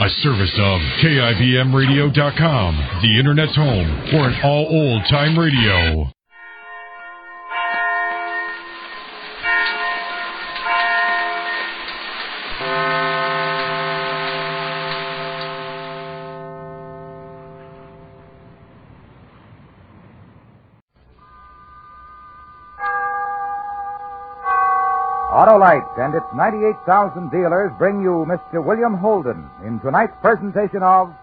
A service of KIBMradio.com, the Internet's home for an all old-time radio. Autolite and its 98,000 dealers bring you Mr. William Holden in tonight's presentation of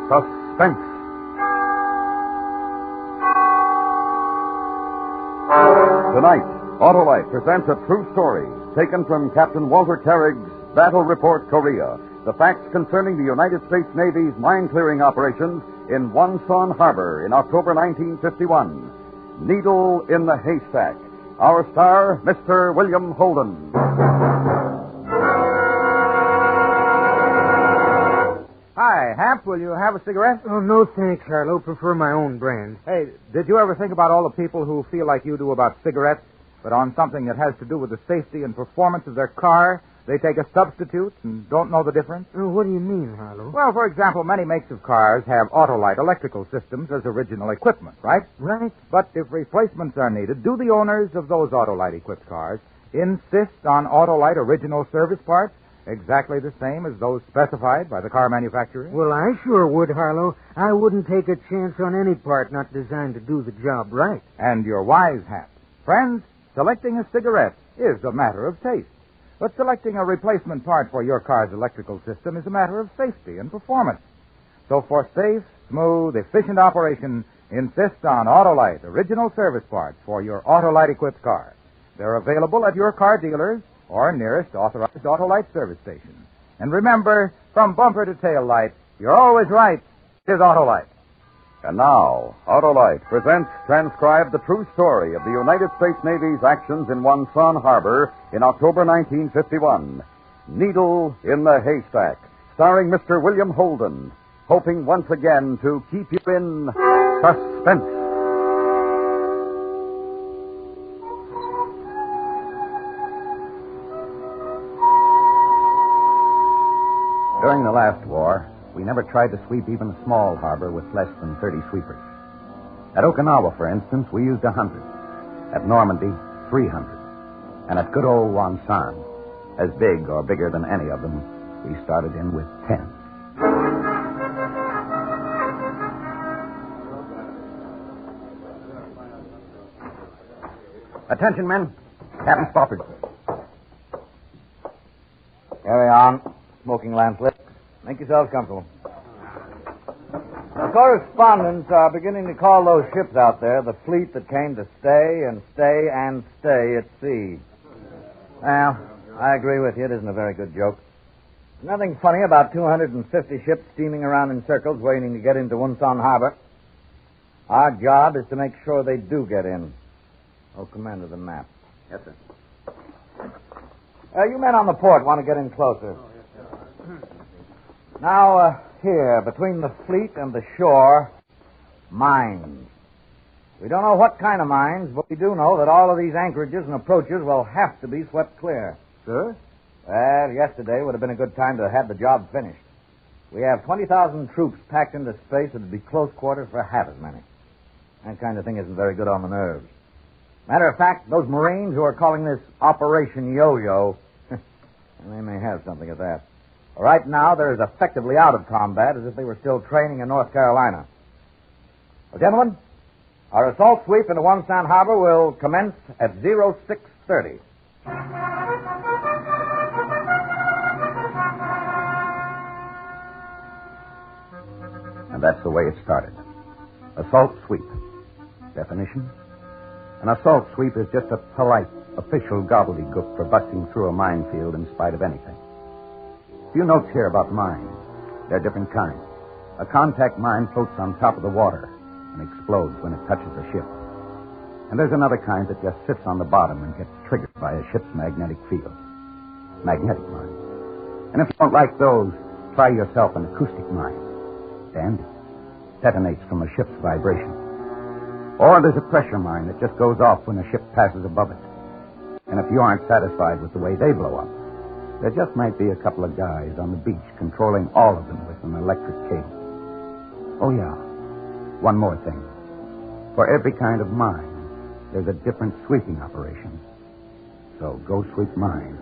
Suspense. Tonight, Autolite presents a true story taken from Captain Walter Carrick's Battle Report Korea. The facts concerning the United States Navy's mine-clearing operations in Wonsan Harbor in October 1951. Needle in the Haystack. Our star, Mr. William Holden. Hi, Hap, will you have a cigarette? Oh, no thanks, Harlow. Prefer my own brand. Hey, did you ever think about all the people who feel like you do about cigarettes, but on something that has to do with the safety and performance of their car, they take a substitute and don't know the difference? Oh, what do you mean, Harlow? Well, for example, many makes of cars have Autolite electrical systems as original equipment, right? Right. But if replacements are needed, do the owners of those Autolite-equipped cars insist on Autolite original service parts exactly the same as those specified by the car manufacturer? Well, I sure would, Harlow. I wouldn't take a chance on any part not designed to do the job right. And you're wise, Hap. Friends, selecting a cigarette is a matter of taste. But selecting a replacement part for your car's electrical system is a matter of safety and performance. So for safe, smooth, efficient operation, insist on Autolite original service parts for your Autolite-equipped car. They're available at your car dealers or nearest authorized Autolite service station. And remember, from bumper to tail light, you're always right. It is Autolite. And now, Autolite presents transcribed the true story of the United States Navy's actions in Wonsan Harbor in October 1951. Needle in the Haystack, starring Mr. William Holden, hoping once again to keep you in suspense. During the last war, we never tried to sweep even a small harbor with less than 30 sweepers. At Okinawa, for instance, we used 100. At Normandy, 300. And at good old Wonsan, as big or bigger than any of them, we started in with 10. Attention, men. Captain Spofford. Carry on. Smoking lamp lit. Make yourselves comfortable. The correspondents are beginning to call those ships out there the fleet that came to stay and stay and stay at sea. Well, I agree with you. It isn't a very good joke. Nothing funny about 250 ships steaming around in circles waiting to get into Wonsan Harbor. Our job is to make sure they do get in. Oh, Commander, the map. Yes, sir. You men on the port want to get in closer. Now, here, between the fleet and the shore, mines. We don't know what kind of mines, but we do know that all of these anchorages and approaches will have to be swept clear. Sir? Well, yesterday would have been a good time to have the job finished. We have 20,000 troops packed into space that would be close quarters for half as many. That kind of thing isn't very good on the nerves. Matter of fact, those Marines who are calling this Operation Yo-Yo, they may have something of that. Right now, they're as effectively out of combat as if they were still training in North Carolina. Well, gentlemen, our assault sweep into Wonsan Harbor will commence at 0630. And that's the way it started. Assault sweep. Definition? An assault sweep is just a polite, official gobbledygook for busting through a minefield in spite of anything. A few notes here about mines. They're different kinds. A contact mine floats on top of the water and explodes when it touches a ship. And there's another kind that just sits on the bottom and gets triggered by a ship's magnetic field. Magnetic mines. And if you don't like those, try yourself an acoustic mine. Dandy. Detonates from a ship's vibration. Or there's a pressure mine that just goes off when a ship passes above it. And if you aren't satisfied with the way they blow up, There just might be a couple of guys on the beach controlling all of them with an electric cable. Oh, yeah. One more thing. For every kind of mine, there's a different sweeping operation. So go sweep mine.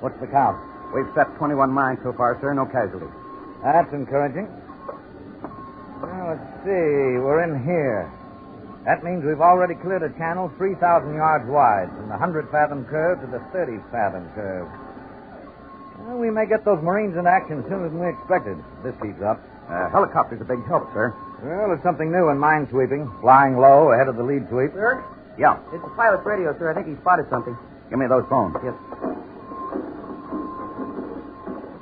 What's the count? We've set 21 mines so far, sir. No casualties. That's encouraging. Well, let's see. We're in here. That means we've already cleared a channel 3,000 yards wide, from the 100-fathom curve to the 30-fathom curve. Well, we may get those Marines into action sooner than we expected. This keeps up. Helicopter's a big help, sir. Well, it's something new in mine sweeping. Flying low ahead of the lead sweep. Sir? Yeah. It's the pilot's radio, sir. I think he spotted something. Give me those phones. Yes.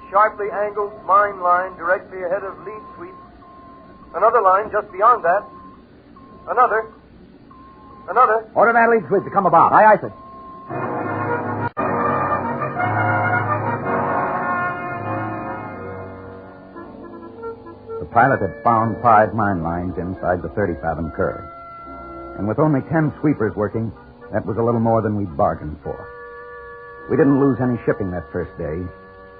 Sharply angled mine line directly ahead of lead sweep. Another line just beyond that. Another. Order that lead sweep to come about. Aye, aye, sir. The pilot had found 5 mine lines inside the 30-fathom curve. And with only 10 sweepers working, that was a little more than we'd bargained for. We didn't lose any shipping that first day,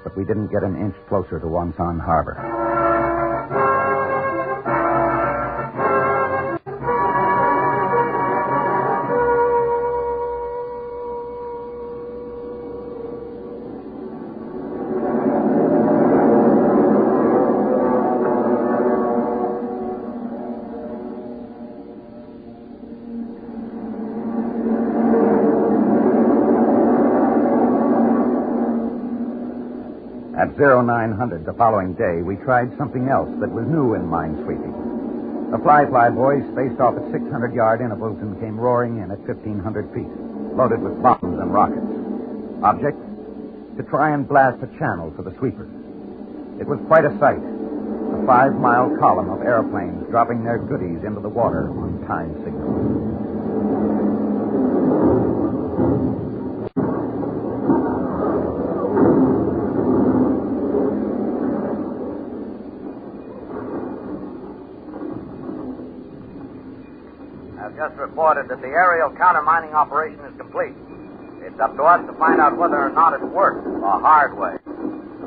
but we didn't get an inch closer to Wonsan Harbor. At 0900 the following day, we tried something else that was new in mine sweeping. The fly boys spaced off at 600-yard intervals and came roaring in at 1,500 feet, loaded with bombs and rockets. Object? To try and blast a channel for the sweepers. It was quite a sight. A 5-mile column of airplanes dropping their goodies into the water on time signals. Just reported that the aerial countermining operation is complete. It's up to us to find out whether or not it worked the hard way.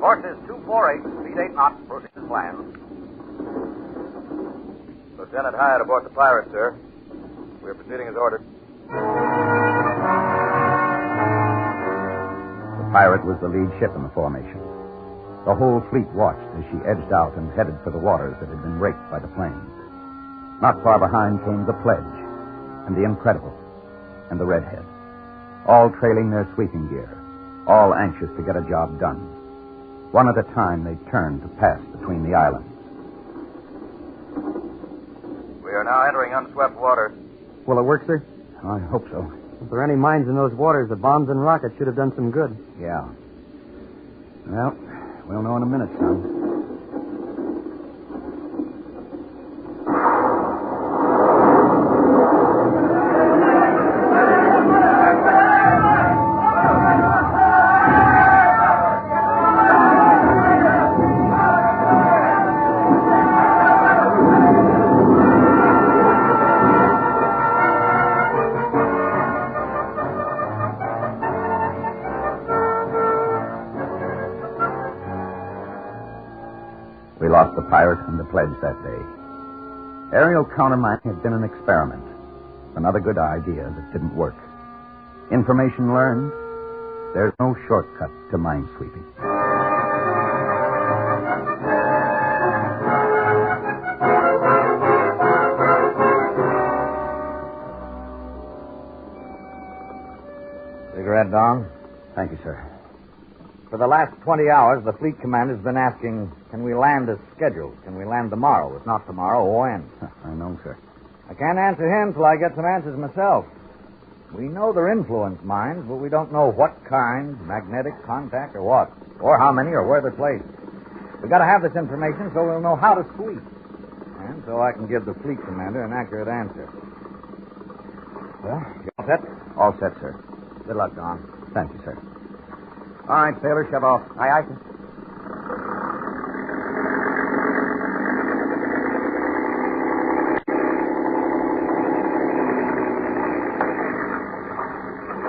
Course is 248, speed 8 knots, proceed as planned. Lieutenant Hyatt aboard the Pirate, sir. We're proceeding as ordered. The Pirate was the lead ship in the formation. The whole fleet watched as she edged out and headed for the waters that had been raked by the planes. Not far behind came the Pledge, and the Incredible, and the Redhead, all trailing their sweeping gear, all anxious to get a job done. One at a time, they turned to pass between the islands. We are now entering unswept waters. Will it work, sir? I hope so. If there are any mines in those waters, the bombs and rockets should have done some good. Yeah. Well, we'll know in a minute, son. We lost the Pirate and the Pledge that day. Aerial countermining had been an experiment. Another good idea that didn't work. Information learned. There's no shortcut to mine sweeping. Cigarette, Don? Thank you, sir. For the last 20 hours, the fleet commander's been asking, can we land as scheduled? Can we land tomorrow? If not tomorrow, when? I know, sir. I can't answer him till I get some answers myself. We know they're influence mines, but we don't know what kind, magnetic, contact, or what. Or how many, or where they're placed. We've got to have this information so we'll know how to sweep. And so I can give the fleet commander an accurate answer. Well, you all set? All set, sir. Good luck, Don. Thank you, sir. All right, sailor, shove off. Aye, aye, sir.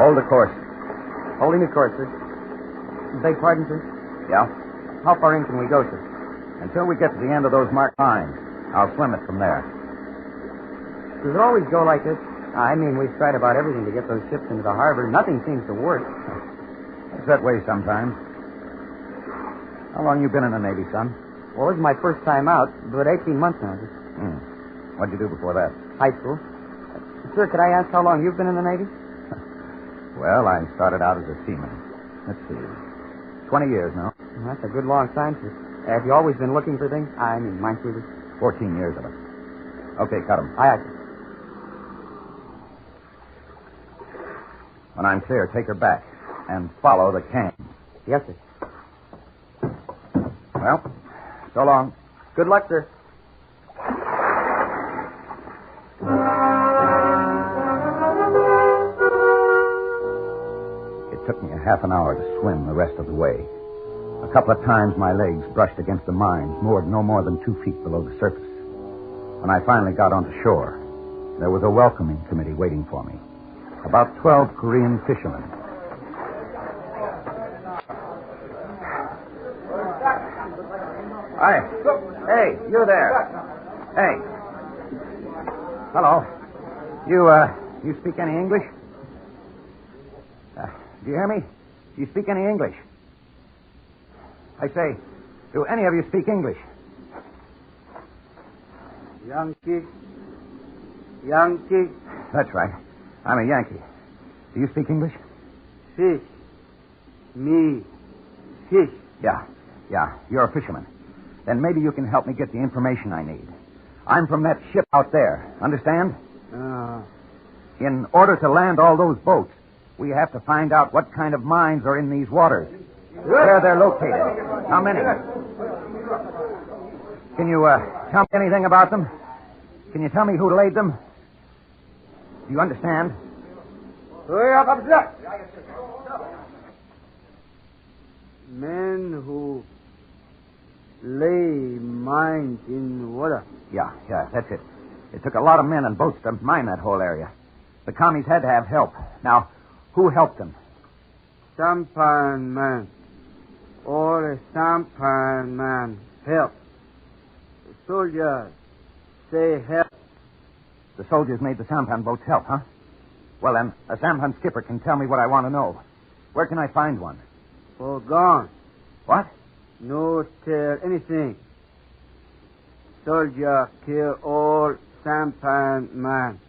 Hold the course. Holding the course, sir. Beg pardon, sir? Yeah? How far in can we go, sir? Until we get to the end of those marked lines. I'll swim it from there. Does it always go like this? I mean, we've tried about everything to get those ships into the harbor. Nothing seems to work. It's that way sometimes. How long you been in the Navy, son? Well, this is my first time out, but 18 months now. What'd you do before that? High school. Sir, could I ask how long you've been in the Navy? Well, I started out as a seaman. Let's see. 20 years now. Well, that's a good long time, sir. Have you always been looking for things? I mean, minesweepers. 14 years of it. Okay, cut 'em. Aye, sir. When I'm clear, take her back and follow the cane. Yes, sir. Well, so long. Good luck, sir. It took me a half an hour to swim the rest of the way. A couple of times my legs brushed against the mines, moored no more than 2 feet below the surface. When I finally got onto shore, there was a welcoming committee waiting for me. About 12 Korean fishermen. Hi. Hey, you there. Hey. Hello. You speak any English? Do you hear me? Do you speak any English? I say, do any of you speak English? Yankee. Yankee. That's right. I'm a Yankee. Do you speak English? Fish. Me. Fish. Yeah. You're a fisherman. Then maybe you can help me get the information I need. I'm from that ship out there. Understand? In order to land all those boats, we have to find out what kind of mines are in these waters. Where they're located. How many? Can you tell me anything about them? Can you tell me who laid them? Do you understand? Men who lay mines in water. Yeah, that's it. It took a lot of men and boats to mine that whole area. The commies had to have help. Now, who helped them? Sampan man. All the sampan man help. The soldiers say help. The soldiers made the sampan boats help, huh? Well, then, a sampan skipper can tell me what I want to know. Where can I find one? Oh, gone. What? No tell anything. Soldier kill all sampan man.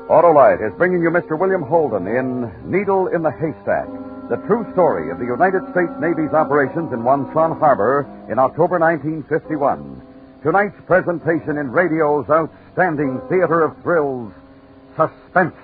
Autolite is bringing you Mr. William Holden in Needle in the Haystack, the true story of the United States Navy's operations in Wonsan Harbor in October 1951. Tonight's presentation in radio's outstanding theater of thrills, Suspense.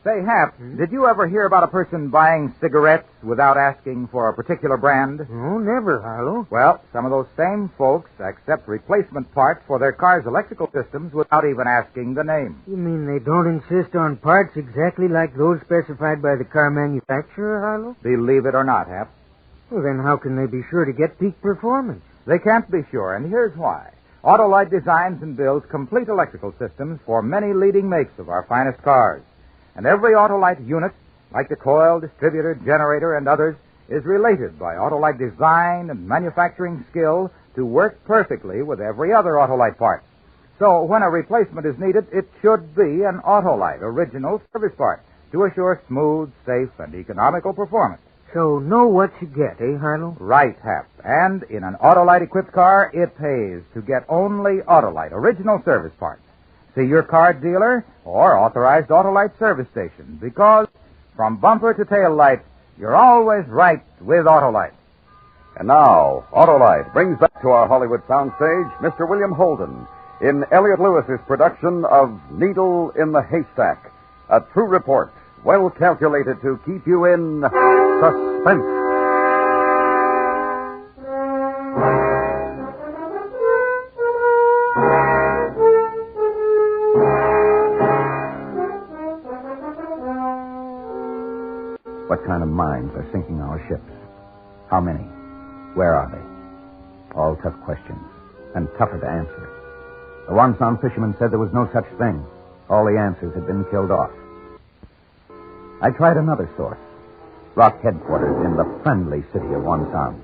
Say, Hap, did you ever hear about a person buying cigarettes without asking for a particular brand? Oh, never, Harlow. Well, some of those same folks accept replacement parts for their car's electrical systems without even asking the name. You mean they don't insist on parts exactly like those specified by the car manufacturer, Harlow? Believe it or not, Hap. Well, then how can they be sure to get peak performance? They can't be sure, and here's why. Autolite designs and builds complete electrical systems for many leading makes of our finest cars. And every Autolite unit, like the coil, distributor, generator, and others, is related by Autolite design and manufacturing skill to work perfectly with every other Autolite part. So when a replacement is needed, it should be an Autolite original service part to assure smooth, safe, and economical performance. So know what you get, eh, Harlow? Right, Hap. And in an Autolite-equipped car, it pays to get only Autolite original service parts. See your car dealer or authorized Autolite service station, because from bumper to tail light, you're always right with Autolite. And now, Autolite brings back to our Hollywood soundstage Mr. William Holden in Elliot Lewis's production of Needle in the Haystack, a true report well calculated to keep you in suspense. What kind of mines are sinking our ships? How many? Where are they? All tough questions, and tougher to answer. The Wonsan fisherman said there was no such thing. All the answers had been killed off. I tried another source. Rock headquarters in the friendly city of Wonsan.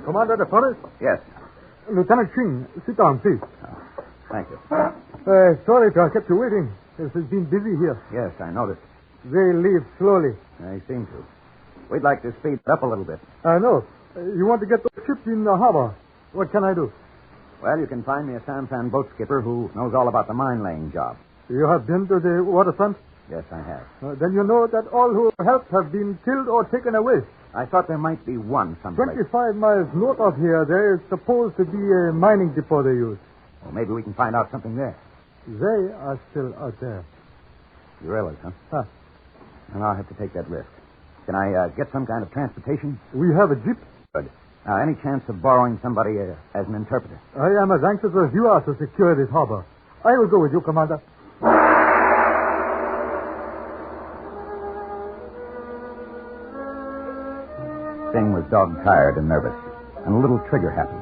Commander de Forest? Yes. Lieutenant Ching, sit down, please. Oh, thank you. Sorry to have kept you waiting. It has been busy here. Yes, I noticed. They leave slowly. They seem to. We'd like to speed it up a little bit. I know. You want to get the ship in the harbor. What can I do? Well, you can find me a sampan boat skipper who knows all about the mine-laying job. You have been to the waterfront? Yes, I have. Then you know that all who helped have been killed or taken away. I thought there might be one someplace. 25 miles north of here, there is supposed to be a mining depot they use. Well, maybe we can find out something there. They are still out there. Gorillas, huh? Huh. And I'll have to take that risk. Can I get some kind of transportation? We have a jeep. Good. Now, any chance of borrowing somebody as an interpreter? I am as anxious as you are to secure this harbor. I will go with you, Commander. Sting was dog-tired and nervous, and a little trigger happy.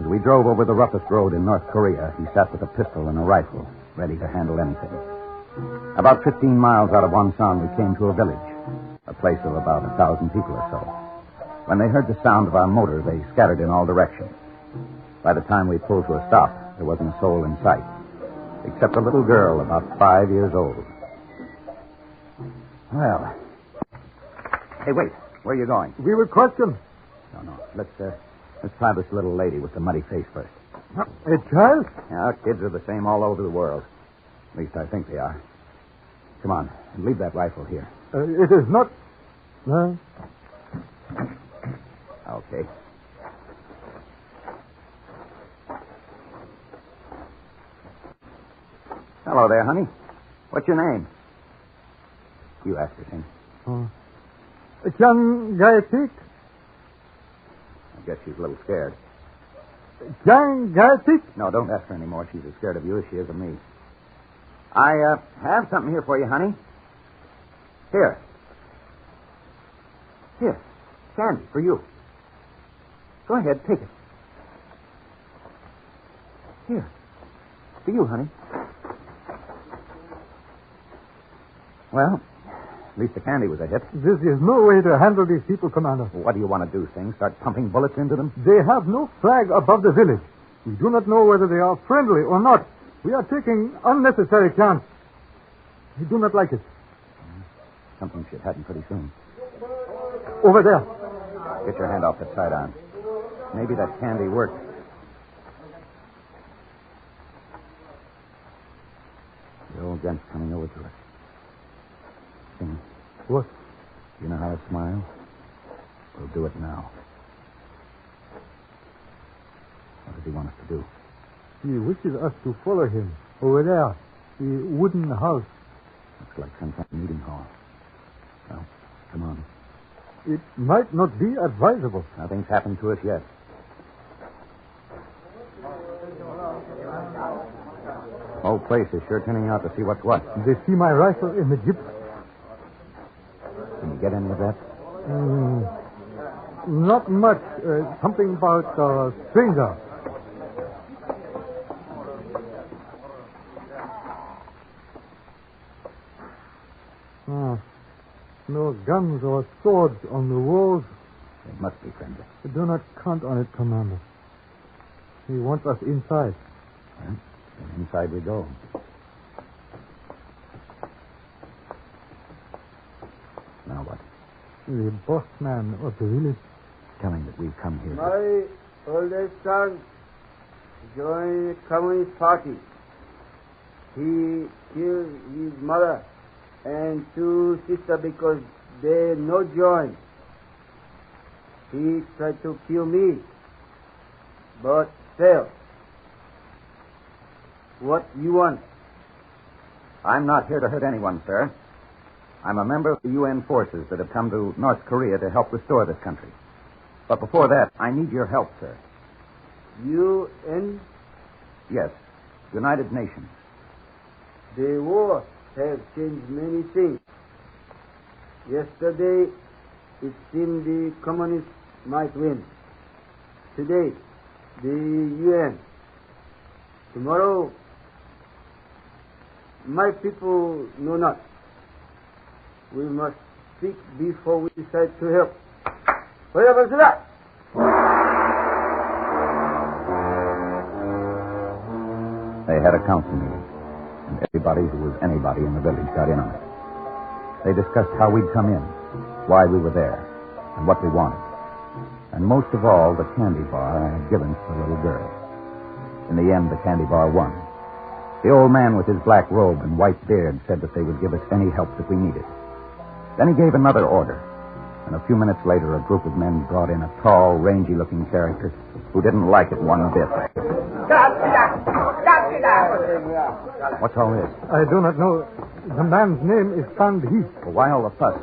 As we drove over the roughest road in North Korea, he sat with a pistol and a rifle, ready to handle anything. About 15 miles out of Wonsan, we came to a village, a place of about 1,000 people or so. When they heard the sound of our motor, they scattered in all directions. By the time we pulled to a stop, there wasn't a soul in sight, except a little girl about 5 years old. Well, hey, wait. Where are you going? We will question. No. Let's try this little lady with the muddy face first. A child? Yeah, kids are the same all over the world. At least I think they are. Come on, and leave that rifle here. It is not... Okay. Hello there, honey. What's your name? You asked her, Tim. Chang Gai-tik? I guess she's a little scared. Chang Gai-tik? No, don't ask her anymore. She's as scared of you as she is of me. I have something here for you, honey. Here. Candy for you. Go ahead, take it. Here. For you, honey. Well, at least the candy was a hit. This is no way to handle these people, Commander. What do you want to do, Sing? Start pumping bullets into them? They have no flag above the village. We do not know whether they are friendly or not. We are taking unnecessary chance. We do not like it. Something should happen pretty soon. Over there. Get your hand off that sidearm. Maybe that candy worked. The old gent's coming over to us. Sing. What? You know how to smile? We'll do it now. What does he want us to do? He wishes us to follow him. Over there. The wooden house. Looks like some kind of meeting hall. Well, come on. It might not be advisable. Nothing's happened to us yet. The whole place is sure turning out to see what's what. They see my rifle in the jeep. Can you get any of that? Not much. Something about stranger. No guns or swords on the walls. They must be friendly. Do not count on it, Commander. He wants us inside. Well, then inside we go. Now what? The boss man of the village. Tell him that we've come here. My oldest son joined the Communist Party. He killed his mother and two sisters because they no join. He tried to kill me, but failed. What you want? I'm not here to hurt anyone, sir. I'm a member of the UN forces that have come to North Korea to help restore this country. But before that, I need your help, sir. UN? Yes, United Nations. The war have changed many things. Yesterday, it seemed the communists might win. Today, the UN. Tomorrow, my people know not. We must speak before we decide to help. Whatever is that? They had a council meeting, and everybody who was anybody in the village got in on it. They discussed how we'd come in, why we were there, and what we wanted. And most of all, the candy bar I had given to the little girl. In the end, the candy bar won. The old man with his black robe and white beard said that they would give us any help that we needed. Then he gave another order, and a few minutes later, a group of men brought in a tall, rangy-looking character who didn't like it one bit. What's all this? I do not know. The man's name is Sandhi. Well, why all the fuss?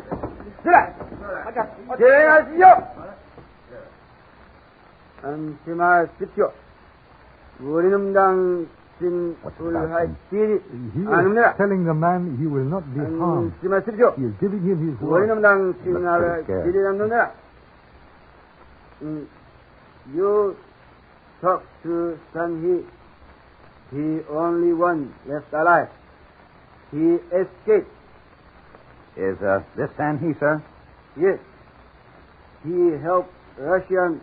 What's about him? He is telling the man he will not be harmed. He is giving him his word. You talk to Sanhi. He only one left alive. He escaped. Is this Sanhi, sir? Yes. He helped Russian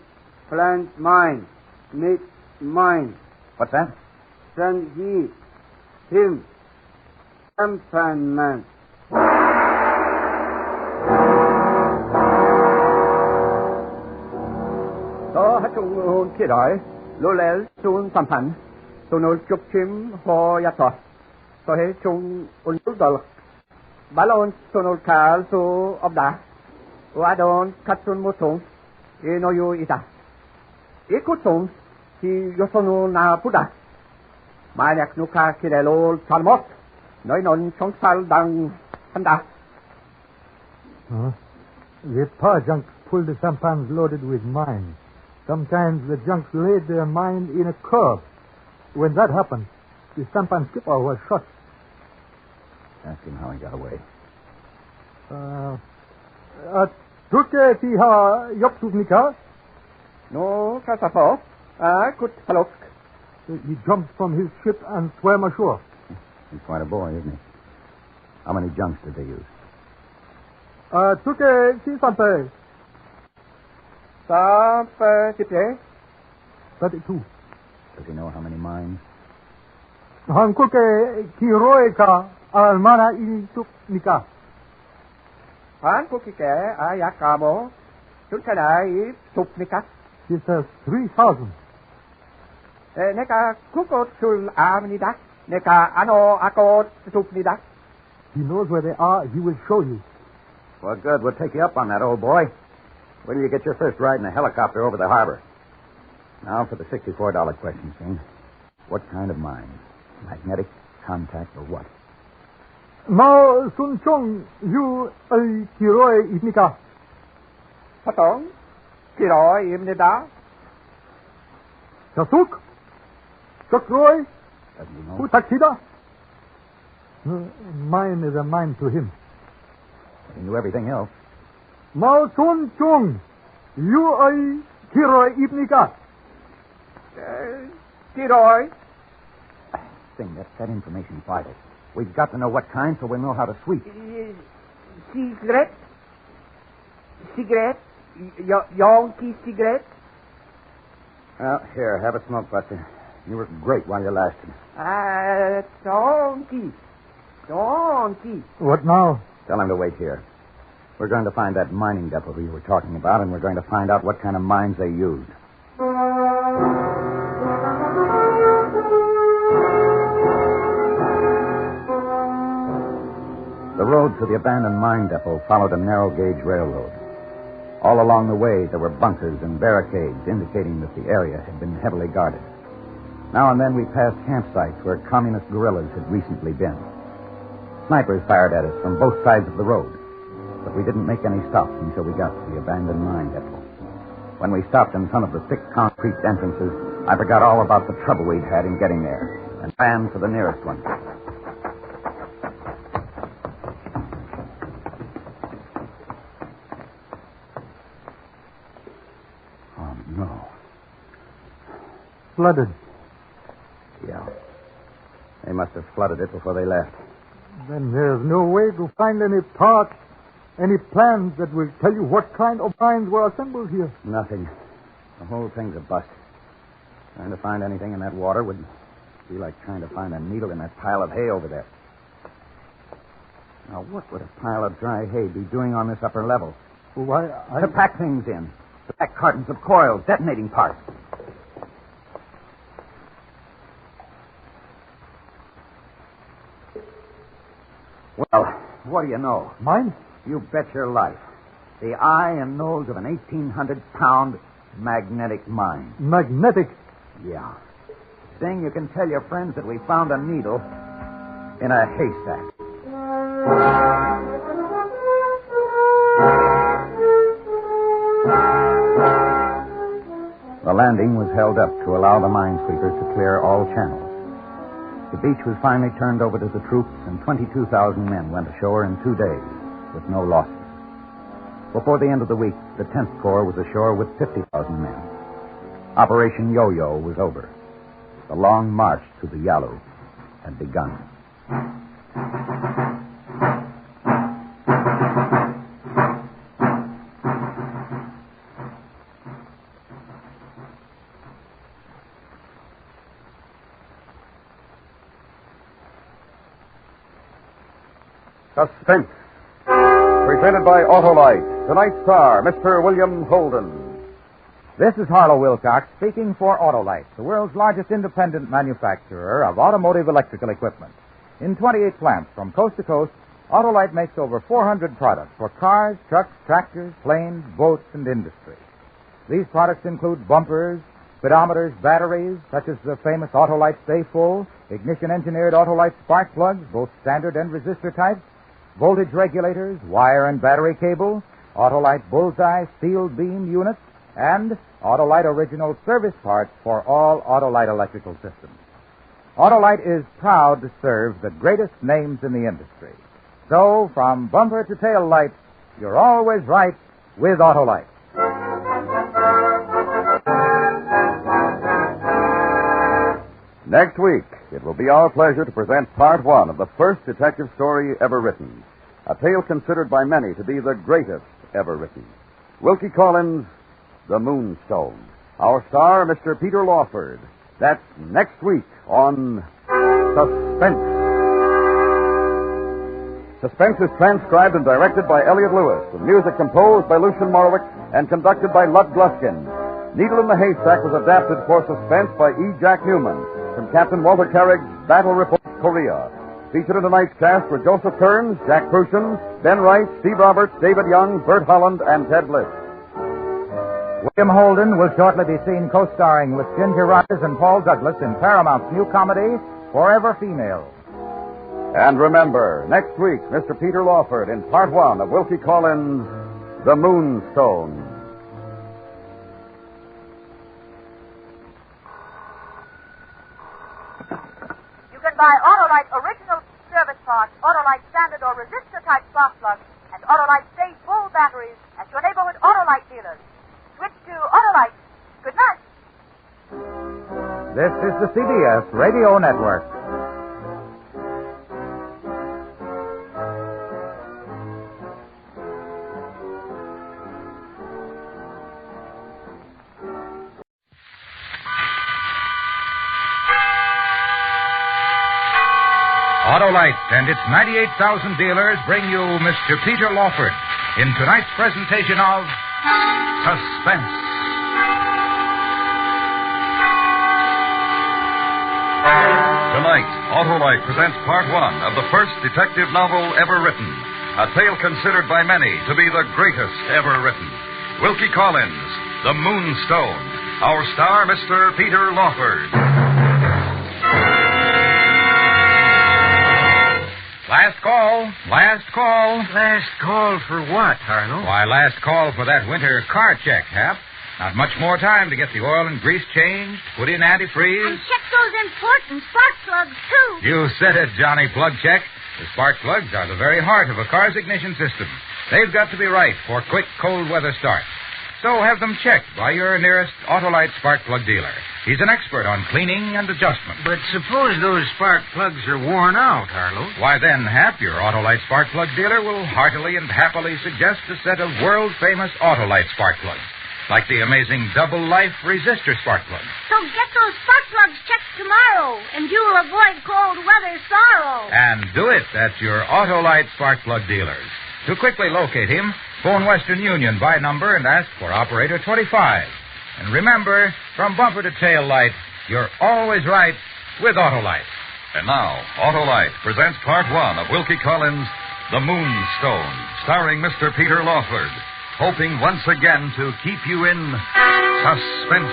plant mine, make mine. What's that? Sanhi, him, Sampan man. Đó hát chung hôn kia đói, lô lel chung sampan, tôi nói chụp chim ho yat thọ, tôi hết chung ôn lúa đỏ, balon tôi nói cá số ấp đá, wadon cắt chung một thùng, nói yêu ita, ít cút thùng thì yo tôi na puda, mai nhạc nuka kia để lô chan mót, nói non trong sal đang handa. The power junks pulled the sampans loaded with mines. Sometimes the junks laid their mine in a curve. When that happened, the sampan skipper was shot. Ask him how he got away. Turke tiha yopsuvnika. No, kasafo. Kut halok. He jumped from his ship and swam ashore. He's quite a boy, isn't he? How many junks did they use? Turke si sampe. Sampe tipe. 32. Does he know how many mines? Hankulke kiroeka almana inisuknika. Hankulke ayakamo. Turkana supnika. He says 3,000. Neka kukot sul amnida. Neka ano akot supnida. He knows where they are. He will show you. Well, good. We'll take you up on that, old boy. Wait till you get your first ride in a helicopter over the harbor. Now for the $64 question, Shane. What kind of mine? Magnetic, contact, or what? Mao Sun Chung, you kiroi itnika. Patong, kiroi imnida. Kasuk? Chakroi? Doesn't he know? Utaksida? Mine is a mine to him. He knew everything else. Mao Sun Chung, you kiroi itnika. Kiroi. Sing, that information's vital. We've got to know what kind so we'll know how to sweep. Cigarette? Cigarette? Yonky cigarette? Well, here, have a smoke, Buster. You were great while you lasted. Donkey. What now? Tell him to wait here. We're going to find that mining depot you were talking about, and we're going to find out what kind of mines they used. The road to the abandoned mine depot followed a narrow-gauge railroad. All along the way, there were bunkers and barricades indicating that the area had been heavily guarded. Now and then, we passed campsites where communist guerrillas had recently been. Snipers fired at us from both sides of the road, but we didn't make any stops until we got to the abandoned mine depot. When we stopped in front of the thick concrete entrances, I forgot all about the trouble we'd had in getting there and ran for the nearest one. No. Flooded. Yeah. They must have flooded it before they left. Then there's no way to find any parts, any plans that will tell you what kind of mines were assembled here. Nothing. The whole thing's a bust. Trying to find anything in that water would be like trying to find a needle in that pile of hay over there. Now, what would a pile of dry hay be doing on this upper level? Why, To pack things in. To pack cartons of coils, detonating parts. Well, what do you know? Mine? You bet your life. The eye and nose of an 1,800-pound magnetic mine. Magnetic? Yeah. Thing you can tell your friends that we found a needle in a haystack. The landing was held up to allow the minesweepers to clear all channels. The beach was finally turned over to the troops, and 22,000 men went ashore in 2 days with no losses. Before the end of the week, the 10th Corps was ashore with 50,000 men. Operation Yo-Yo was over. The long march to the Yalu had begun. Suspense. Presented by Autolite. Tonight's star, Mr. William Holden. This is Harlow Wilcox speaking for Autolite, the world's largest independent manufacturer of automotive electrical equipment. In 28 plants from coast to coast, Autolite makes over 400 products for cars, trucks, tractors, planes, boats, and industry. These products include bumpers, speedometers, batteries, such as the famous Autolite Stay Full, ignition-engineered Autolite spark plugs, both standard and resistor types, voltage regulators, wire and battery cable, Autolite Bullseye steel beam units, and Autolite original service parts for all Autolite electrical systems. Autolite is proud to serve the greatest names in the industry. So, from bumper to tail light, you're always right with Autolite. Next week, it will be our pleasure to present part one of the first detective story ever written. A tale considered by many to be the greatest ever written. Wilkie Collins' The Moonstone. Our star, Mr. Peter Lawford. That's next week on Suspense. Suspense is transcribed and directed by Elliot Lewis, with music composed by Lucian Morwick and conducted by Lud Gluskin. Needle in the Haystack was adapted for Suspense by E. Jack Newman from Captain Walter Carrick's Battle Report, Korea. Featured in tonight's cast were Joseph Kearns, Jack Prussian, Ben Wright, Steve Roberts, David Young, Bert Holland, and Ted Bliss. William Holden will shortly be seen co-starring with Ginger Rogers and Paul Douglas in Paramount's new comedy, Forever Female. And remember, next week, Mr. Peter Lawford in part one of Wilkie Collins' The Moonstone. You can buy Autolite original service parts, Autolite standard or resistor type spark plugs, and Autolite Stay Full batteries at your neighborhood Autolite dealers. Switch to Autolite. Good night. This is the CBS Radio Network. Autolite and its 98,000 dealers bring you Mr. Peter Lawford in tonight's presentation of Suspense. Tonight, Autolite presents part one of the first detective novel ever written. A tale considered by many to be the greatest ever written. Wilkie Collins, The Moonstone. Our star, Mr. Peter Lawford. Last call. Last call. Last call for what, Harlow? Why, last call for that winter car check, Hap. Not much more time to get the oil and grease changed, put in antifreeze. And check those important spark plugs, too. You said it, Johnny Plug Check. The spark plugs are the very heart of a car's ignition system. They've got to be right for quick cold weather starts. So have them checked by your nearest Autolite spark plug dealer. He's an expert on cleaning and adjustment. But suppose those spark plugs are worn out, Harlow? Why, then, Hap, your Autolite spark plug dealer, will heartily and happily suggest a set of world-famous Autolite spark plugs, like the amazing Double Life Resistor spark plug. So get those spark plugs checked tomorrow, and you'll avoid cold weather sorrow. And do it at your Autolite spark plug dealers. To quickly locate him, phone Western Union by number and ask for operator 25. And remember, from bumper to tail light, you're always right with Autolite. And now, Autolite presents Part 1 of Wilkie Collins' The Moonstone, starring Mr. Peter Lawford, hoping once again to keep you in suspense.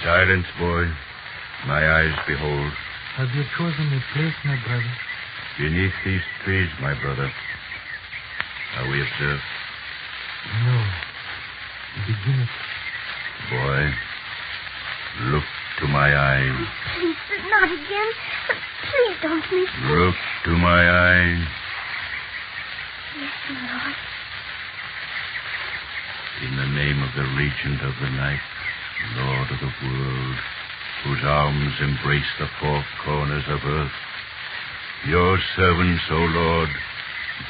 Silence, boy. My eyes behold. Have you chosen a place, my brother? Beneath these trees, my brother. Are we observed? No. Begin it. Boy, look to my eyes. Please, not again. Please don't make me. Look to my eyes. Yes, my Lord. In the name of the Regent of the Night, Lord of the world, whose arms embrace the four corners of earth, your servants, O Lord,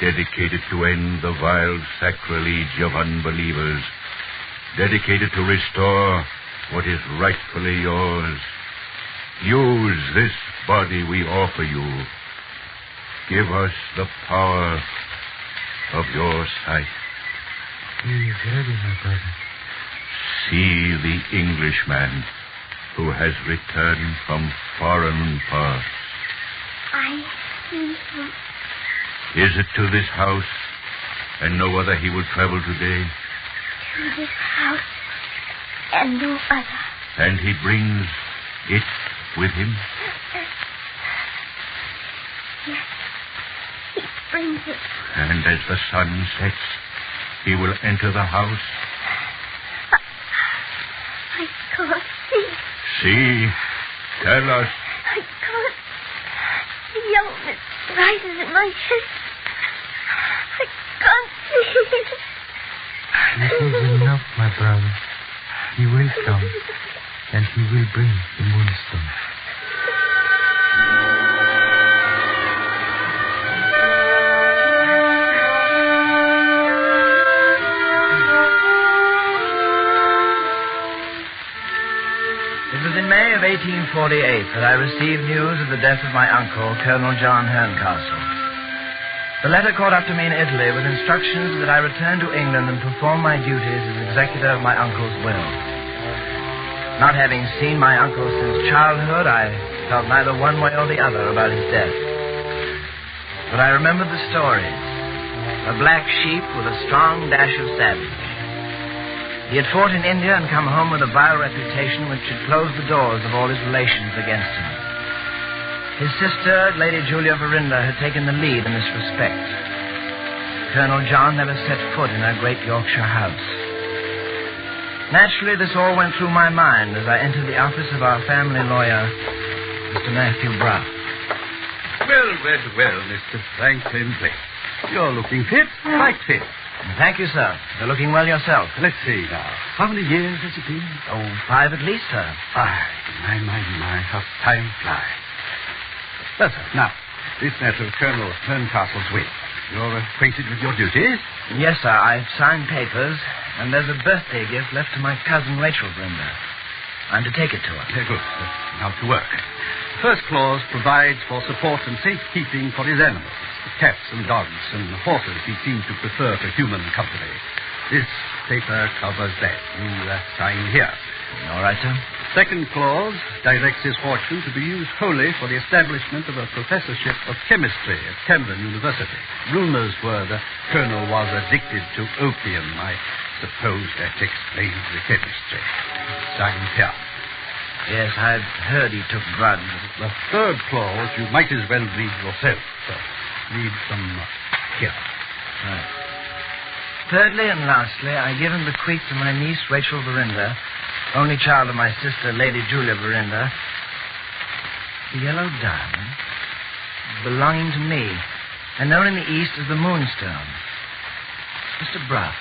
dedicated to end the vile sacrilege of unbelievers, dedicated to restore what is rightfully yours. Use this body we offer you. Give us the power of your sight. He is ready, my brother. See the Englishman who has returned from foreign parts. I see him. Is it to this house and no other he will travel today? To this house and no other. And he brings it with him? Yes, he brings it. And as the sun sets, he will enter the house? I can't see. See? Tell us. I can't. The yellowness rises in my chest. I can't see. This is enough, my brother. He will come, and he will bring the Moonstone. It was in May of 1848 that I received news of the death of my uncle, Colonel John Herncastle. The letter caught up to me in Italy with instructions that I return to England and perform my duties as executor of my uncle's will. Not having seen my uncle since childhood, I felt neither one way or the other about his death. But I remembered the stories. A black sheep with a strong dash of savage. He had fought in India and come home with a vile reputation which had closed the doors of all his relations against him. His sister, Lady Julia Verinda, had taken the lead in this respect. Colonel John never set foot in her great Yorkshire house. Naturally, this all went through my mind as I entered the office of our family lawyer, Mr. Matthew Brough. Well, Mr. Franklin Blake. You're looking fit, quite fit. Thank you, sir. You're looking well yourself. Let's see now. How many years has it been? 5 at least, sir. 5. My, how time flies. Well, sir, now, this matter of Colonel Herncastle's will. You're acquainted with your duties? Yes, sir. I've signed papers, and there's a birthday gift left to my cousin Rachel Verinda. I'm to take it to her. Very good. Now to work. The first clause provides for support and safekeeping for his animals. Cats and dogs and horses he seemed to prefer to human company. This paper covers that. You sign here. All right, sir. Second clause directs his fortune to be used wholly for the establishment of a professorship of chemistry at Camden University. Rumors were the colonel was addicted to opium. I suppose that explains the chemistry. Sign here. Yes, I've heard he took drugs. The third clause you might as well read yourself, sir. Read some here. Right. Thirdly and lastly, I give and bequeath to my niece, Rachel Verinda, only child of my sister, Lady Julia Verinda, the yellow diamond belonging to me and known in the East as the Moonstone. Mr. Bruff,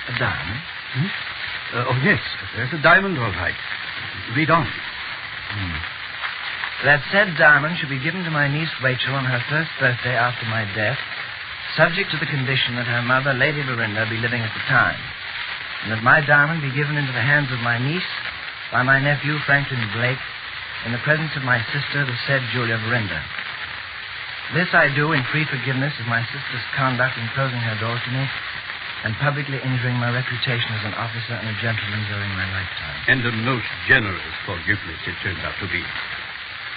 a diamond? Oh, yes. There's a diamond, all right. Read on. That said diamond should be given to my niece Rachel on her first birthday after my death, subject to the condition that her mother, Lady Verinda, be living at the time, and that my diamond be given into the hands of my niece by my nephew, Franklin Blake, in the presence of my sister, the said Julia Verinda. This I do in free forgiveness of my sister's conduct in closing her doors to me and publicly injuring my reputation as an officer and a gentleman during my lifetime. And a most generous forgiveness it turned out to be.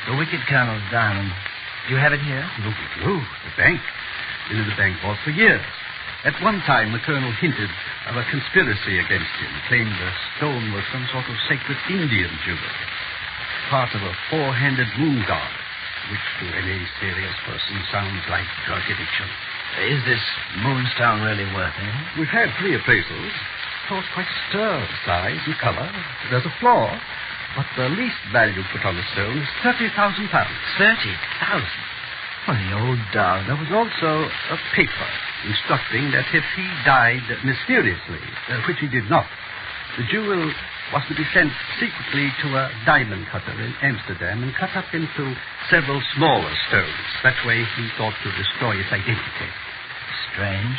The wicked Colonel's diamond. Do you have it here? No, the bank. Been in the bank vault for years. At one time, the Colonel hinted of a conspiracy against him, claimed the stone was some sort of sacred Indian jewel, part of a four-handed moon god, which to any serious person sounds like drug addiction. Is this Moonstone really worth it? We've had 3 appraisals. Thought quite stir, size and color. There's a flaw, but the least value put on the stone is £30,000. 30,000? Well, the old dog. There was also a paper instructing that if he died mysteriously, which he did not, the jewel was to be sent secretly to a diamond cutter in Amsterdam and cut up into several smaller stones. That way he thought to destroy its identity. Strange.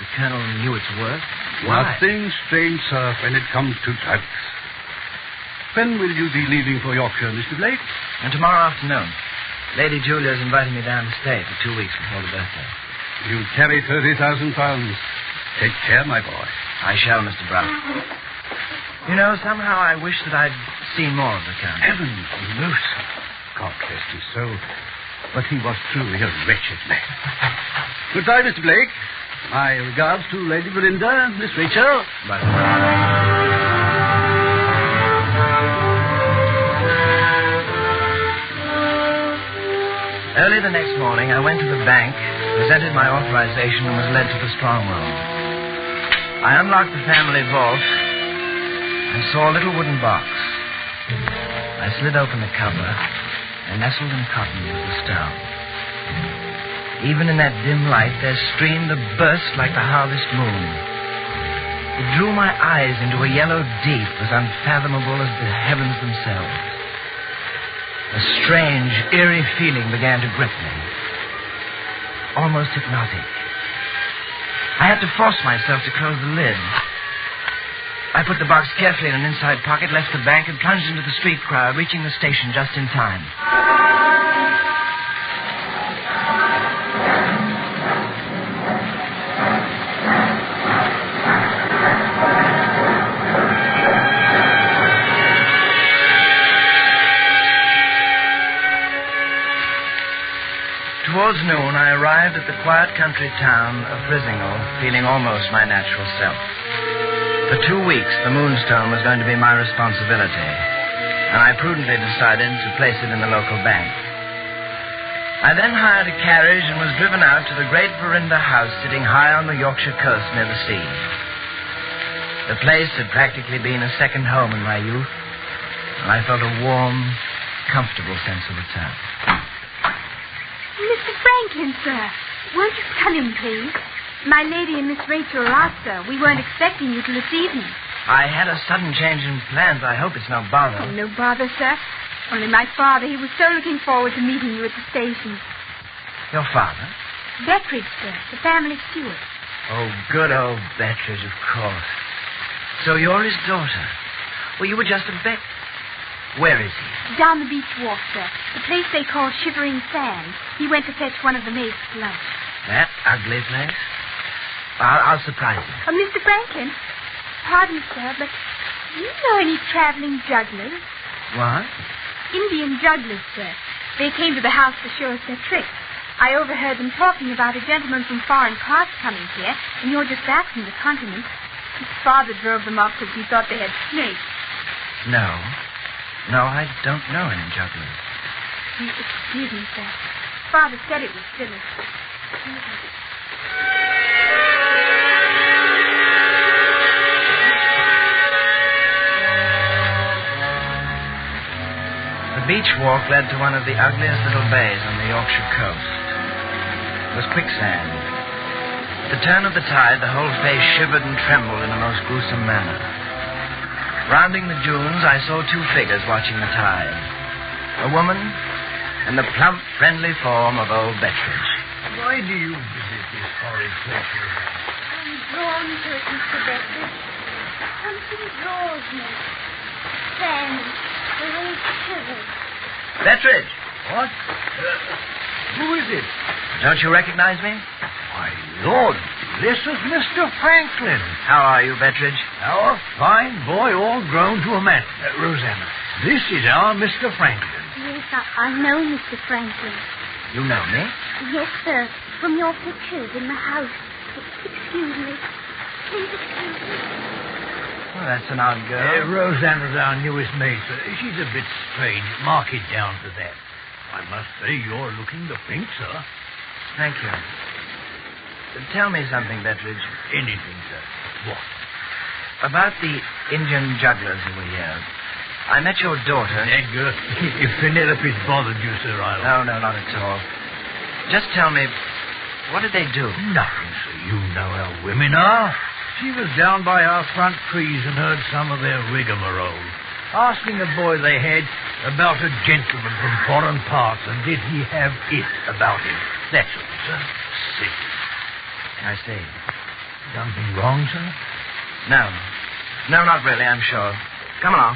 The Colonel knew its worth. Why? Nothing strange, sir, when it comes to drugs. When will you be leaving for Yorkshire, Mr. Blake? And tomorrow afternoon. Lady Julia's invited me down to stay for 2 weeks before the birthday. You carry £30,000. Take care, my boy. I shall, Mr. Brown. You know, somehow I wish that I'd seen more of the Colonel. Heavens, no, sir. God rest his soul. But he was truly a wretched man. Goodbye, Mr. Blake. My regards to Lady Verinda, Miss Rachel. Bye. Early the next morning, I went to the bank, presented my authorization, and was led to the strong room. I unlocked the family vault and saw a little wooden box. I slid open the cover and nestled in cotton was the stone. Even in that dim light, there streamed a burst like the harvest moon. It drew my eyes into a yellow deep as unfathomable as the heavens themselves. A strange, eerie feeling began to grip me. Almost hypnotic. I had to force myself to close the lid. I put the box carefully in an inside pocket, left the bank, and plunged into the street crowd, reaching the station just in time. Towards noon, I arrived at the quiet country town of Frizinghall, feeling almost my natural self. For 2 weeks, the Moonstone was going to be my responsibility, and I prudently decided to place it in the local bank. I then hired a carriage and was driven out to the great Verinda house sitting high on the Yorkshire coast near the sea. The place had practically been a second home in my youth, and I felt a warm, comfortable sense of return. Mr. Franklin, sir. Won't you come in, please? My lady and Miss Rachel are out, sir. We weren't expecting you till this evening. I had a sudden change in plans. I hope it's no bother. Oh, no bother, sir. Only my father, he was so looking forward to meeting you at the station. Your father? Bettridge, sir, the family steward. Oh, good old Bettridge, of course. So you're his daughter. Well, you were just a bet. Where is he? Down the beach walk, sir. The place they call Shivering Sand. He went to fetch one of the maids for lunch. That ugly place? I'll surprise him. Oh, Mr. Franklin. Pardon, sir, but do you know any traveling jugglers? What? Indian jugglers, sir. They came to the house to show us their tricks. I overheard them talking about a gentleman from foreign parts coming here, and you're just back from the continent. His father drove them off because he thought they had snakes. No, I don't know any jugglers. Excuse me, sir. Father said it was silly. Each walk led to one of the ugliest little bays on the Yorkshire coast. It was quicksand. At the turn of the tide, the whole face shivered and trembled in a most gruesome manner. Rounding the dunes, I saw two figures watching the tide. A woman and the plump, friendly form of old Betteridge. Why do you visit this horrid place, Roseanne? I'm drawn to it, Mr. Betteridge. Something draws me. Fanny, the way it shivers. Betteridge! What? Who is it? Don't you recognize me? My lord, this is Mr. Franklin. How are you, Betteridge? Our fine boy all grown to a man. Rosanna, this is our Mr. Franklin. Yes, I know Mr. Franklin. You know me? Yes, sir. From your pictures in the house. Excuse me. Please excuse me. Well, that's an odd girl. Rosanna's our newest maid, sir. She's a bit strange. Mark it down to that. I must say you're looking the pink, sir. Thank you. Tell me something, Betteridge. Anything, sir. What? About the Indian jugglers who were here. I met your daughter. Edgar, if Penelope's bothered you, sir, I'll... No, not at all. Just tell me, what did they do? Nothing, sir. You know how women are. She was down by our front trees and heard some of their rigmarole. Asking a boy they had about a gentleman from foreign parts, and did he have it about him. That's all, sir. Sick. I see. Something wrong, sir? No. No, not really, I'm sure. Come along.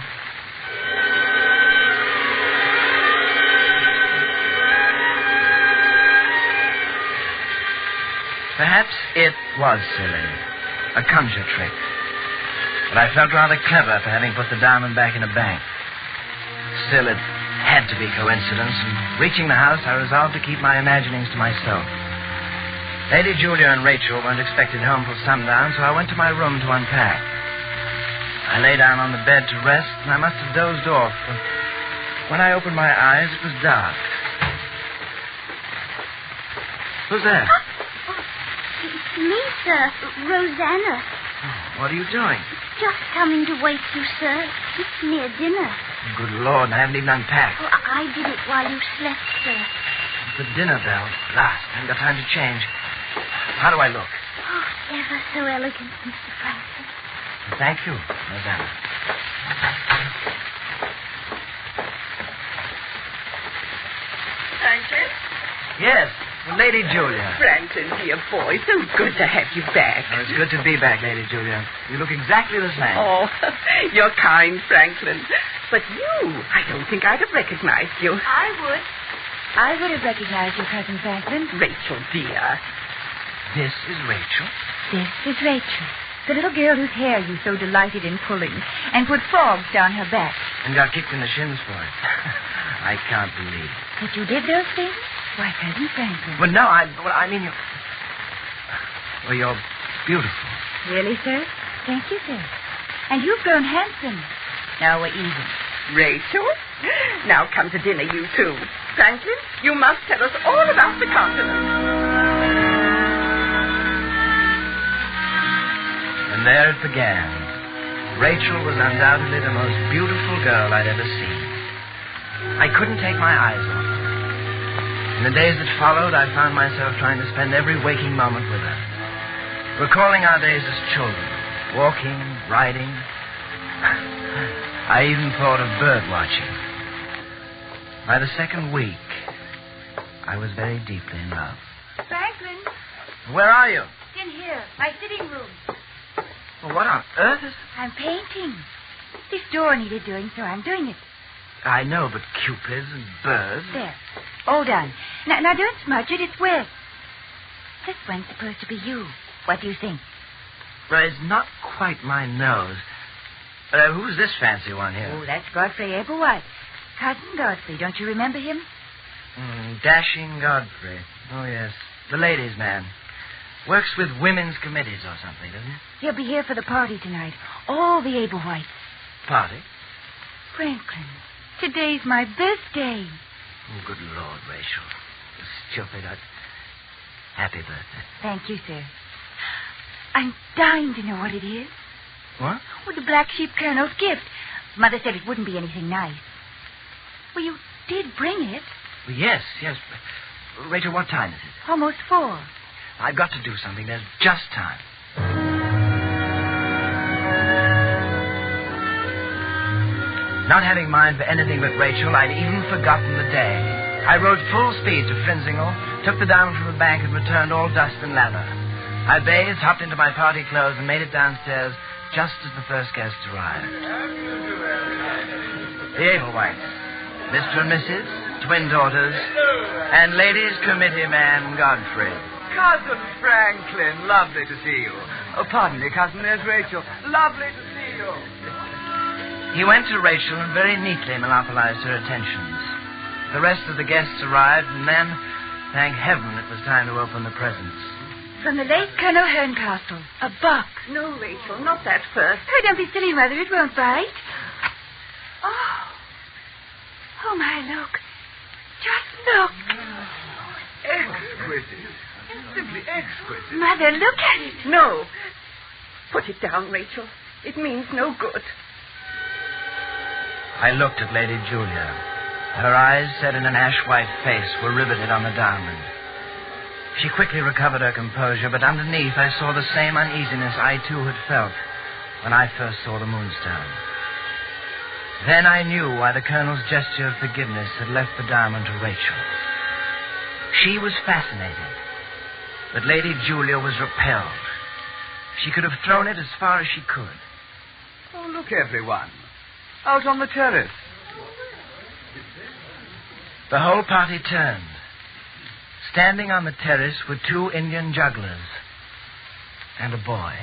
Perhaps it was silly. A conjure trick. But I felt rather clever for having put the diamond back in a bank. Still, it had to be coincidence, and reaching the house, I resolved to keep my imaginings to myself. Lady Julia and Rachel weren't expected home till sundown, so I went to my room to unpack. I lay down on the bed to rest, and I must have dozed off, but when I opened my eyes, it was dark. Who's there? It's me, sir. Rosanna. What are you doing? Just coming to wake you, sir. It's near dinner. Good Lord, I haven't even unpacked. Oh, I did it while you slept, sir. The dinner bell. Last. I haven't got time to change. How do I look? Oh, ever so elegant, Mr. Franklin. Thank you, Rosanna. Franklin? Yes, Lady Julia. Franklin, dear boy, so good to have you back. Oh, it's good to be back, Lady Julia. You look exactly the same. Oh, you're kind, Franklin. But you, I don't think I'd have recognized you. I would have recognized you, Cousin Franklin. Rachel, dear. This is Rachel? This is Rachel, the little girl whose hair you so delighted in pulling and put frogs down her back. And got kicked in the shins for it. I can't believe it. That you did those things? Why, Cousin Franklin. Well, no, I mean you... Well, you're beautiful. Really, sir? Thank you, sir. And you've grown handsome. Now we're even. Rachel? Now come to dinner, you two. Franklin, you must tell us all about the continent. And there it began. Rachel was undoubtedly the most beautiful girl I'd ever seen. I couldn't take my eyes off her. In the days that followed, I found myself trying to spend every waking moment with her. Recalling our days as children, walking, riding. I even thought of bird watching. By the second week, I was very deeply in love. Franklin? Where are you? In here, my sitting room. Well, what on earth is... I'm painting. This door needed doing, so I'm doing it. I know, but cupids and birds... There. All done. Now don't smudge it. It's wet. This one's supposed to be you. What do you think? Well, it's not quite my nose. Who's this fancy one here? Oh, that's Godfrey Ablewhite. Cousin Godfrey. Don't you remember him? Dashing Godfrey. Oh, yes. The ladies' man. Works with women's committees or something, doesn't he? He'll be here for the party tonight. All the Ablewhites. Party? Franklin, today's my birthday. Oh, good Lord, Rachel. Stupid. Happy birthday. Thank you, sir. I'm dying to know what it is. What? Oh, the Black Sheep Colonel's gift. Mother said it wouldn't be anything nice. Will you did bring it. Yes. Rachel, what time is it? Almost 4. I've got to do something. There's just time. Not having mind for anything but Rachel, I'd even forgotten the day. I rode full speed to Frinzingle, took the diamond from the bank, and returned all dust and lather. I bathed, hopped into my party clothes, and made it downstairs just as the first guests arrived. The Ablewhites, Mr. and Mrs., twin daughters, and ladies' committee man Godfrey. Cousin Franklin, lovely to see you. Oh, pardon me, cousin, there's Rachel. Lovely to see you. He went to Rachel and very neatly monopolized her attentions. The rest of the guests arrived, and then, thank heaven, it was time to open the presents. From the late Colonel Herncastle. A box. No, Rachel, not that first. Oh, don't be silly, Mother. It won't bite. Oh, my, look. Just look. Exquisite. Simply exquisite. Mother, look at it. No. Put it down, Rachel. It means no good. I looked at Lady Julia. Her eyes, set in an ash-white face, were riveted on the diamond. She quickly recovered her composure, but underneath I saw the same uneasiness I, too, had felt when I first saw the Moonstone. Then I knew why the Colonel's gesture of forgiveness had left the diamond to Rachel. She was fascinated, but Lady Julia was repelled. She could have thrown it as far as she could. Oh, look, everyone. Out on the terrace. The whole party turned. Standing on the terrace were 2 Indian jugglers and a boy.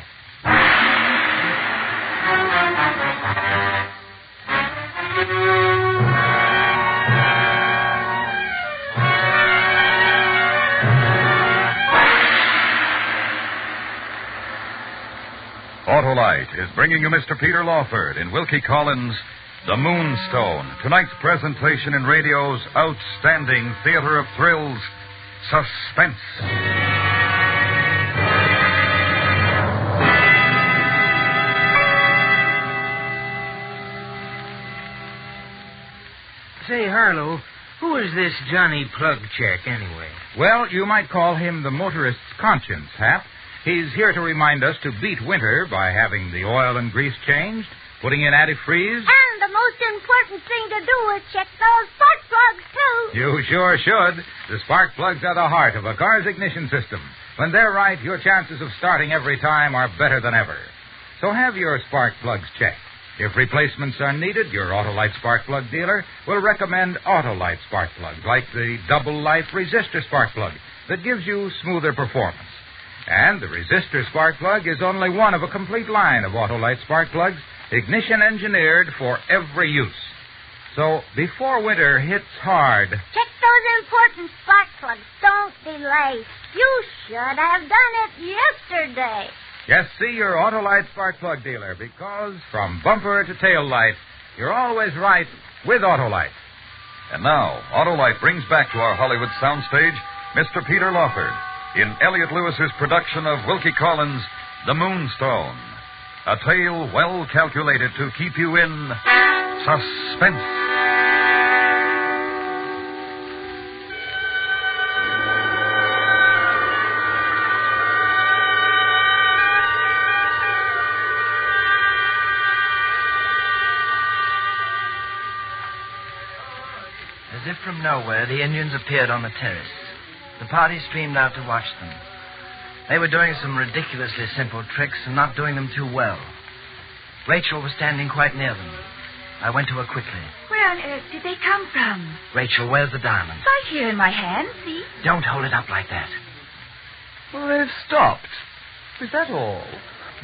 Autolite is bringing you Mr. Peter Lawford in Wilkie Collins' The Moonstone, tonight's presentation in radio's outstanding theater of thrills, Suspense. Say, Harlow, who is this Johnny Plugcheck, anyway? Well, you might call him the motorist's conscience, Hap. He's here to remind us to beat winter by having the oil and grease changed, putting in antifreeze. And the most important thing to do is check those spark plugs, too. You sure should. The spark plugs are the heart of a car's ignition system. When they're right, your chances of starting every time are better than ever. So have your spark plugs checked. If replacements are needed, your Autolite spark plug dealer will recommend Autolite spark plugs, like the Double Life Resistor spark plug that gives you smoother performance. And the Resistor spark plug is only one of a complete line of Autolite spark plugs, ignition engineered for every use. So before winter hits hard, Check those important spark plugs. Don't delay. You should have done it yesterday. just see your Autolite spark plug dealer, because from bumper to tail light, you're always right with Autolite. And now, Autolite brings back to our Hollywood soundstage Mr. Peter Lawford in Elliot Lewis's production of Wilkie Collins' The Moonstone, a tale well calculated to keep you in suspense. As if from nowhere, the Indians appeared on the terrace. The party streamed out to watch them. They were doing some ridiculously simple tricks and not doing them too well. Rachel was standing quite near them. I went to her quickly. Where on earth did they come from? Rachel, where's the diamond? Right here in my hand, see? Don't hold it up like that. Well, they've stopped. Is that all?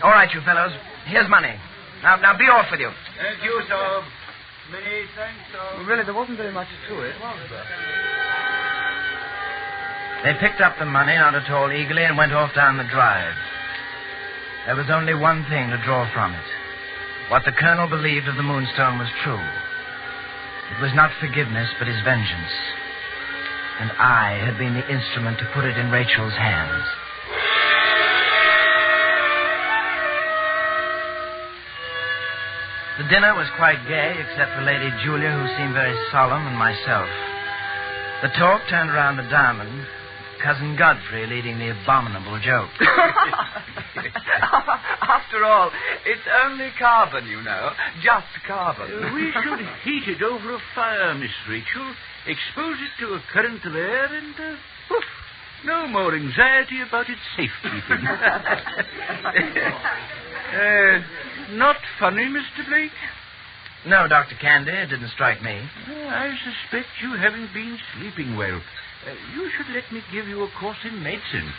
All right, you fellows. Here's money. Now be off with you. Thank you, sir. Many thanks, sir. Well, really, there wasn't very much to it, was there? They picked up the money, not at all eagerly, and went off down the drive. There was only one thing to draw from it. What the Colonel believed of the Moonstone was true. It was not forgiveness, but his vengeance. And I had been the instrument to put it in Rachel's hands. The dinner was quite gay, except for Lady Julia, who seemed very solemn, and myself. The talk turned around the diamond, Cousin Godfrey leading the abominable joke. After all, it's only carbon, you know. Just carbon. We should heat it over a fire, Miss Rachel. Expose it to a current of air and, poof, no more anxiety about its safekeeping. Not funny, Mr. Blake? No, Dr. Candy, it didn't strike me. I suspect you haven't been sleeping well. You should let me give you a course in medicine.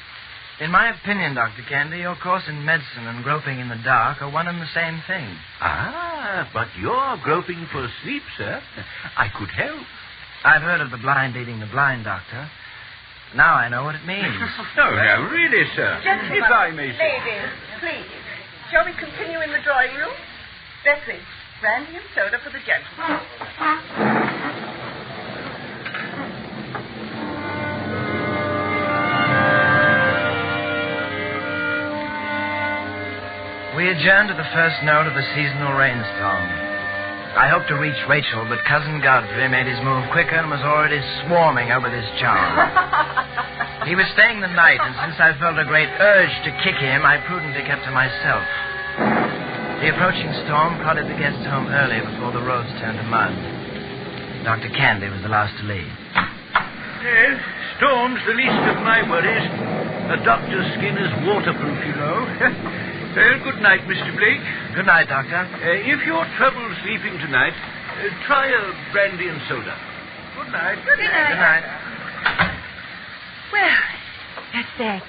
In my opinion, Dr. Candy, your course in medicine and groping in the dark are one and the same thing. Ah, but you're groping for sleep, sir. I could help. I've heard of the blind leading the blind, Doctor. Now I know what it means. No, really, sir. Gentlemen, If I may say. ladies, please. Shall we continue in the drawing room? Betsy, brandy and soda for the gentlemen. We adjourned to the first note of the seasonal rainstorm. I hoped to reach Rachel, but Cousin Godfrey made his move quicker and was already swarming over this charm. He was staying the night, and since I felt a great urge to kick him, I prudently kept to myself. The approaching storm prodded the guests home early before the roads turned to mud. Dr. Candy was the last to leave. Yes, storm's the least of my worries. A doctor's skin is waterproof, you know. Good night, Mr. Blake. Good night, Doctor. If you're trouble sleeping tonight, try a brandy and soda. Good night. Good night. Good night. Well, that's that.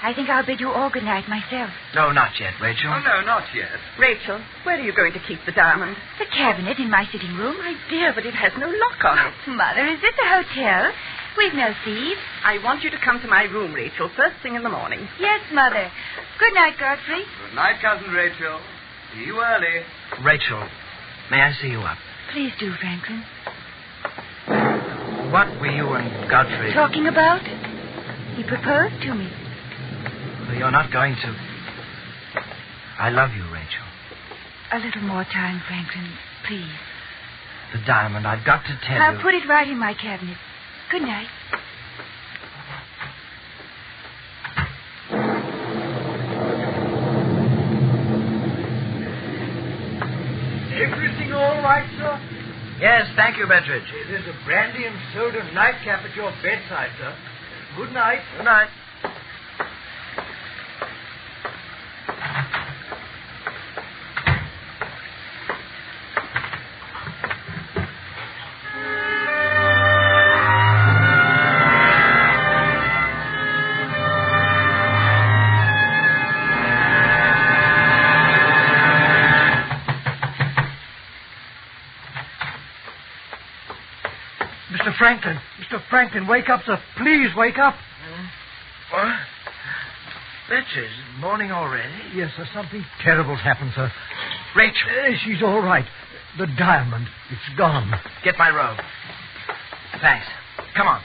I think I'll bid you all good night myself. No, not yet, Rachel. Oh, no, not yet. Rachel, where are you going to keep the diamond? The cabinet in my sitting room. My dear, but it has no lock on it. Mother, is this a hotel? We've no thieves. I want you to come to my room, Rachel, first thing in the morning. Yes, Mother. Good night, Godfrey. Good night, Cousin Rachel. See you early. Rachel, may I see you up? Please do, Franklin. What were you and Godfrey... Talking about? He proposed to me. Well, you're not going to... I love you, Rachel. A little more time, Franklin, please. The diamond, I've got to tell you... I'll put it right in my cabinet. Good night. Everything all right, sir? Yes, thank you, Bettridge. There's a brandy and soda nightcap at your bedside, sir. Good night. Good night. Mr. Franklin, wake up, sir. Please wake up. What? Bettridge, morning already? Yes, sir. Something terrible's happened, sir. Rachel. She's all right. The diamond, it's gone. Get my robe. Thanks. Come on.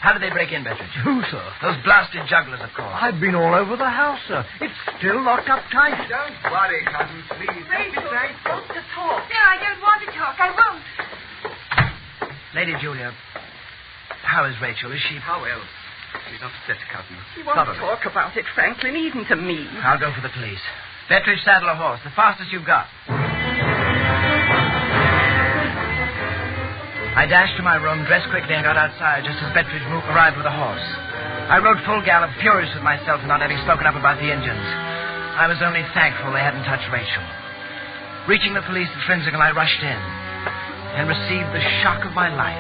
How did they break in, Bettridge? Who, sir? Those blasted jugglers, of course. I've been all over the house, sir. It's still locked up tight. Don't worry, Cousin, please. Rachel, you're supposed to talk. No, I don't want to talk. I won't. Lady Julia, how is Rachel? Is she... How else? She's upset, Cousin. She won't talk about it, Franklin, even to me. I'll go for the police. Bettridge, saddle a horse. The fastest you've got. I dashed to my room, dressed quickly, and got outside just as Bettridge arrived with a horse. I rode full gallop, furious with myself for not having spoken up about the engines. I was only thankful they hadn't touched Rachel. Reaching the police at Trinsigal, I rushed in and received the shock of my life.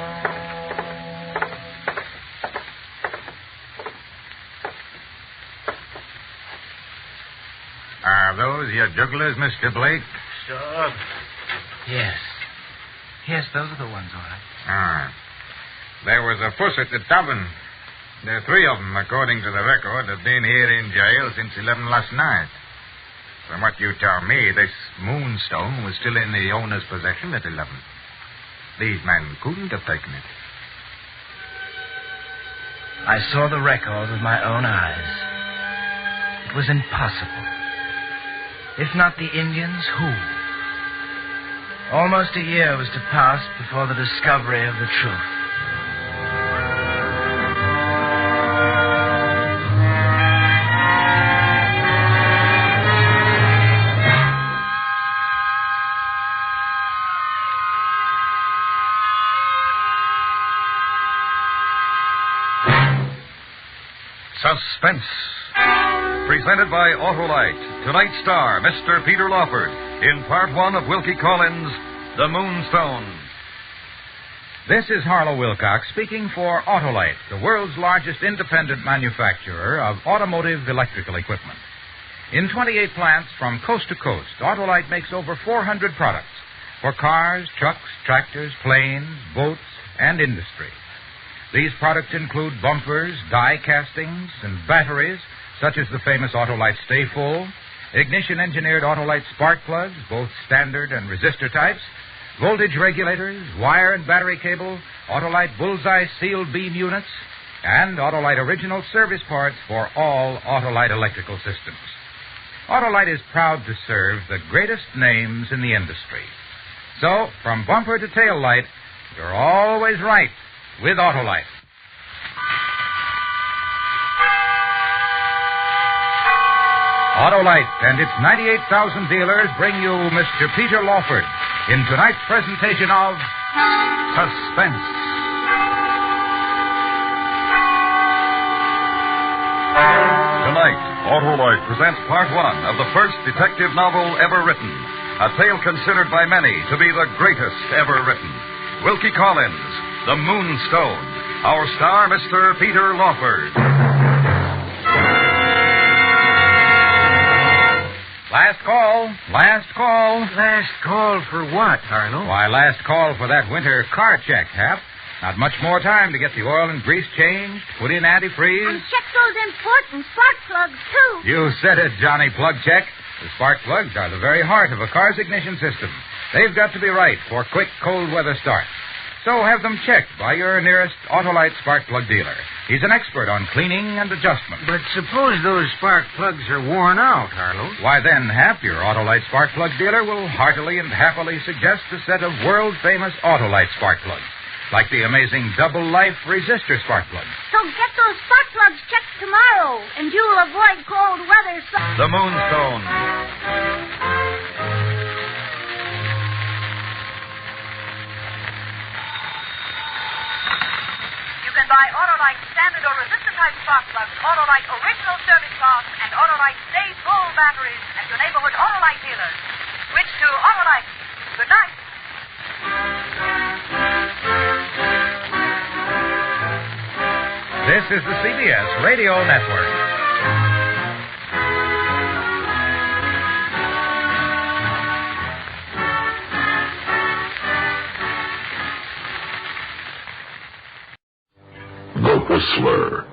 Are those your jugglers, Mr. Blake? Sure. Yes. Yes, those are the ones, all right. Ah. There was a fuss at the tavern. There are 3 of them, according to the record, have been here in jail since 11 last night. From what you tell me, this Moonstone was still in the owner's possession at 11. These men couldn't have taken it. I saw the record with my own eyes. It was impossible. If not the Indians, who? Almost a year was to pass before the discovery of the truth. Suspense. Presented by Autolite. Tonight's star, Mr. Peter Lawford, in part one of Wilkie Collins' The Moonstone. This is Harlow Wilcox speaking for Autolite, the world's largest independent manufacturer of automotive electrical equipment. In 28 plants from coast to coast, Autolite makes over 400 products for cars, trucks, tractors, planes, boats, and industry. These products include bumpers, die castings, and batteries, such as the famous Autolite Stay Full, ignition-engineered Autolite spark plugs, both standard and resistor types, voltage regulators, wire and battery cable, Autolite Bullseye sealed beam units, and Autolite original service parts for all Autolite electrical systems. Autolite is proud to serve the greatest names in the industry. So, from bumper to tail light, you're always right with Autolite. Autolite and its 98,000 dealers bring you Mr. Peter Lawford in tonight's presentation of Suspense. Tonight, Autolite presents part one of the first detective novel ever written, a tale considered by many to be the greatest ever written. Wilkie Collins, The Moonstone. Our star, Mr. Peter Lawford. Last call. Last call. Last call for what, Harlow? Why, last call for that winter car check, Hap. Not much more time to get the oil and grease changed, put in antifreeze. And check those important spark plugs, too. You said it, Johnny Plug Check. The spark plugs are the very heart of a car's ignition system. They've got to be right for quick cold weather starts. So have them checked by your nearest Autolite spark plug dealer. He's an expert on cleaning and adjustment. But suppose those spark plugs are worn out, Harlow. Why then, Hap, your Autolite spark plug dealer will heartily and happily suggest a set of world-famous Autolite spark plugs, like the amazing double life resistor spark plugs. So get those spark plugs checked tomorrow, and you'll avoid cold weather. The Moonstone. You can buy Autolite standard or resistor type spark plugs, Autolite original service parts, and Autolite Stay Full batteries at your neighborhood Autolite dealers. Switch to Autolite. Good night. This is the CBS Radio Network. The Whistler.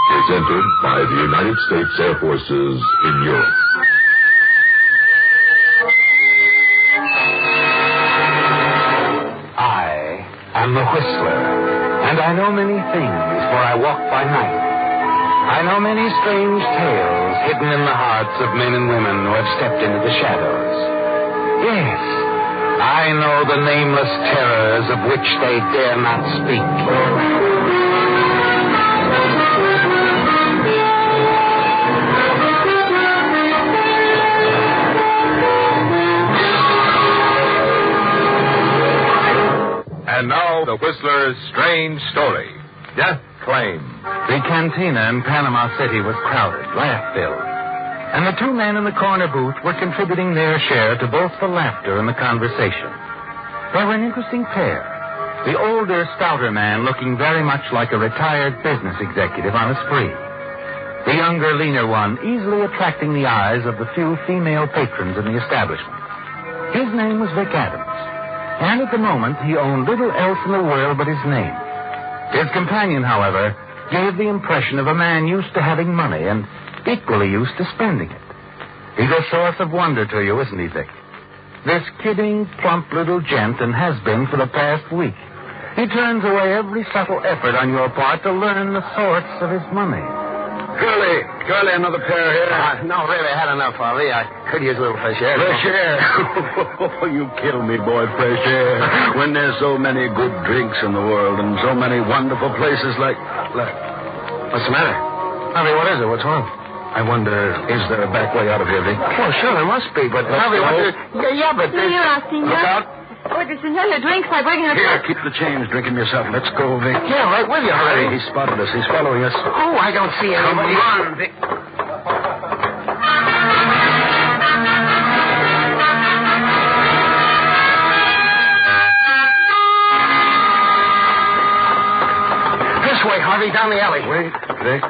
Presented by the United States Air Forces in Europe. I am the Whistler, and I know many things, for I walk by night. I know many strange tales hidden in the hearts of men and women who have stepped into the shadows. Yes, I know the nameless terrors of which they dare not speak. And now, the Whistler's strange story. Death Claim. The cantina in Panama City was crowded, laugh-filled. And the two men in the corner booth were contributing their share to both the laughter and the conversation. They were an interesting pair. The older, stouter man looking very much like a retired business executive on a spree. The younger, leaner one easily attracting the eyes of the few female patrons in the establishment. His name was Vic Adams. And at the moment, he owned little else in the world but his name. His companion, however, gave the impression of a man used to having money and equally used to spending it. He's a source of wonder to you, isn't he, Vic? This kidding, plump little gent, and has been for the past week. He turns away every subtle effort on your part to learn the source of his money. Curly, another pair here. No, really, I had enough, Harvey. I could use a little fresh air. Fresh air? Oh, you kill me, boy, fresh air. When there's so many good drinks in the world and so many wonderful places like... What's the matter? Harvey, what is it? What's wrong? I wonder, is there a back way out of here, Vic? Well, sure, there must be, but... Harvey, what the... Yeah, but... Señora, Look out. Oh, the señor drinks by bringing us... Here, keep the change. Drink 'em yourself. Let's go, Vic. Yeah, right with you, Harvey. He spotted us. He's following us. Oh, I don't see anybody. Come on, Vic. This way, Harvey, down the alley. Wait, Vic.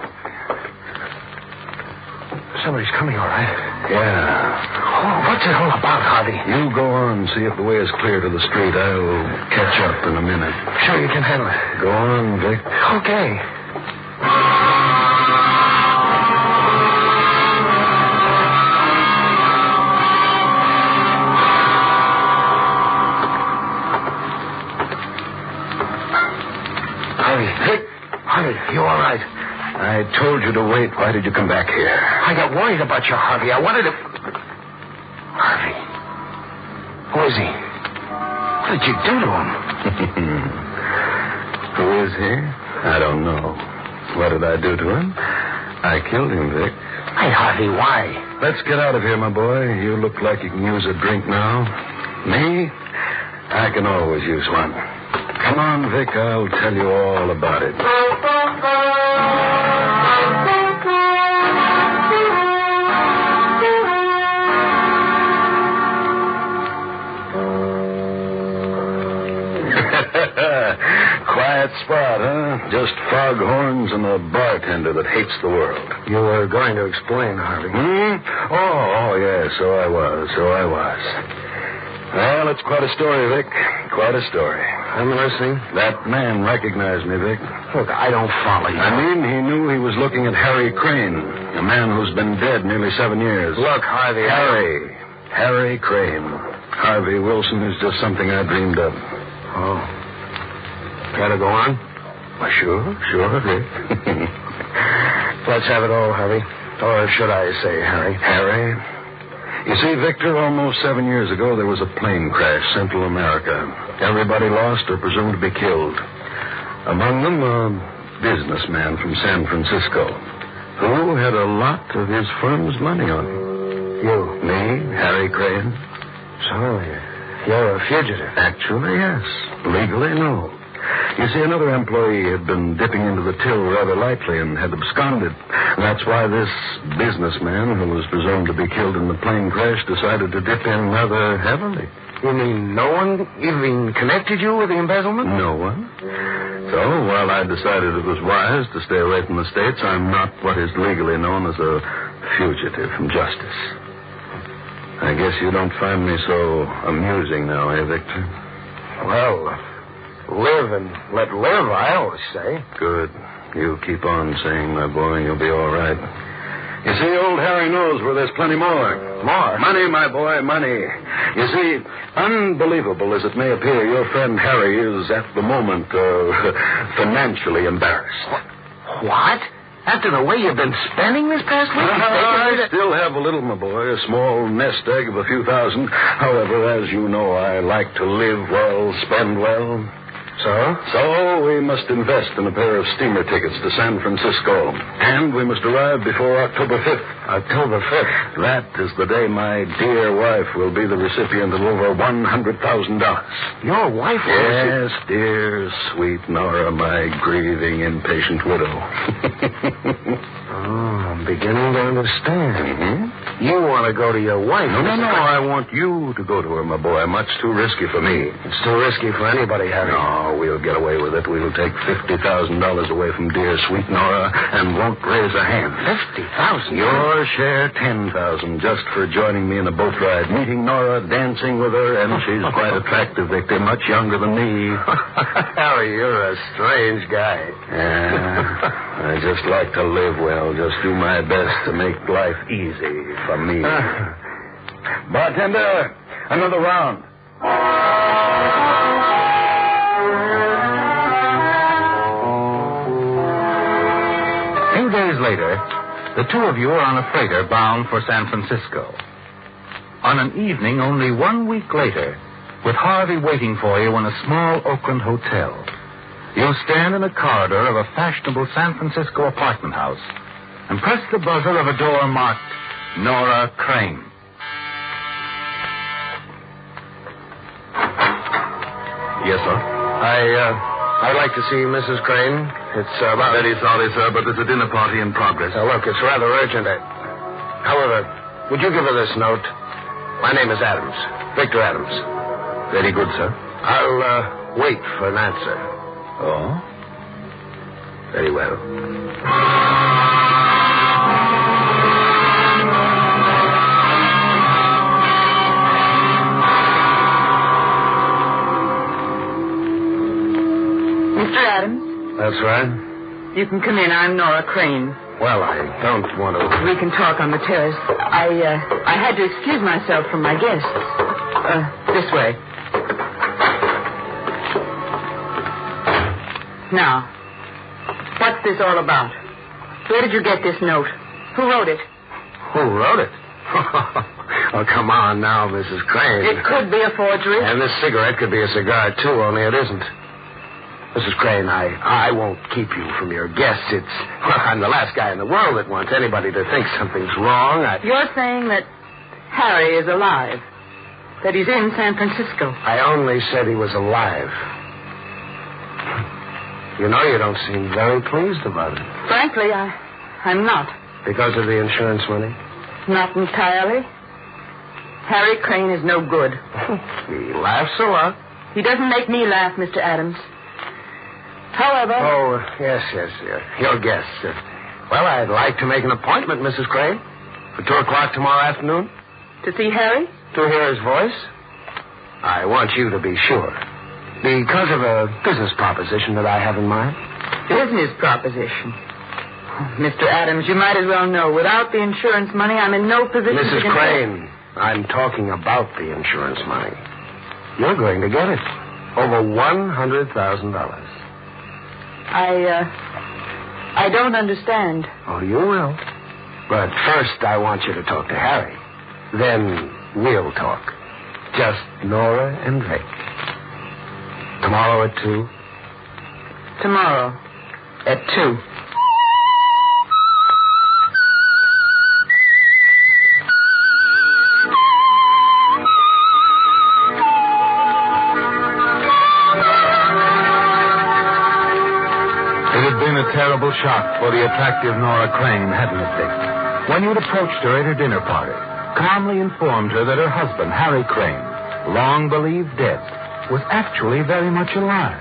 Somebody's coming, all right. Yeah. Oh, what's it all about, Harvey? You go on, see if the way is clear to the street. I'll catch up in a minute. Sure you can handle it. Go on, Vic. Okay. Harvey. Vic. Harvey, you all right? I told you to wait. Why did you come back here? I got worried about you, Harvey. I wanted to... Harvey. Who is he? What did you do to him? Who is he? I don't know. What did I do to him? I killed him, Vic. Hey, Harvey, why? Let's get out of here, my boy. You look like you can use a drink now. Me? I can always use one. Come on, Vic. I'll tell you all about it. Quiet spot, huh? Just foghorns and a bartender that hates the world. You were going to explain, Harvey. Oh, yeah, so I was. Well, it's quite a story, Vic. Quite a story. I'm listening. That man recognized me, Vic. Look, I don't follow you. I mean, he knew he was looking at Harry Crane, a man who's been dead nearly 7 years. Look, Harvey. Harry Crane. Harvey Wilson is just something I dreamed of. Oh. Care to go on? Well, sure, Vic. Let's have it all, Harvey. Or should I say, Harry? Harry? You see, Victor, almost 7 years ago, there was a plane crash, Central America. Everybody lost or presumed to be killed. Among them, a businessman from San Francisco who had a lot of his firm's money on him. You? Me, Harry Crane. So, you're a fugitive? Actually, yes. Legally, no. You see, another employee had been dipping into the till rather lightly and had absconded. That's why this businessman, who was presumed to be killed in the plane crash, decided to dip in rather heavily. You mean no one even connected you with the embezzlement? No one. So, while I decided it was wise to stay away from the States, I'm not what is legally known as a fugitive from justice. I guess you don't find me so amusing now, eh, Victor? Well, live and let live, I always say. Good. You keep on saying, my boy, you'll be all right. You see, old Harry knows where there's plenty more. More? Money, my boy, money. You see, unbelievable as it may appear, your friend Harry is at the moment financially embarrassed. What? After the way you've been spending this past week? I still have a little, my boy, a small nest egg of a few thousand. However, as you know, I like to live well, spend well. So we must invest in a pair of steamer tickets to San Francisco. And we must arrive before October 5th. October 5th? That is the day my dear wife will be the recipient of over $100,000. Your wife will Yes, dear, sweet Nora, my grieving, impatient widow. I'm beginning to understand. You want to go to your wife. No, I want you to go to her, my boy. Much too risky for me. It's too risky for anybody, Harry. No, we'll get away with it. We'll take $50,000 away from dear sweet Nora and won't raise a hand. $50,000? Your share, $10,000, just for joining me in a boat ride, meeting Nora, dancing with her, and she's quite attractive, Victor, much younger than me. Harry, you're a strange guy. Yeah, I just like to live well, just do my best to make life easy for me. Bartender, another round. 2 days years later, the two of you are on a freighter bound for San Francisco. On an evening only 1 week later, with Harvey waiting for you in a small Oakland hotel, you stand in a corridor of a fashionable San Francisco apartment house and press the buzzer of a door marked Nora Crane. Yes, sir. I'd like to see Mrs. Crane. It's about... Very sorry, sir, but there's a dinner party in progress. Look, it's rather urgent. However, would you give her this note? My name is Adams. Victor Adams. Very good, sir. I'll wait for an answer. Oh? Very well. Mr. Adams? That's right. You can come in. I'm Nora Crane. Well, I don't want to... We can talk on the terrace. I had to excuse myself from my guests. This way. Now, what's this all about? Where did you get this note? Who wrote it? Who wrote it? Oh, come on now, Mrs. Crane. It could be a forgery. And this cigarette could be a cigar, too, only it isn't. Mrs. Crane, I won't keep you from your guests. I'm the last guy in the world that wants anybody to think something's wrong. You're saying that Harry is alive? That he's in San Francisco? I only said he was alive. You know, you don't seem very pleased about it. Frankly, I'm not. Because of the insurance money? Not entirely. Harry Crane is no good. He laughs a lot. He doesn't make me laugh, Mr. Adams. However... Oh, yes. Your guest. Well, I'd like to make an appointment, Mrs. Crane. For 2 o'clock tomorrow afternoon. To see Harry? To hear his voice. I want you to be sure. Because of a business proposition that I have in mind. Business proposition? Mr. Adams, you might as well know. Without the insurance money, I'm in no position Mrs. Crane, I'm talking about the insurance money. You're going to get it. Over $100,000. I don't understand. Oh, you will. But first, I want you to talk to Harry. Then we'll talk. Just Nora and Vic. Tomorrow at 2? Tomorrow at 2. Terrible shock for the attractive Nora Crane, hadn't it, Dick? When you'd approached her at her dinner party, calmly informed her that her husband, Harry Crane, long believed dead, was actually very much alive.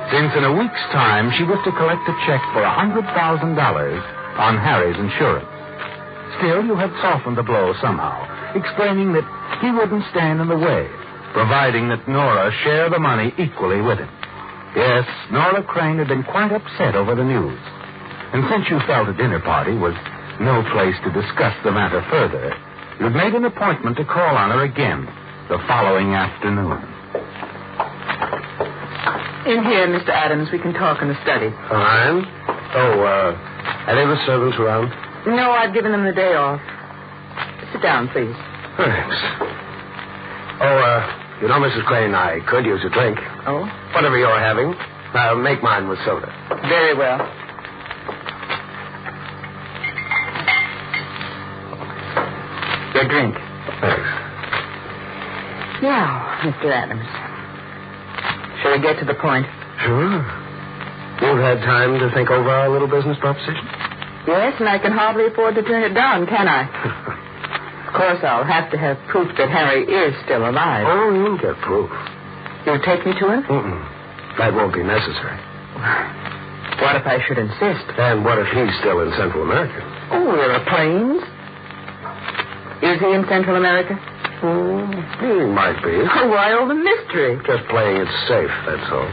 Since in a week's time she was to collect a check for $100,000 on Harry's insurance. Still, you had softened the blow somehow, explaining that he wouldn't stand in the way, providing that Nora share the money equally with him. Yes, Nora Crane had been quite upset over the news. And since you felt a dinner party was no place to discuss the matter further, you'd made an appointment to call on her again the following afternoon. In here, Mr. Adams. We can talk in the study. Fine. Any of the servants around? No, I've given them the day off. Sit down, please. Thanks. You know, Mrs. Crane, I could use a drink. Oh? Whatever you're having. I'll make mine with soda. Very well. Your drink. Thanks. Now, Mr. Adams. Shall we get to the point? Sure. You've had time to think over our little business proposition? Yes, and I can hardly afford to turn it down, can I? Of course, I'll have to have proof that Harry is still alive. Oh, you'll get proof. You'll take me to him? That won't be necessary. What if I should insist? And what if he's still in Central America? Oh, there are planes. Is he in Central America? He might be. Oh, why all the mystery? Just playing it safe, that's all.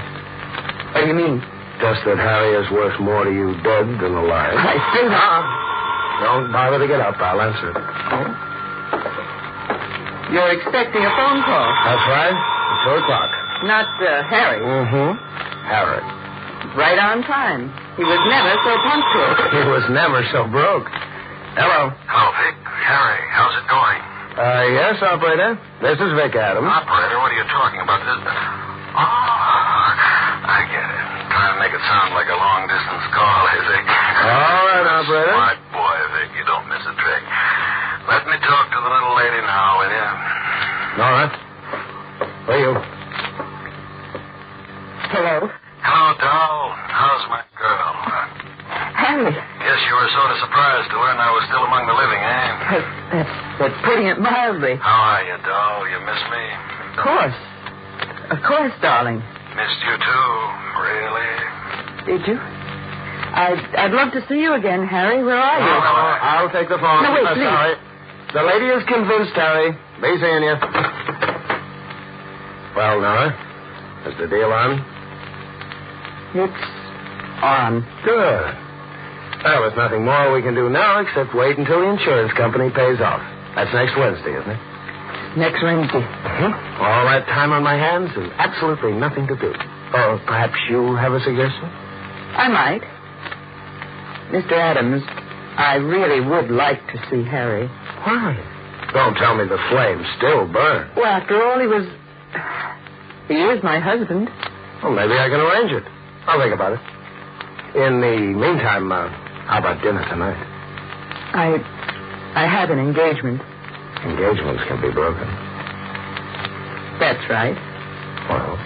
What do you mean? Just that Harry is worth more to you dead than alive. I see now. Don't bother to get up. I'll answer it. Oh? You're expecting a phone call? That's right. At 2 o'clock. Not Harry? Mm-hmm. Harry. Right on time. He was never so punctual. He was never so broke. Hello. Hello, Vic. Harry, how's it going? Yes, operator. This is Vic Adams. Operator, what are you talking about? Oh, I get it. Trying to make it sound like a long-distance call, is it? All right, operator. Smart boy, Vic. You don't miss a trick. Let me talk to the little lady now, will you? Nora. Where are you? Hello. Hello, doll. How's my girl? Harry. Guess you were sort of surprised to learn I was still among the living, eh? That's putting it mildly. How are you, doll? You miss me? Of course, darling. Missed you, too. Really? Did you? I'd love to see you again, Harry. Where are you? I'll take the phone. No, wait, please. Sorry. The lady is convinced, Harry. Be seeing you. Well, Nora, is the deal on? It's on. Good. Well, there's nothing more we can do now except wait until the insurance company pays off. That's next Wednesday, isn't it? Next Wednesday. Mm-hmm. All that time on my hands and absolutely nothing to do. Or perhaps you have a suggestion? I might. Mr. Adams, I really would like to see Harry. Why? Don't tell me the flames still burn. Well, after all, he is my husband. Well, maybe I can arrange it. I'll think about it. In the meantime, how about dinner tonight? I have an engagement. Engagements can be broken. That's right. Well?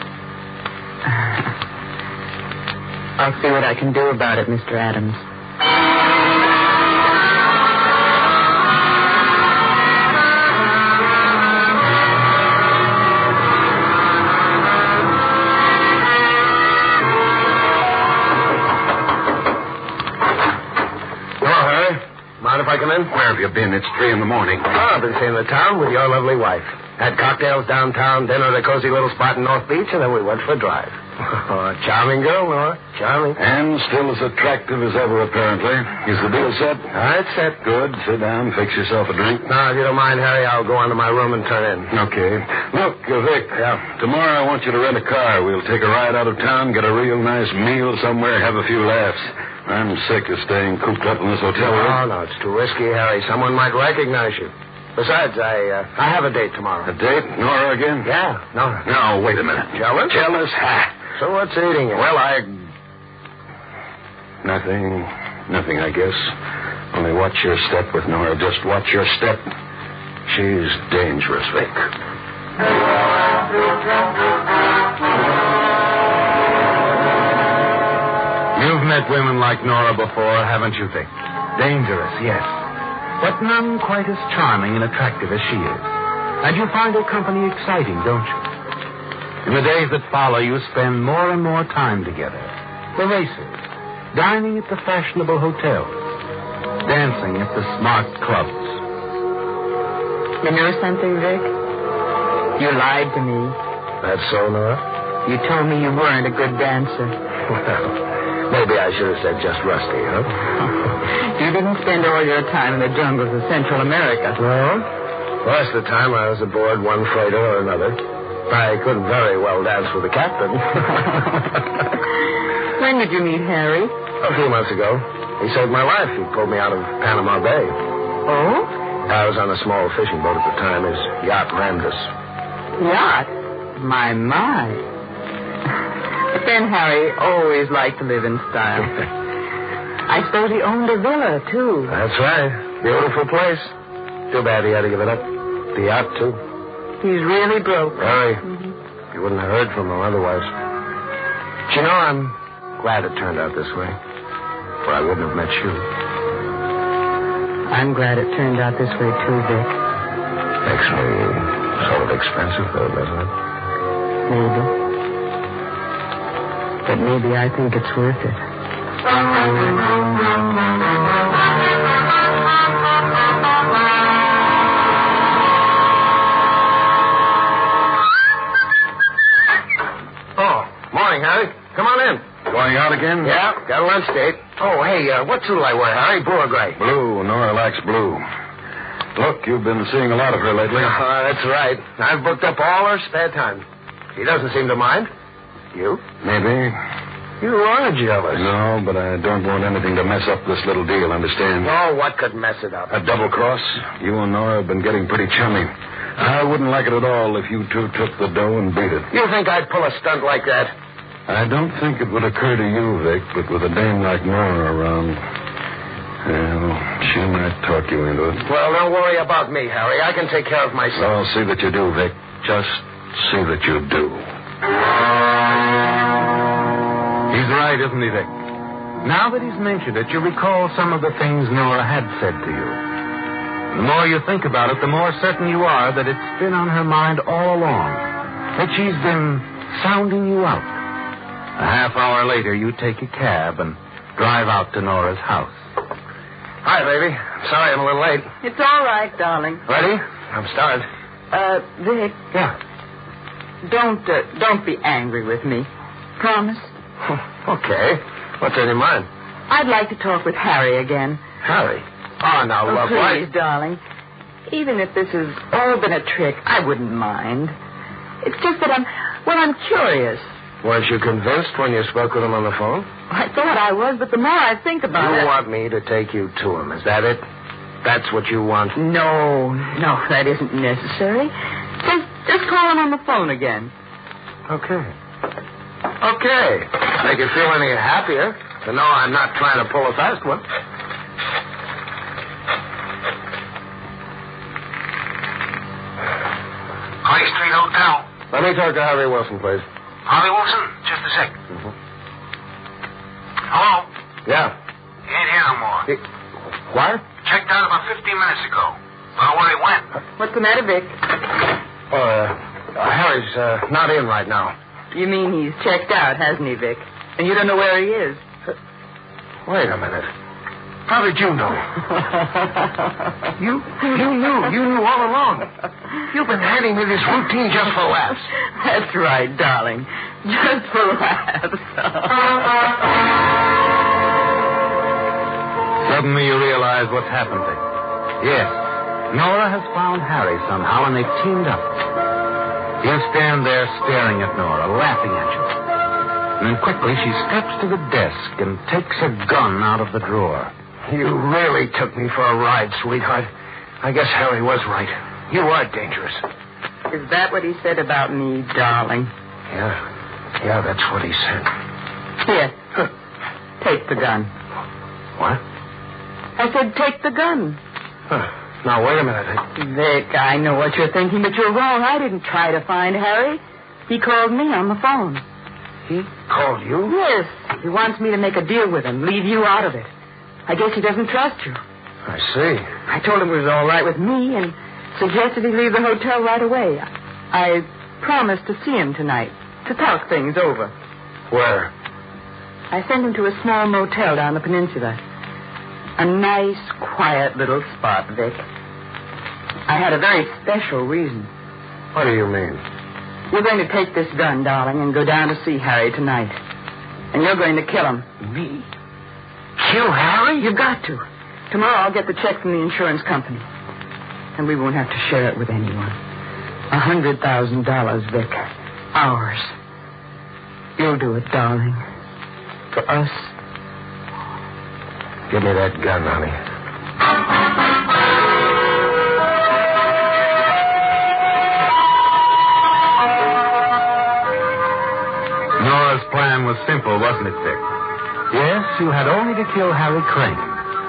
I'll see what I can do about it, Mr. Adams. Mind if I come in? Where have you been? It's 3 a.m. Oh, I've been seeing the town with your lovely wife. Had cocktails downtown, dinner at a cozy little spot in North Beach, and then we went for a drive. Oh, charming girl, Nora. Charming. And still as attractive as ever, apparently. Is the deal set? It's set. Good. Sit down. Fix yourself a drink. Now, if you don't mind, Harry, I'll go on to my room and turn in. Okay. Look, Vic. Yeah? Tomorrow I want you to rent a car. We'll take a ride out of town, get a real nice meal somewhere, have a few laughs. I'm sick of staying cooped up in this hotel room. No, it's too risky, Harry. Someone might recognize you. Besides, I have a date tomorrow. A date? Nora again? Yeah, Nora. No, wait a minute. Jealous? Jealous? Ha! So what's eating you? Well, Nothing, I guess. Only watch your step with Nora. Just watch your step. She's dangerous, Vic. You've met women like Nora before, haven't you, Vic? Dangerous, yes. But none quite as charming and attractive as she is. And you find her company exciting, don't you? In the days that follow, you spend more and more time together. The races, dining at the fashionable hotels, dancing at the smart clubs. You know something, Vic? You lied to me. That's so, Nora? You told me you weren't a good dancer. Well, maybe I should have said just rusty, huh? You didn't spend all your time in the jungles of Central America. No? Most of the time I was aboard one freighter or another. I couldn't very well dance with the captain. When did you meet Harry? A few months ago. He saved my life. He pulled me out of Panama Bay. Oh? I was on a small fishing boat at the time. His yacht rammed us. Yacht? My. But then Harry always liked to live in style. I suppose he owned a villa, too. That's right. Beautiful place. Too bad he had to give it up. The yacht, too. He's really broke. Harry, you wouldn't have heard from him otherwise. But you know, I'm glad it turned out this way. For I wouldn't have met you. I'm glad it turned out this way, too, Vic. Makes me sort of expensive, though, doesn't it? Maybe. But maybe I think it's worth it. Morning, Harry. Come on in. Going out again? Yeah, got a lunch date. Oh, hey, what suit will I wear, Harry? Blue or gray? Blue. Nora likes blue. Look, you've been seeing a lot of her lately. That's right. I've booked up all her spare time. She doesn't seem to mind. You? Maybe. You are jealous. No, but I don't want anything to mess up this little deal, understand? Oh, what could mess it up? A double cross. You and Nora have been getting pretty chummy. I wouldn't like it at all if you two took the dough and beat it. You think I'd pull a stunt like that? I don't think it would occur to you, Vic, but with a dame like Nora around, well, she might talk you into it. Well, don't worry about me, Harry. I can take care of myself. I'll see that you do, Vic. Just see that you do. He's right, isn't he, Vic? Now that he's mentioned it, you recall some of the things Nora had said to you. The more you think about it, the more certain you are that it's been on her mind all along, that she's been sounding you out. A half hour later, you take a cab and drive out to Nora's house. Hi, baby. Sorry I'm a little late. It's all right, darling. Ready? I'm started. Vic. Yeah. Don't be angry with me. Promise? Okay. What's on your mind? I'd like to talk with Harry again. Harry? Oh, now, love, please, darling. Even if this has all been a trick, I wouldn't mind. It's just that I'm curious. Weren't you convinced when you spoke with him on the phone? I thought I was, but the more I think about it... You want me to take you to him, is that it? That's what you want? No, that isn't necessary. Just call him on the phone again. Okay. Make you feel any happier to know I'm not trying to pull a fast one. Clay Street Hotel. Let me talk to Harry Wilson, please. Harvey Wilson? Just a sec. Hello? Yeah. He ain't here no more. What? Checked out about 15 minutes ago. Don't know where he went. What's the matter, Vic? Harry's not in right now. You mean he's checked out, hasn't he, Vic? And you don't know where he is? Wait a minute. How did you know? You knew all along. You've been handing me this routine just for laughs. That's right, darling. Just for laughs. Suddenly you realize what's happened, Vic. Yes, Nora has found Harry somehow, and they've teamed up. You stand there staring at Nora, laughing at you. And then quickly she steps to the desk and takes a gun out of the drawer. You really took me for a ride, sweetheart. I guess Harry was right. You are dangerous. Is that what he said about me, darling? Yeah, that's what he said. Here. Take the gun. What? I said take the gun. Now, wait a minute. Vic, I know what you're thinking, but you're wrong. I didn't try to find Harry. He called me on the phone. He called you? Yes. He wants me to make a deal with him, leave you out of it. I guess he doesn't trust you. I see. I told him it was all right with me and suggested he leave the hotel right away. I promised to see him tonight, to talk things over. Where? I sent him to a small motel down the peninsula. A nice, quiet little spot, Vic. I had a very special reason. What do you mean? You're going to take this gun, darling, and go down to see Harry tonight. And you're going to kill him. Me? Kill Harry? You've got to. Tomorrow I'll get the check from the insurance company. And we won't have to share it with anyone. $100,000, Vic. Ours. You'll do it, darling. For us. Give me that gun, honey. Nora's plan was simple, wasn't it, Vic? Yes, you had only to kill Harry Crane.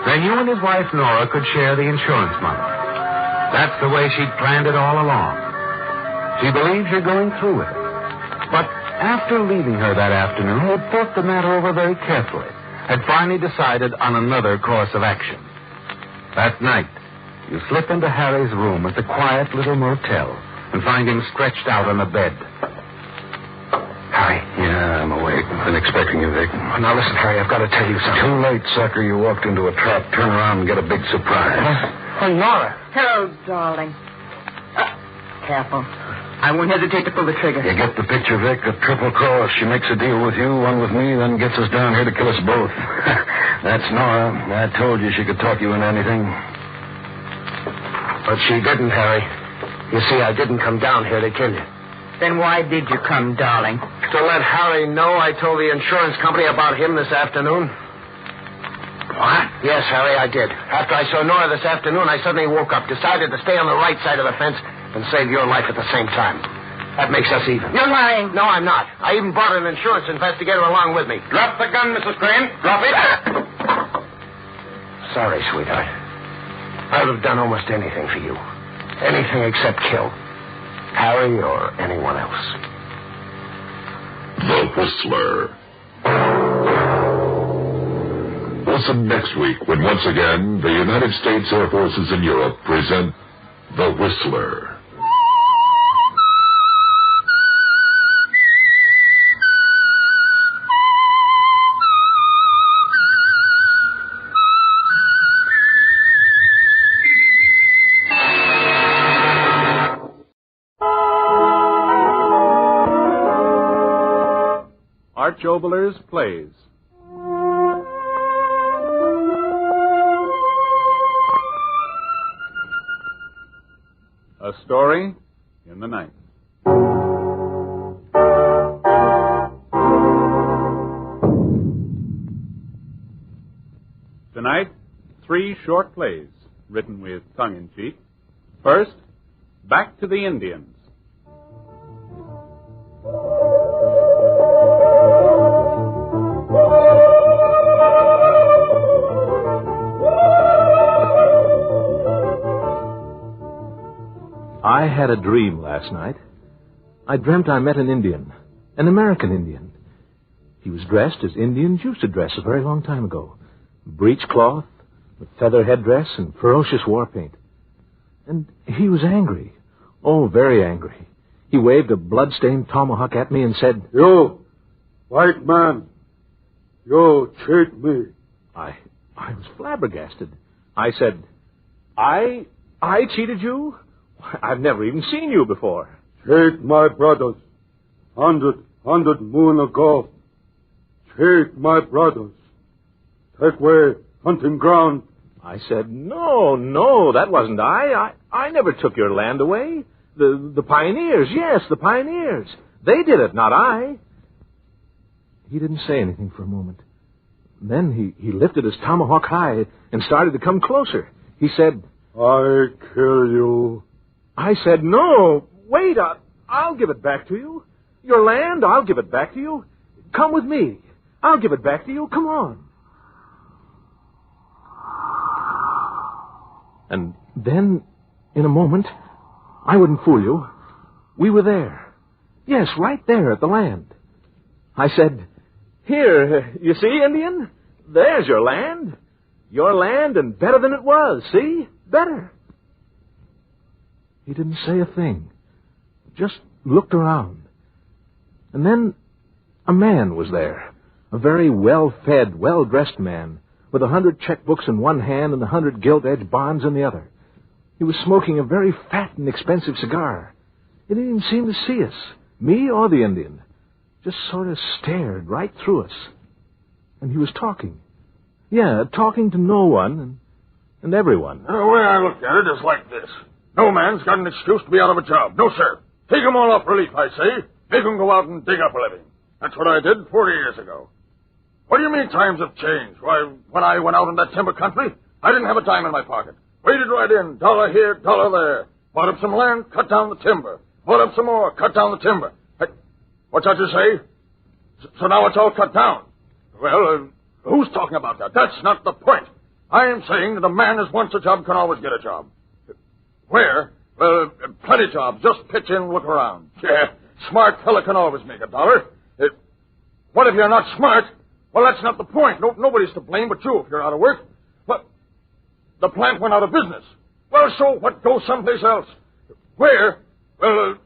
Then you and his wife, Nora, could share the insurance money. That's the way she'd planned it all along. She believes you're going through with it. But after leaving her that afternoon, you had thought the matter over very carefully, had finally decided on another course of action. That night, you slip into Harry's room at the quiet little motel and find him stretched out on a bed. Harry? Yeah, I'm awake. Been expecting you, Vic. Now, listen, Harry, I've got to tell you something. Too late, sucker. You walked into a trap. Turn around and get a big surprise. Oh, Nora. Hello, darling. Careful. I won't hesitate to pull the trigger. You get the picture, Vic. A triple cross. She makes a deal with you, one with me, then gets us down here to kill us both. That's Nora. I told you she could talk you into anything. But she didn't, Harry. You see, I didn't come down here to kill you. Then why did you come, darling? To let Harry know I told the insurance company about him this afternoon. What? Yes, Harry, I did. After I saw Nora this afternoon, I suddenly woke up, decided to stay on the right side of the fence and save your life at the same time. That makes us even. You're lying. No, I'm not. I even brought an insurance investigator along with me. Drop the gun, Mrs. Crane. Drop it. Sorry, sweetheart. I would have done almost anything for you. Anything except kill Harry or anyone else. The Whistler. Listen next week when once again the United States Air Forces in Europe present The Whistler. Oboler's Plays. A Story in the Night. Tonight, 3 short plays written with tongue-in-cheek. First, Back to the Indians. I had a dream last night. I dreamt I met an Indian, an American Indian. He was dressed as Indians used to dress a very long time ago. Breechcloth, with feather headdress, and ferocious war paint. And he was angry. Oh, very angry. He waved a blood-stained tomahawk at me and said, "You, white man, you cheat me." I was flabbergasted. I said, I cheated you? I've never even seen you before. Cheat my brothers. 100 moon ago. Cheat my brothers. Take away hunting ground. I said, no, that wasn't I. I never took your land away. The pioneers, yes, the pioneers. They did it, not I. He didn't say anything for a moment. Then he lifted his tomahawk high and started to come closer. He said, "I kill you." I said, "No, wait, I'll give it back to you. Your land, I'll give it back to you. Come with me. I'll give it back to you. Come on." And then, in a moment, I wouldn't fool you, we were there. Yes, right there at the land. I said, "Here, you see, Indian? There's your land. Your land and better than it was, see? Better." He didn't say a thing, just looked around. And then a man was there, a very well-fed, well-dressed man, with 100 checkbooks in one hand and 100 gilt-edged bonds in the other. He was smoking a very fat and expensive cigar. He didn't even seem to see us, me or the Indian, just sort of stared right through us. And he was talking. Yeah, talking to no one and everyone. The way I look at it is like this. No man's got an excuse to be out of a job. No, sir. Take 'em all off relief, I say. Make 'em go out and dig up a living. That's what I did 40 years ago. What do you mean times have changed? Why, when I went out in that timber country, I didn't have a dime in my pocket. Waded right in, dollar here, dollar there. Bought up some land, cut down the timber. Bought up some more, cut down the timber. Hey, what's that you say? So now it's all cut down. Well, who's talking about that? That's not the point. I am saying that a man that wants a job can always get a job. Where? Well, plenty of jobs. Just pitch in, look around. Yeah, smart fella can always make a dollar. What if you're not smart? Well, that's not the point. Nobody's to blame but you if you're out of work. But the plant went out of business. Well, so what? Go someplace else. Where? Well,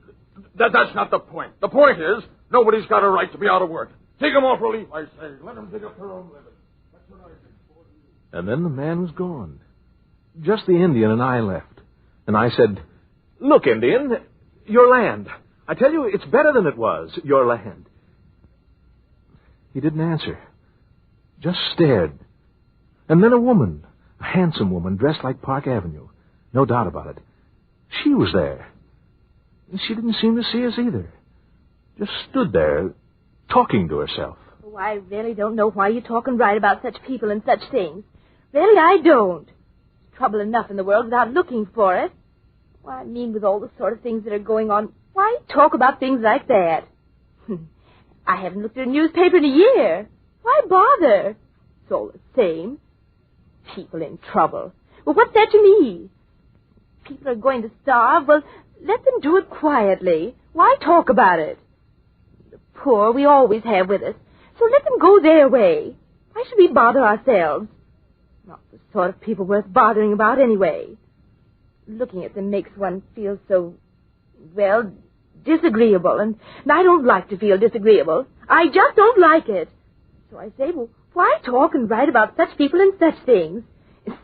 that's not the point. The point is, nobody's got a right to be out of work. Take 'em off relief, I say. Let 'em dig up their own living. That's what I did. And then the man was gone. Just the Indian and I left. And I said, "Look, Indian, your land. I tell you, it's better than it was, your land." He didn't answer, just stared. And then a woman, a handsome woman, dressed like Park Avenue, no doubt about it. She was there. And she didn't seem to see us either. Just stood there, talking to herself. Oh, I really don't know why you talk and write about such people and such things. Really, I don't. There's trouble enough in the world without looking for it. Well, I mean, with all the sort of things that are going on, why talk about things like that? I haven't looked at a newspaper in a year. Why bother? It's all the same. People in trouble. Well, what's that to me? People are going to starve. Well, let them do it quietly. Why talk about it? The poor we always have with us. So let them go their way. Why should we bother ourselves? Not the sort of people worth bothering about anyway. Looking at them makes one feel so, well, disagreeable. And I don't like to feel disagreeable. I just don't like it. So I say, well, why talk and write about such people and such things?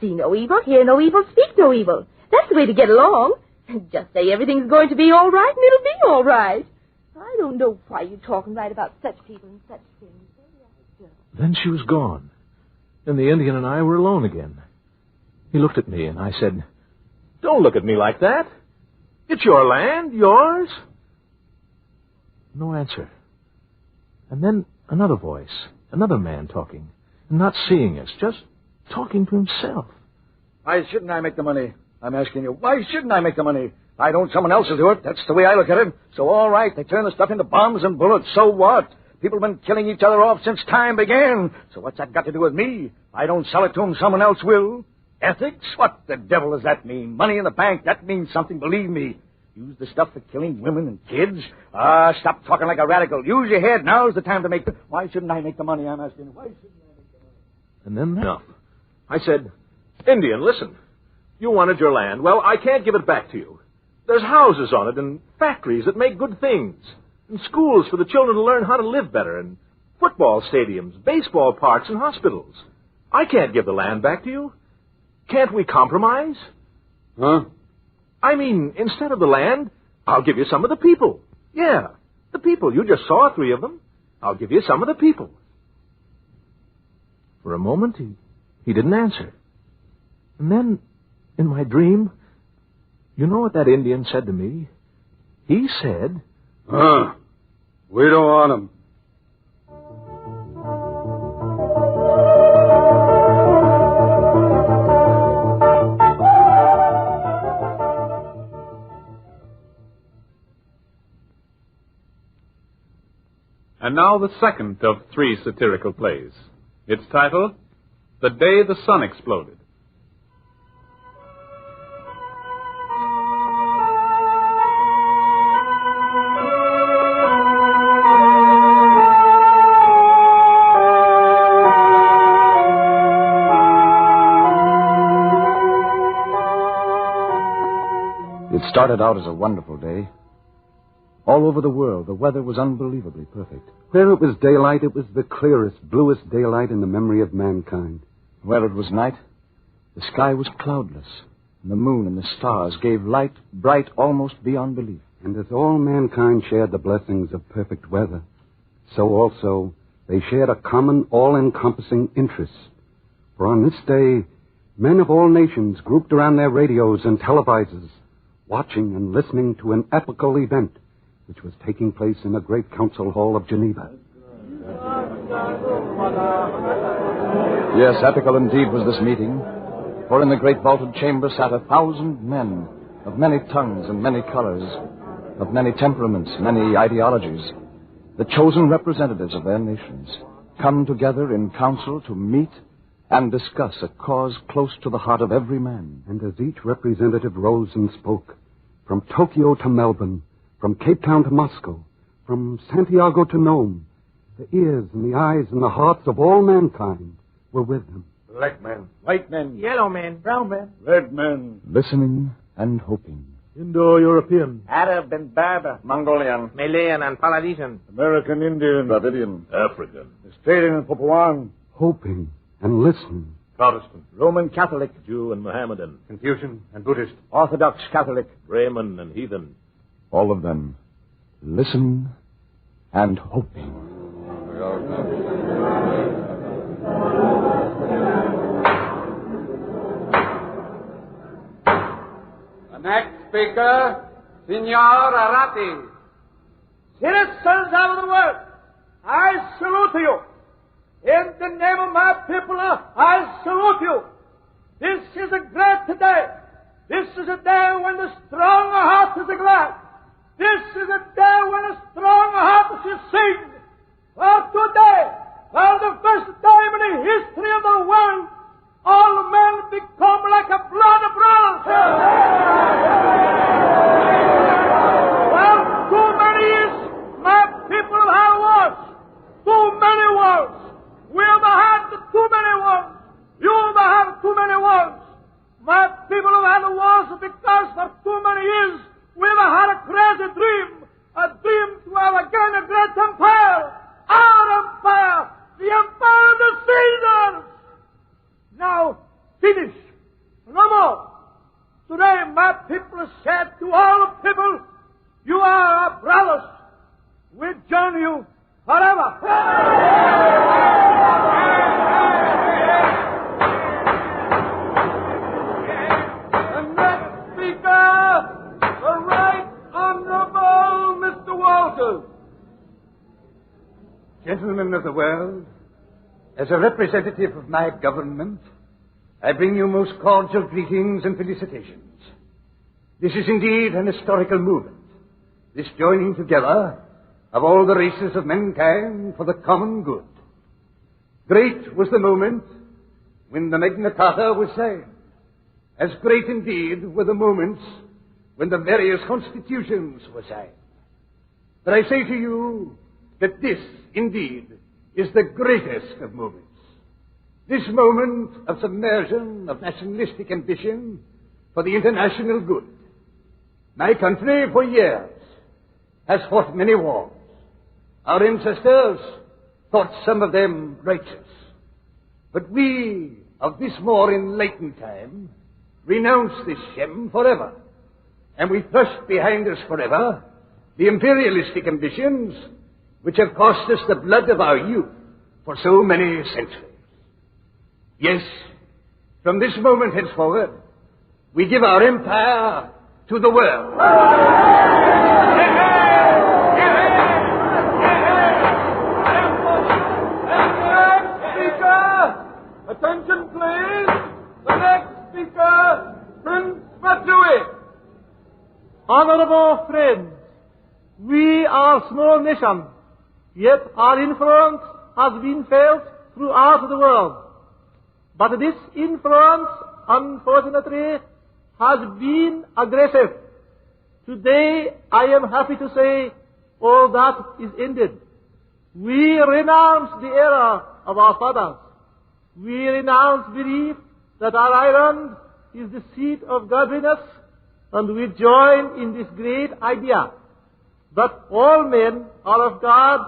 See no evil, hear no evil, speak no evil. That's the way to get along. Just say everything's going to be all right, and it'll be all right. I don't know why you talk and write about such people and such things. Then she was gone, and the Indian and I were alone again. He looked at me, and I said, "Don't look at me like that. It's your land, yours." No answer. And then another voice, another man talking, and not seeing us, just talking to himself. Why shouldn't I make the money? I'm asking you, why shouldn't I make the money? I don't, someone else will do it. That's the way I look at it. So, all right, they turn the stuff into bombs and bullets. So what? People have been killing each other off since time began. So what's that got to do with me? I don't sell it to them, someone else will. Ethics? What the devil does that mean? Money in the bank, that means something, believe me. Use the stuff for killing women and kids? Stop talking like a radical. Use your head. Now's the time to make the... Why shouldn't I make the money, I'm asking you? Why shouldn't I make the money? And then enough. I said, "Indian, listen. You wanted your land. Well, I can't give it back to you. There's houses on it and factories that make good things, and schools for the children to learn how to live better, and football stadiums, baseball parks, and hospitals. I can't give the land back to you. Can't we compromise?" Huh? I mean, instead of the land, I'll give you some of the people. Yeah, the people. You just saw 3 of them. I'll give you some of the people. For a moment, he didn't answer. And then, in my dream, you know what that Indian said to me? He said, "We don't want him." And now the second of 3 satirical plays. Its title, The Day the Sun Exploded. It started out as a wonderful day. All over the world, the weather was unbelievably perfect. Where it was daylight, it was the clearest, bluest daylight in the memory of mankind. Where it was night, the sky was cloudless, and the moon and the stars gave light bright almost beyond belief. And as all mankind shared the blessings of perfect weather, so also they shared a common, all-encompassing interest. For on this day, men of all nations grouped around their radios and televisors, watching and listening to an epical event which was taking place in the great council hall of Geneva. Yes, epical indeed was this meeting, for in the great vaulted chamber sat 1,000 men of many tongues and many colors, of many temperaments, many ideologies, the chosen representatives of their nations, come together in council to meet and discuss a cause close to the heart of every man. And as each representative rose and spoke, from Tokyo to Melbourne, from Cape Town to Moscow, from Santiago to Nome, the ears and the eyes and the hearts of all mankind were with them. Black men, white men, Yellow men, brown men, red men, listening and hoping. Indo-European, Arab and Berber, Mongolian, Malayan and Polynesian, American Indian, Dravidian, African, Australian and Papuan, hoping and listening. Protestant, Roman Catholic, Jew and Mohammedan, Confucian and Buddhist, Orthodox Catholic, Brahmin and heathen. all of them listening and hoping. The next speaker, Signor Arati. Citizens of the world, I salute you. In the name of my people, I salute you. This is a great day. This is a day when the strong heart is glad. This is a day when the strong heart is sing. For today, for the first time in the history of the world, all men become like a blood brothers. Well, too many years, my people have had wars. Too many wars. We have had too many wars. You have had too many wars. My people have had wars because for too many years we've had a crazy dream. A dream to have again a great empire. Our empire. The empire of the Caesars. Now, finish. No more. Today, my people said to all people, you are our brothers. We join you forever. The next speaker, the Right Honorable Mr. Walters. Gentlemen of the world, as a representative of my government, I bring you most cordial greetings and felicitations. This is indeed an historical movement, this joining together of all the races of mankind for the common good. Great was the moment when the Magna Carta was signed. As great indeed were the moments when the various constitutions were signed. But I say to you that this, indeed, is the greatest of moments. This moment of submersion of nationalistic ambition for the international good. My country, for years, has fought many wars. Our ancestors thought some of them righteous. But we, of this more enlightened time, renounce this shame forever. And we thrust behind us forever the imperialistic ambitions which have cost us the blood of our youth for so many centuries. Yes, from this moment henceforward, we give our empire to the world. Attention, please. The next speaker, Prince Matui. Honorable friends, we are a small nation, yet our influence has been felt throughout the world. But this influence, unfortunately, has been aggressive. Today, I am happy to say all that is ended. We renounce the error of our fathers. We renounce belief that our island is the seat of godliness, and we join in this great idea that all men are of God,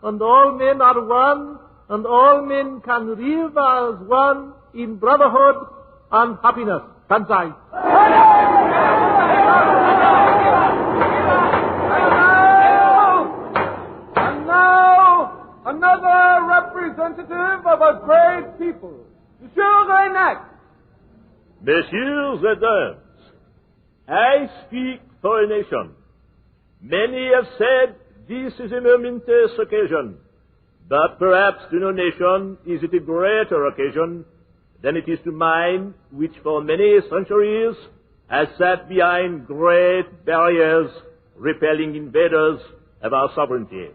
and all men are one, and all men can live as one in brotherhood and happiness. Kansai. And now, another representative of a great people, Monsieur Haystack. Messieurs et dames, I speak for a nation. Many have said this is a momentous occasion, but perhaps to no nation is it a greater occasion than it is to mine, which for many centuries has sat behind great barriers repelling invaders of our sovereignty.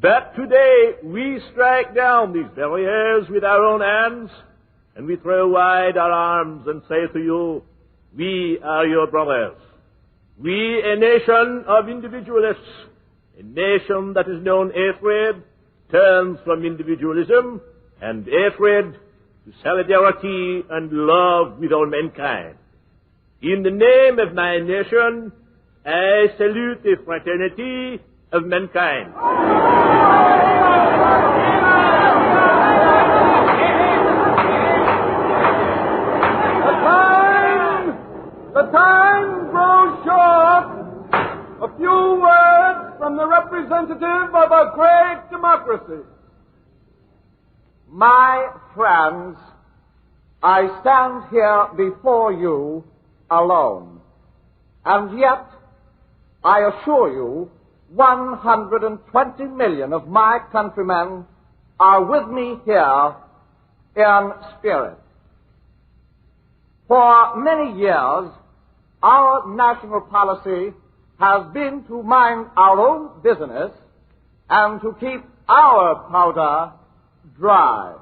But today we strike down these barriers with our own hands, and we throw wide our arms and say to you, we are your brothers. We, a nation of individualists, a nation that has known hatred, turns from individualism and hatred to solidarity and love with all mankind. In the name of my nation, I salute the fraternity of mankind. The time grows short. A few words from the representative of a great democracy. My friends, I stand here before you alone. And yet, I assure you 120 million of my countrymen are with me here in spirit. For many years, our national policy has been to mind our own business and to keep our powder dry.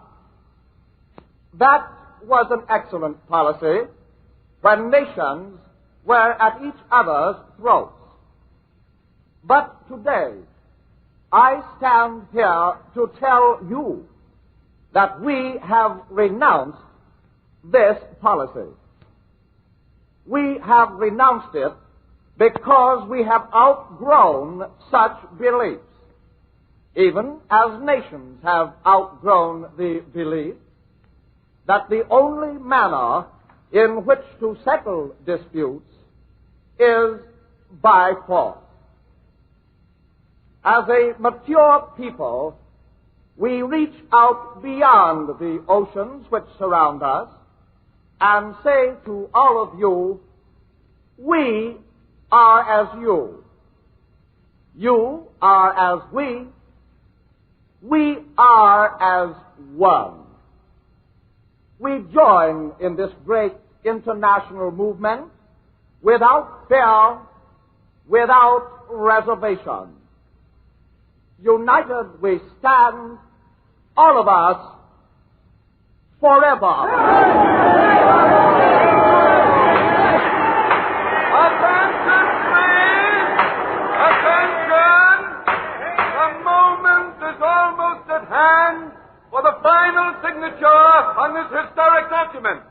That was an excellent policy when nations were at each other's throats. But today, I stand here to tell you that we have renounced this policy. We have renounced it because we have outgrown such beliefs, even as nations have outgrown the belief that the only manner in which to settle disputes is by force. As a mature people, we reach out beyond the oceans which surround us and say to all of you, we are as you. You are as we. We are as one. We join in this great international movement without fear, without reservation. United we stand, all of us, forever. Attention, please! Attention! The moment is almost at hand for the final signature on this historic document.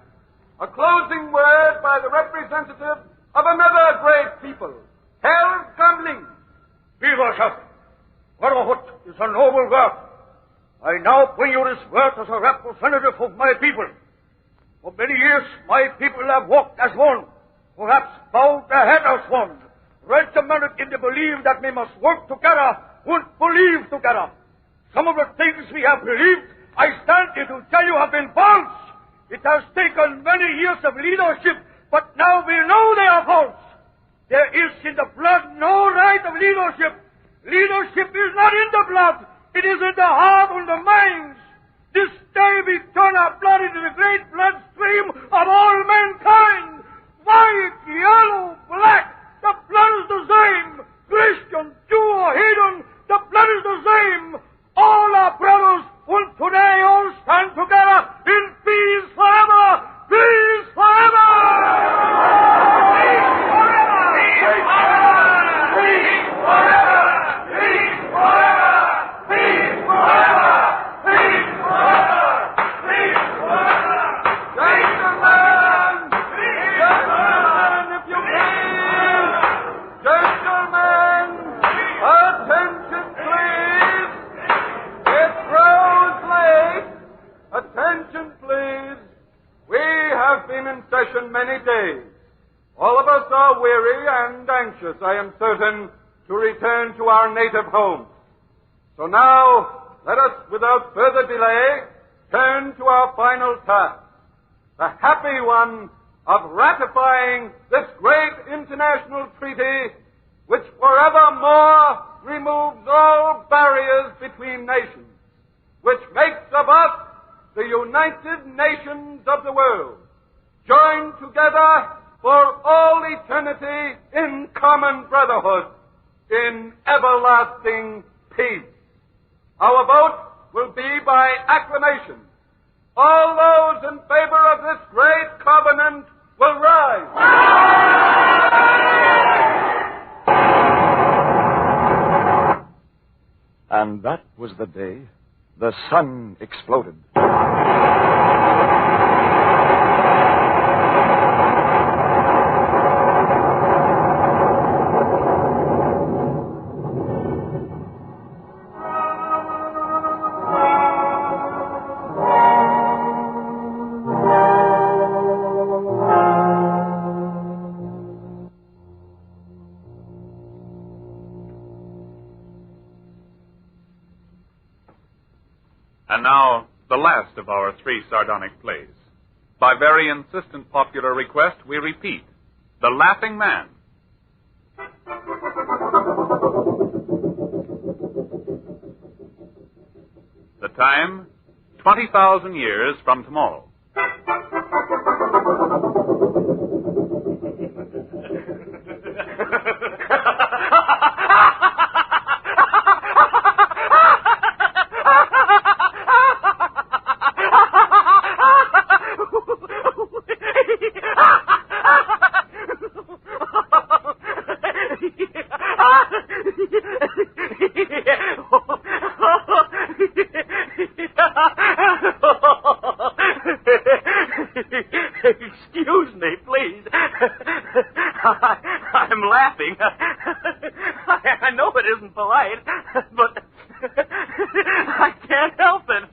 A closing word by the representative of another great people, Herr Gamling. Wiederschaft! Brotherhood is a noble work. I now bring you this word as a representative of my people. For many years, my people have walked as one, perhaps bowed their head as one, regimented in the belief that we must work together and believe together. Some of the things we have believed, I stand here to tell you, have been false. It has taken many years of leadership, but now we know they are false. There is in the blood no right of leadership. Leadership is not in the blood. It is in the heart and the minds. This day we turn our blood into the great bloodstream of all mankind. White, yellow, black, the blood is the same. Christian, Jew, or heathen, the blood is the same. All are brothers, and today all stand together in peace forever. Peace forever. Peace forever. Peace forever. Peace forever. Attention, please. We have been in session many days. All of us are weary and anxious, I am certain, to return to our native homes. So now, let us, without further delay, turn to our final task, the happy one of ratifying this great international treaty which forevermore removes all barriers between nations, which makes of us the United Nations of the world, joined together for all eternity in common brotherhood, in everlasting peace. Our vote will be by acclamation. All those in favor of this great covenant will rise. And that was the day the sun exploded. And now, the last of our three sardonic plays. By very insistent popular request, we repeat, The Laughing Man. The time, 20,000 years from tomorrow. Excuse me, please. I'm laughing. I know it isn't polite, but I can't help it.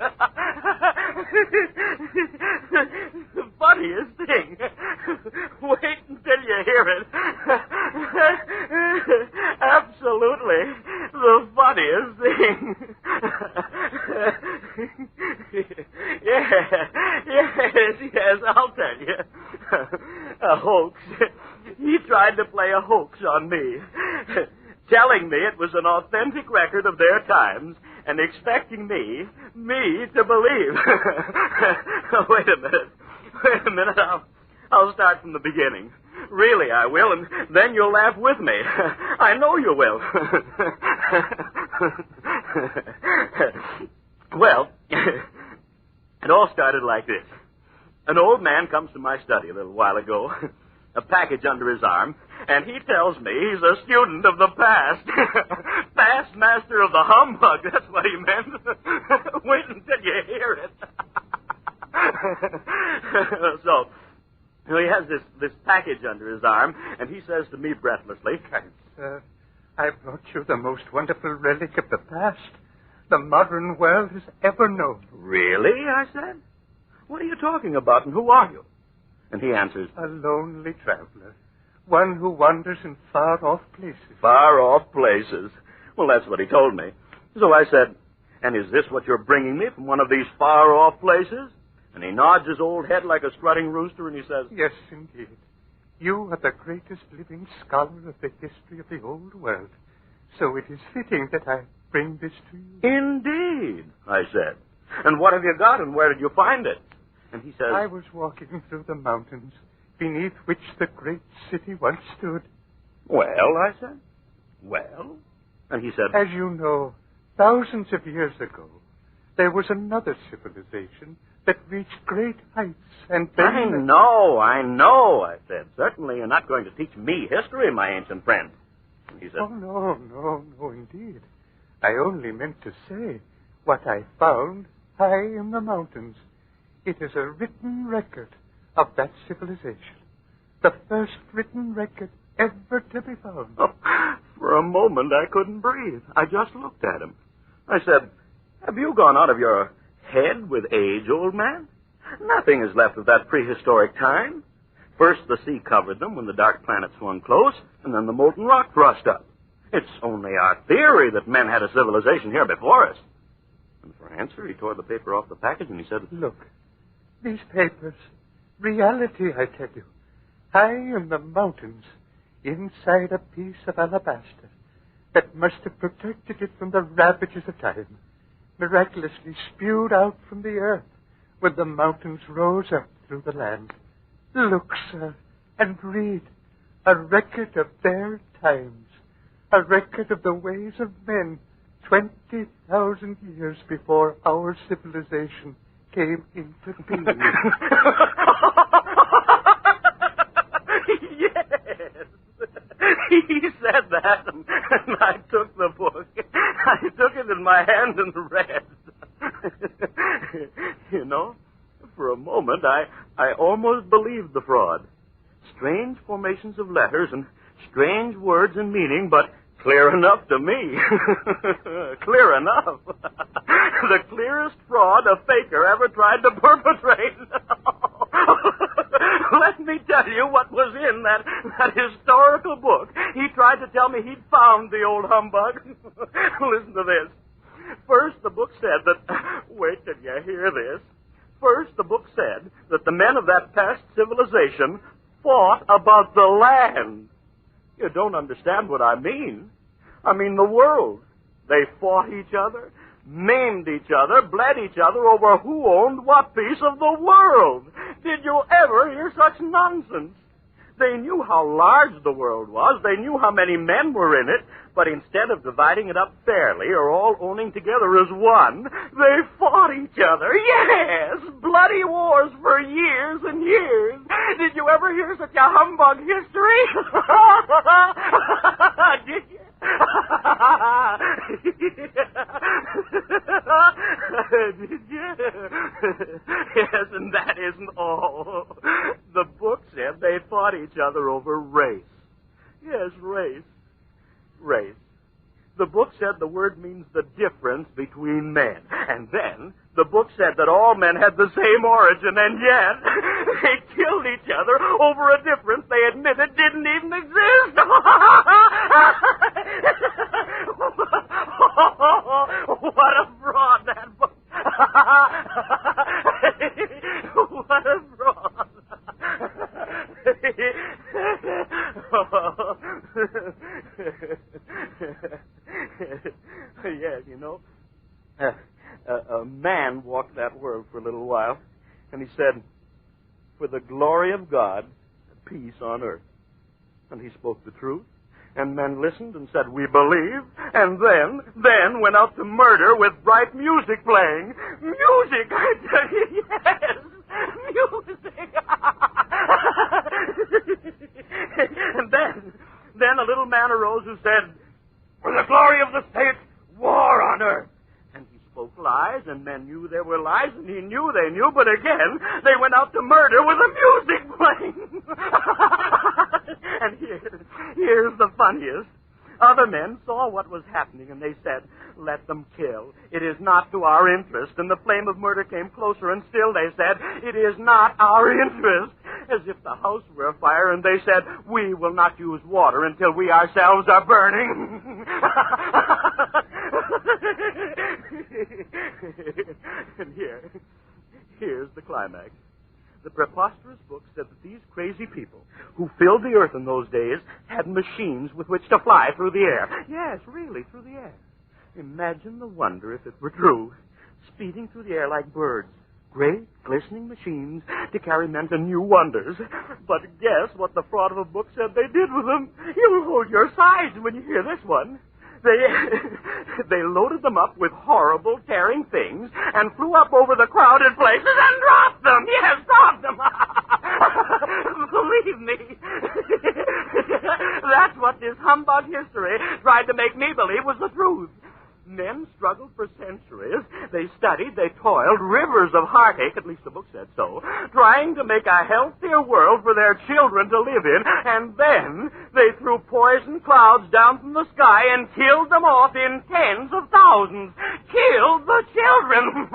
The funniest thing. Wait until you hear it. Absolutely the funniest thing. Yes, I'll tell you. A hoax. He tried to play a hoax on me, telling me it was an authentic record of their times and expecting me to believe. Wait a minute. I'll start from the beginning. Really, I will, and then you'll laugh with me. I know you will. Well, it all started like this. An old man comes to my study a little while ago, a package under his arm, and he tells me he's a student of the past. Past master of the humbug, that's what he meant. Wait until you hear it. So, he has this package under his arm, and he says to me breathlessly, Sir, I brought you the most wonderful relic of the past the modern world has ever known. Really? I said. What are you talking about, and who are you? And he answers, a lonely traveler, one who wanders in far-off places. Far-off places? Well, that's what he told me. So I said, and is this what you're bringing me from one of these far-off places? And he nods his old head like a strutting rooster, and he says, yes, indeed. You are the greatest living scholar of the history of the old world. So it is fitting that I bring this to you. Indeed, I said. And what have you got, and where did you find it? And he says, I was walking through the mountains beneath which the great city once stood. Well, I said. Well? And he said, as you know, thousands of years ago, there was another civilization that reached great heights and then... I know, I said. Certainly you're not going to teach me history, my ancient friend. And he said, oh, no, indeed. I only meant to say what I found high in the mountains. It is a written record of that civilization. The first written record ever to be found. Oh, for a moment, I couldn't breathe. I just looked at him. I said, have you gone out of your head with age, old man? Nothing is left of that prehistoric time. First, the sea covered them when the dark planet swung close, and then the molten rock thrust up. It's only our theory that men had a civilization here before us. And for answer, he tore the paper off the package, and he said, look, these papers, reality, I tell you, high in the mountains, inside a piece of alabaster that must have protected it from the ravages of time, miraculously spewed out from the earth when the mountains rose up through the land. Look, sir, and read. A record of their times. A record of the ways of men 20,000 years before our civilization came into being. Yes. He said that, and I took the book. I took it in my hand and read. You know, for a moment, I almost believed the fraud. Strange formations of letters and strange words and meaning, but clear enough to me. Clear enough. The clearest fraud a faker ever tried to perpetrate. Let me tell you what was in that historical book. He tried to tell me he'd found the old humbug. Listen to this. First, the book said that... Wait till you hear this. First, the book said that the men of that past civilization fought about the land. You don't understand what I mean. I mean the world. They fought each other. maimed each other, bled each other over who owned what piece of the world. Did you ever hear such nonsense? They knew how large the world was. They knew how many men were in it. But instead of dividing it up fairly or all owning together as one, they fought each other. Yes, bloody wars for years and years. Did you ever hear such a humbug history? Did you? Did you? Yes, and that isn't all. The book said they fought each other over race. Yes, race. Race. The book said the word means the difference between men. And then the book said that all men had the same origin, and yet they killed each other over a difference they admitted didn't even exist. What a fraud, that book. What a fraud. Yes, you know, a man walked that world for a little while, and he said, "For the glory of God, peace on earth." And he spoke the truth, and men listened and said, "We believe," and then went out to murder with bright music playing. Music, I tell you, yes, music. And then a little man arose who said, "For the glory of the state, war on earth." And he spoke lies, and men knew there were lies, and he knew they knew, but again, they went out to murder with the music playing. And here's the funniest. Other men saw what was happening, and they said, "Let them kill. It is not to our interest." And the flame of murder came closer, and still they said, "It is not our interest." As if the house were afire, and they said, "We will not use water until we ourselves are burning." And here's the climax. The preposterous book said that these crazy people who filled the earth in those days had machines with which to fly through the air. Yes, really, through the air. Imagine the wonder if it were true. Speeding through the air like birds. Great, glistening machines to carry men to new wonders. But guess what the fraud of a book said they did with them? You'll hold your sides when you hear this one. They loaded them up with horrible, tearing things and flew up over the crowded places and dropped them. Yes, dropped them. Believe me. That's what this humbug history tried to make me believe was the truth. Men struggled for centuries. They studied, they toiled, rivers of heartache, at least the book said so, trying to make a healthier world for their children to live in, and then they threw poison clouds down from the sky and killed them off in tens of thousands. Killed the children.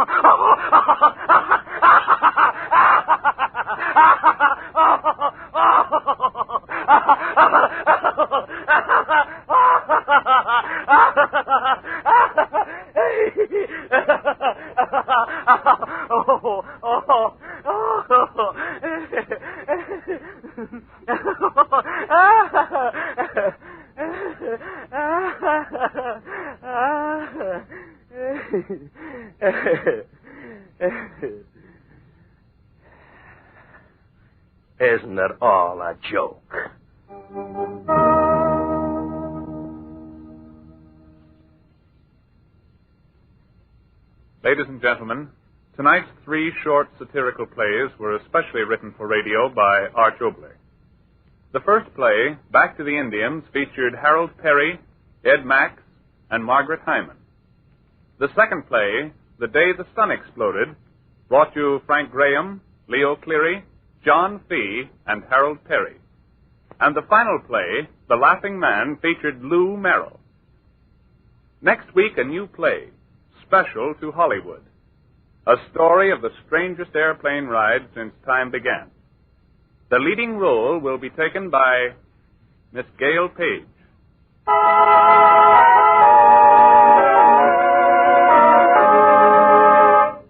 Isn't it all a joke? Ladies and gentlemen, tonight's 3 short satirical plays were especially written for radio by Arch Oboler. The first play, Back to the Indians, featured Harold Perry, Ed Max, and Margaret Hyman. The second play, The Day the Sun Exploded, brought you Frank Graham, Leo Cleary, John Fee, and Harold Perry. And the final play, The Laughing Man, featured Lou Merrill. Next week, a new play, special to Hollywood. A story of the strangest airplane ride since time began. The leading role will be taken by Miss Gail Page.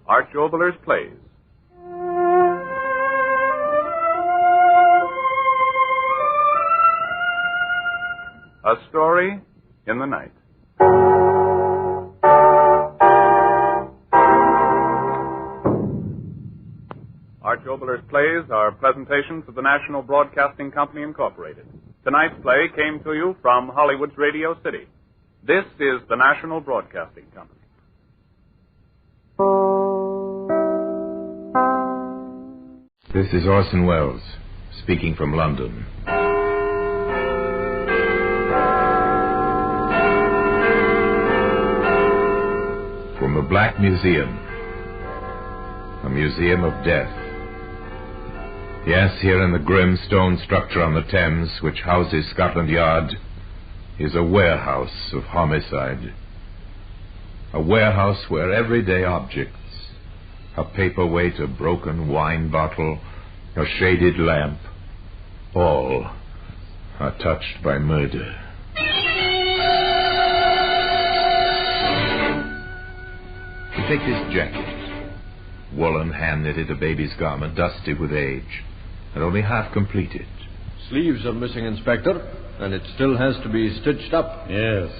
Arch Oboler's plays. A story in the night. Oboler's plays are presentations of the National Broadcasting Company, Incorporated. Tonight's play came to you from Hollywood's Radio City. This is the National Broadcasting Company. This is Orson Welles, speaking from London. From the Black Museum, a museum of death. Yes, here in the grim stone structure on the Thames, which houses Scotland Yard, is a warehouse of homicide. A warehouse where everyday objects, a paperweight, a broken wine bottle, a shaded lamp, all are touched by murder. You take this jacket, woolen, hand-knitted, a baby's garment, dusty with age, and only half completed. Sleeves are missing, Inspector, and it still has to be stitched up. Yes.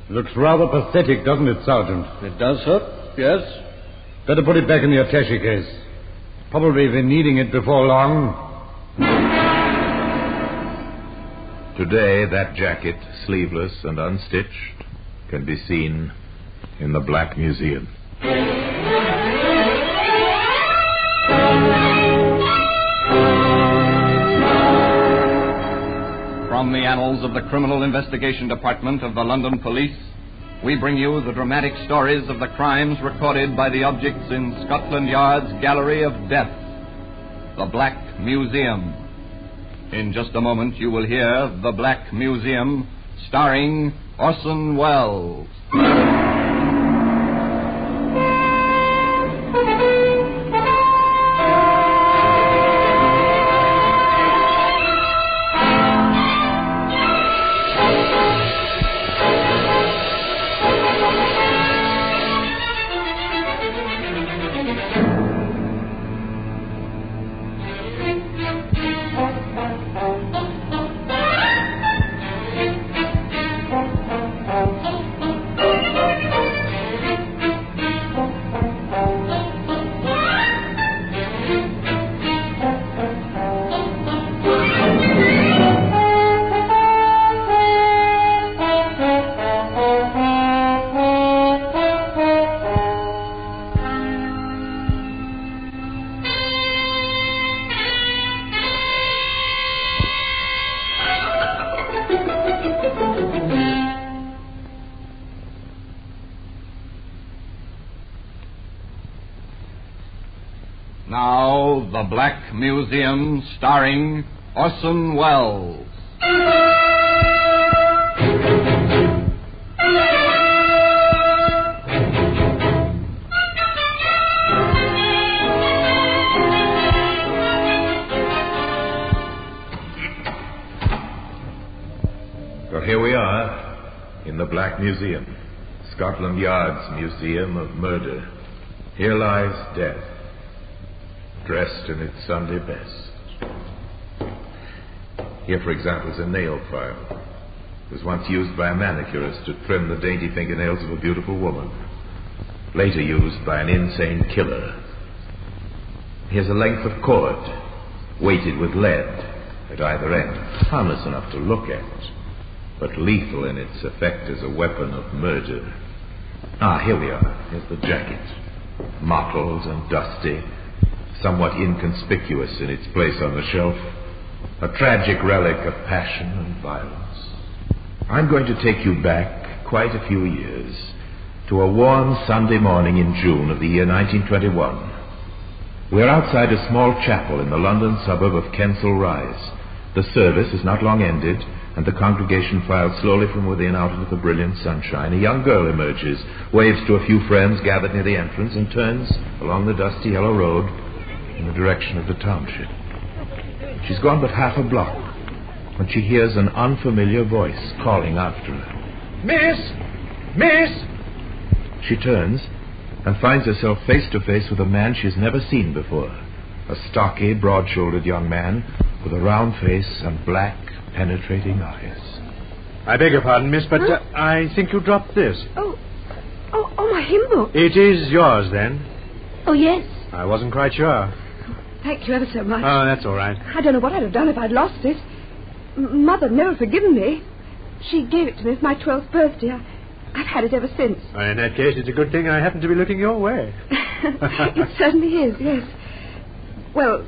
Looks rather pathetic, doesn't it, Sergeant? It does, sir. Yes. Better put it back in the attaché case. Probably been needing it before long. Today, that jacket, sleeveless and unstitched, can be seen in the Black Museum. From the annals of the Criminal Investigation Department of the London Police, we bring you the dramatic stories of the crimes recorded by the objects in Scotland Yard's Gallery of Death, the Black Museum. In just a moment, you will hear The Black Museum, starring Orson Welles. Now, The Black Museum, starring Orson Welles. So here we are, in the Black Museum, Scotland Yard's Museum of Murder. Here lies death, dressed in its Sunday best. Here, for example, is a nail file. It was once used by a manicurist to trim the dainty fingernails of a beautiful woman, later used by an insane killer. Here's a length of cord, weighted with lead at either end, harmless enough to look at, but lethal in its effect as a weapon of murder. Here we are. Here's the jacket, mottled and dusty, somewhat inconspicuous in its place on the shelf, a tragic relic of passion and violence. I'm going to take you back quite a few years to a warm Sunday morning in June of the year 1921. We're outside a small chapel in the London suburb of Kensal Rise. The service is not long ended, and the congregation files slowly from within out into the brilliant sunshine. A young girl emerges, waves to a few friends gathered near the entrance, and turns along the dusty yellow road in the direction of the township. She's gone but half a block when she hears an unfamiliar voice calling after her. Miss! Miss! She turns and finds herself face to face with a man she's never seen before. A stocky, broad-shouldered young man with a round face and black, penetrating eyes. I beg your pardon, miss, but I think you dropped this. Oh, my hymn book. It is yours, then? Oh, yes. I wasn't quite sure. Thank you ever so much. Oh, that's all right. I don't know what I'd have done if I'd lost it. Mother'd never forgiven me. She gave it to me for my 12th birthday. I've had it ever since. Well, in that case, it's a good thing I happen to be looking your way. It certainly is, yes. Well,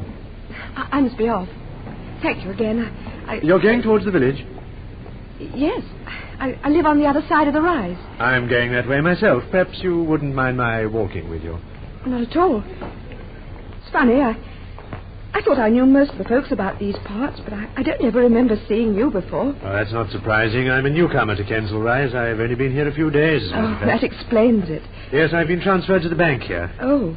I must be off. Thank you again. You're going towards the village? Yes. I live on the other side of the rise. I'm going that way myself. Perhaps you wouldn't mind my walking with you. Not at all. It's funny, I thought I knew most of the folks about these parts, but I don't ever remember seeing you before. Oh, that's not surprising. I'm a newcomer to Kensal Rise. I've only been here a few days. Oh, that explains it. Yes, I've been transferred to the bank here. Oh.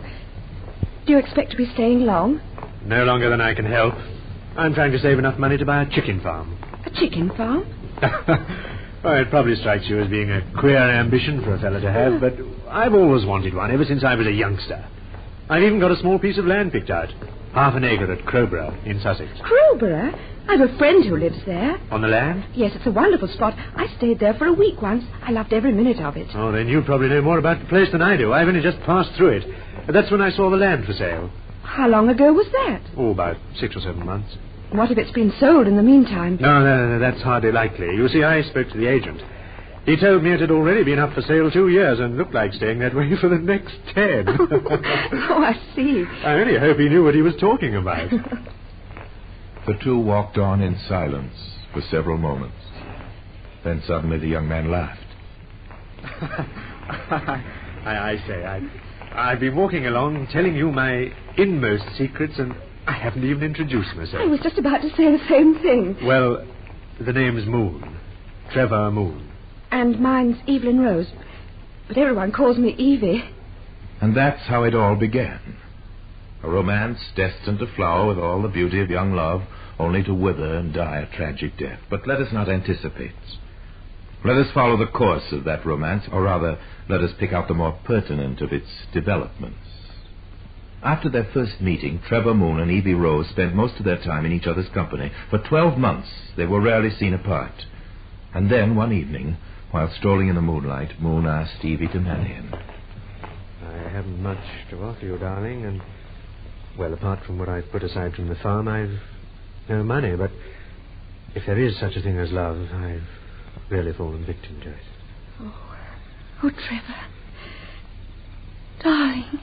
Do you expect to be staying long? No longer than I can help. I'm trying to save enough money to buy a chicken farm. A chicken farm? Well, it probably strikes you as being a queer ambition for a fellow to have, but I've always wanted one, ever since I was a youngster. I've even got a small piece of land picked out. Half an acre at Crowborough in Sussex. Crowborough? I've a friend who lives there. On the land? Yes, it's a wonderful spot. I stayed there for a week once. I loved every minute of it. Oh, then you probably know more about the place than I do. I've only just passed through it. That's when I saw the land for sale. How long ago was that? Oh, about 6 or 7 months. What if it's been sold in the meantime? No, that's hardly likely. You see, I spoke to the agent. He told me it had already been up for sale 2 years and looked like staying that way for the next 10. Oh, I see. I only hope he knew what he was talking about. The two walked on in silence for several moments. Then suddenly the young man laughed. I've been walking along telling you my inmost secrets, and I haven't even introduced myself. I was just about to say the same thing. Well, the name's Moon. Trevor Moon. And mine's Evelyn Rose. But everyone calls me Evie. And that's how it all began. A romance destined to flower with all the beauty of young love, only to wither and die a tragic death. But let us not anticipate. Let us follow the course of that romance, or rather, let us pick out the more pertinent of its developments. After their first meeting, Trevor Moon and Evie Rose spent most of their time in each other's company. For 12 months, they were rarely seen apart. And then, one evening, while strolling in the moonlight, Moon asked Evie to marry him. I haven't much to offer you, darling, and, well, apart from what I've put aside from the farm, I've no money, but if there is such a thing as love, I've really fallen victim to it. Oh, Trevor. Darling.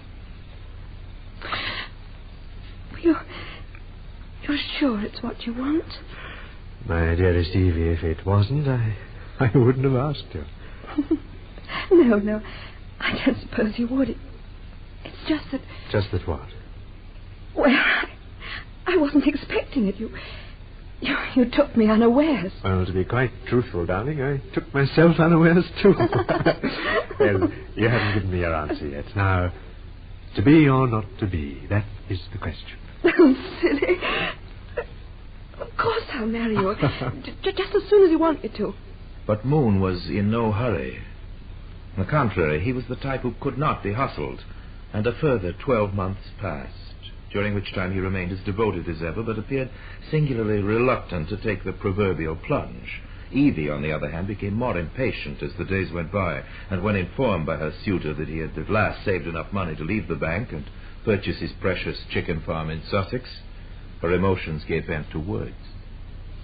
You're sure it's what you want? My dearest Evie, if it wasn't, I wouldn't have asked you. No. I don't suppose you would. It's just that... Just that what? Well, I wasn't expecting it. You took me unawares. Well, to be quite truthful, darling, I took myself unawares, too. Well, you haven't given me your answer yet. Now, to be or not to be, that is the question. Oh, silly. Of course I'll marry you. Just as soon as you want me to. But Moon was in no hurry. On the contrary, he was the type who could not be hustled. And a further 12 months passed, during which time he remained as devoted as ever, but appeared singularly reluctant to take the proverbial plunge. Evie, on the other hand, became more impatient as the days went by, and when informed by her suitor that he had at last saved enough money to leave the bank and purchase his precious chicken farm in Sussex, her emotions gave vent to words.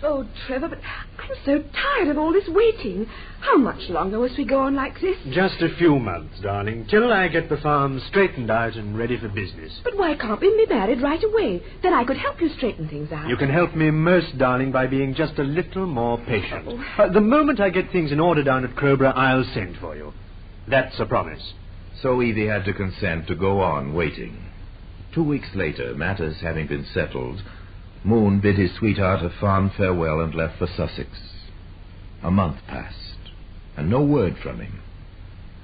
Oh, Trevor, but I'm so tired of all this waiting. How much longer must we go on like this? Just a few months, darling, till I get the farm straightened out and ready for business. But why can't we be married right away? Then I could help you straighten things out. You can help me most, darling, by being just a little more patient. The moment I get things in order down at Crowborough, I'll send for you. That's a promise. So Evie had to consent to go on waiting. 2 weeks later, matters having been settled, Moon bid his sweetheart a fond farewell and left for Sussex. A month passed, and no word from him.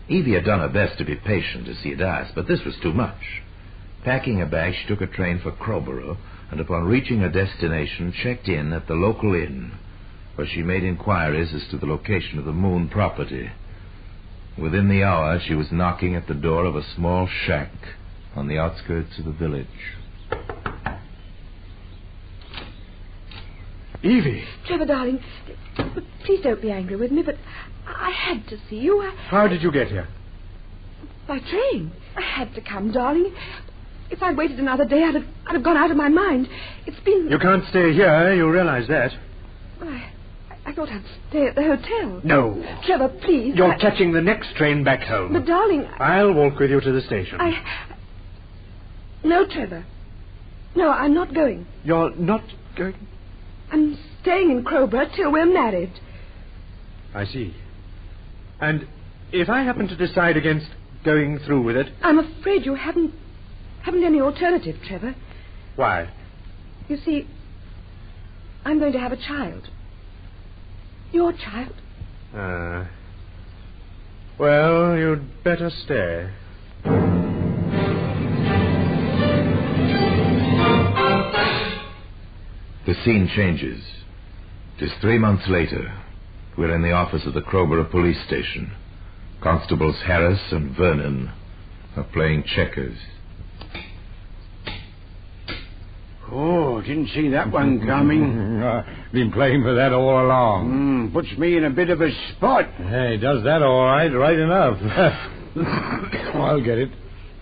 Evie had done her best to be patient, as he had asked, but this was too much. Packing a bag, she took a train for Crowborough, and upon reaching her destination, checked in at the local inn, where she made inquiries as to the location of the Moon property. Within the hour, she was knocking at the door of a small shack on the outskirts of the village. Evie! Trevor, darling, please don't be angry with me, but I had to see you. How did you get here? By train. I had to come, darling. If I'd waited another day, I'd have I'd have gone out of my mind. It's been... You can't stay here. You realize that. I thought I'd stay at the hotel. No. Trevor, please. You're catching the next train back home. But, darling... I'll walk with you to the station. No, Trevor. No, I'm not going. You're not going? I'm staying in Crowborough till we're married. I see. And if I happen to decide against going through with it... I'm afraid you haven't any alternative, Trevor. Why? You see, I'm going to have a child. Your child. Well, you'd better stay. The scene changes. It is 3 months later. We're in the office of the Crowborough police station. Constables Harris and Vernon are playing checkers. Oh, didn't see that one coming. Been playing for that all along. Puts me in a bit of a spot. Hey, does that all right, right enough. I'll get it.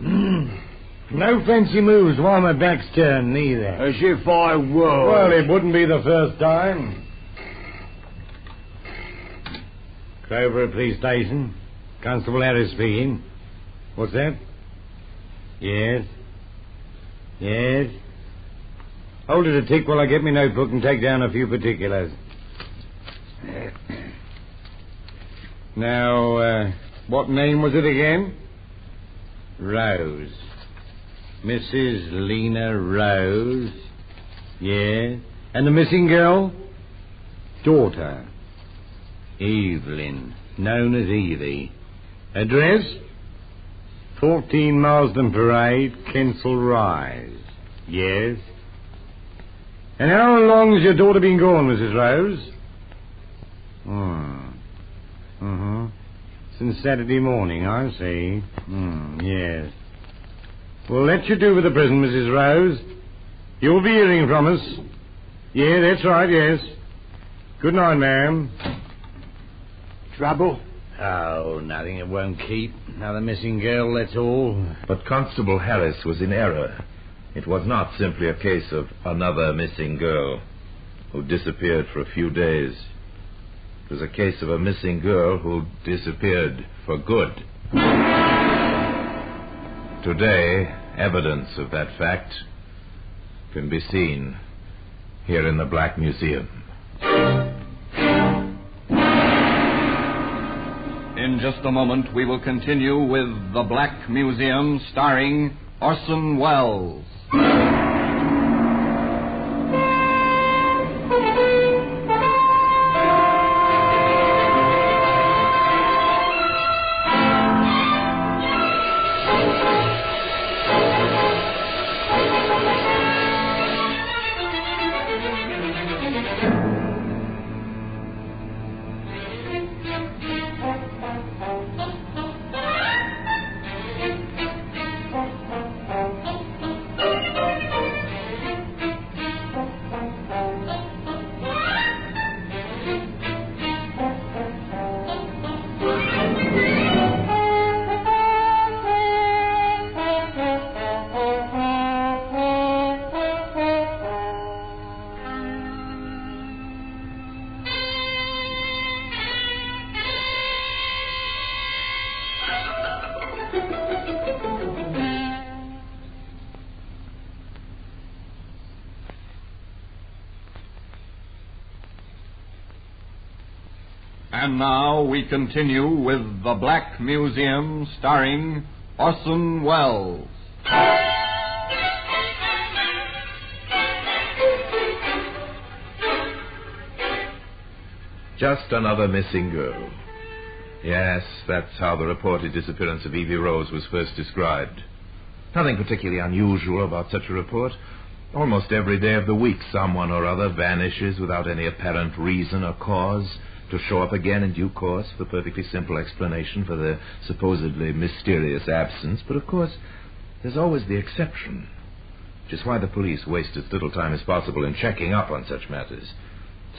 No fancy moves while my back's turned, neither. As if I were. Well, it wouldn't be the first time. Crowborough Police Station. Constable Harris speaking. What's that? Yes. Yes. Hold it a tick while I get my notebook and take down a few particulars. Now, what name was it again? Rose. Mrs. Lena Rose. Yes. And the missing girl? Daughter. Evelyn, known as Evie. Address? 14 Marsden Parade, Kensal Rise. Yes. And how long has your daughter been gone, Mrs. Rose? Since Saturday morning, I see. Yes. Well, let you do with the present, Mrs. Rose. You'll be hearing from us. Yeah, that's right, yes. Good night, ma'am. Trouble? Oh, nothing it won't keep. Another missing girl, that's all. But Constable Harris was in error. It was not simply a case of another missing girl who disappeared for a few days. It was a case of a missing girl who disappeared for good. Today, evidence of that fact can be seen here in the Black Museum. In just a moment, we will continue with The Black Museum, starring Orson Welles. And now we continue with The Black Museum, starring Orson Welles. Just another missing girl. Yes, that's how the reported disappearance of Evie Rose was first described. Nothing particularly unusual about such a report. Almost every day of the week, someone or other vanishes without any apparent reason or cause, to show up again in due course with a perfectly simple explanation for their supposedly mysterious absence. But of course, there's always the exception, which is why the police waste as little time as possible in checking up on such matters.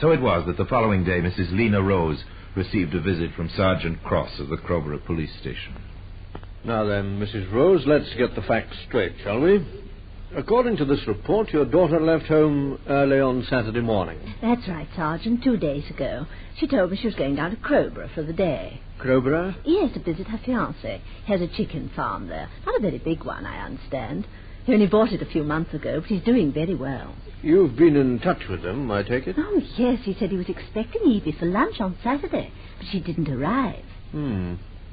So it was that the following day, Mrs. Lena Rose received a visit from Sergeant Cross of the Crowborough Police Station. Now then, Mrs. Rose, let's get the facts straight, shall we? According to this report, your daughter left home early on Saturday morning. That's right, Sergeant, 2 days ago. She told me she was going down to Crowborough for the day. Crowborough? Yes, to visit her fiancé. He has a chicken farm there. Not a very big one, I understand. He only bought it a few months ago, but he's doing very well. You've been in touch with him, I take it? Oh, yes. He said he was expecting Evie for lunch on Saturday, but she didn't arrive.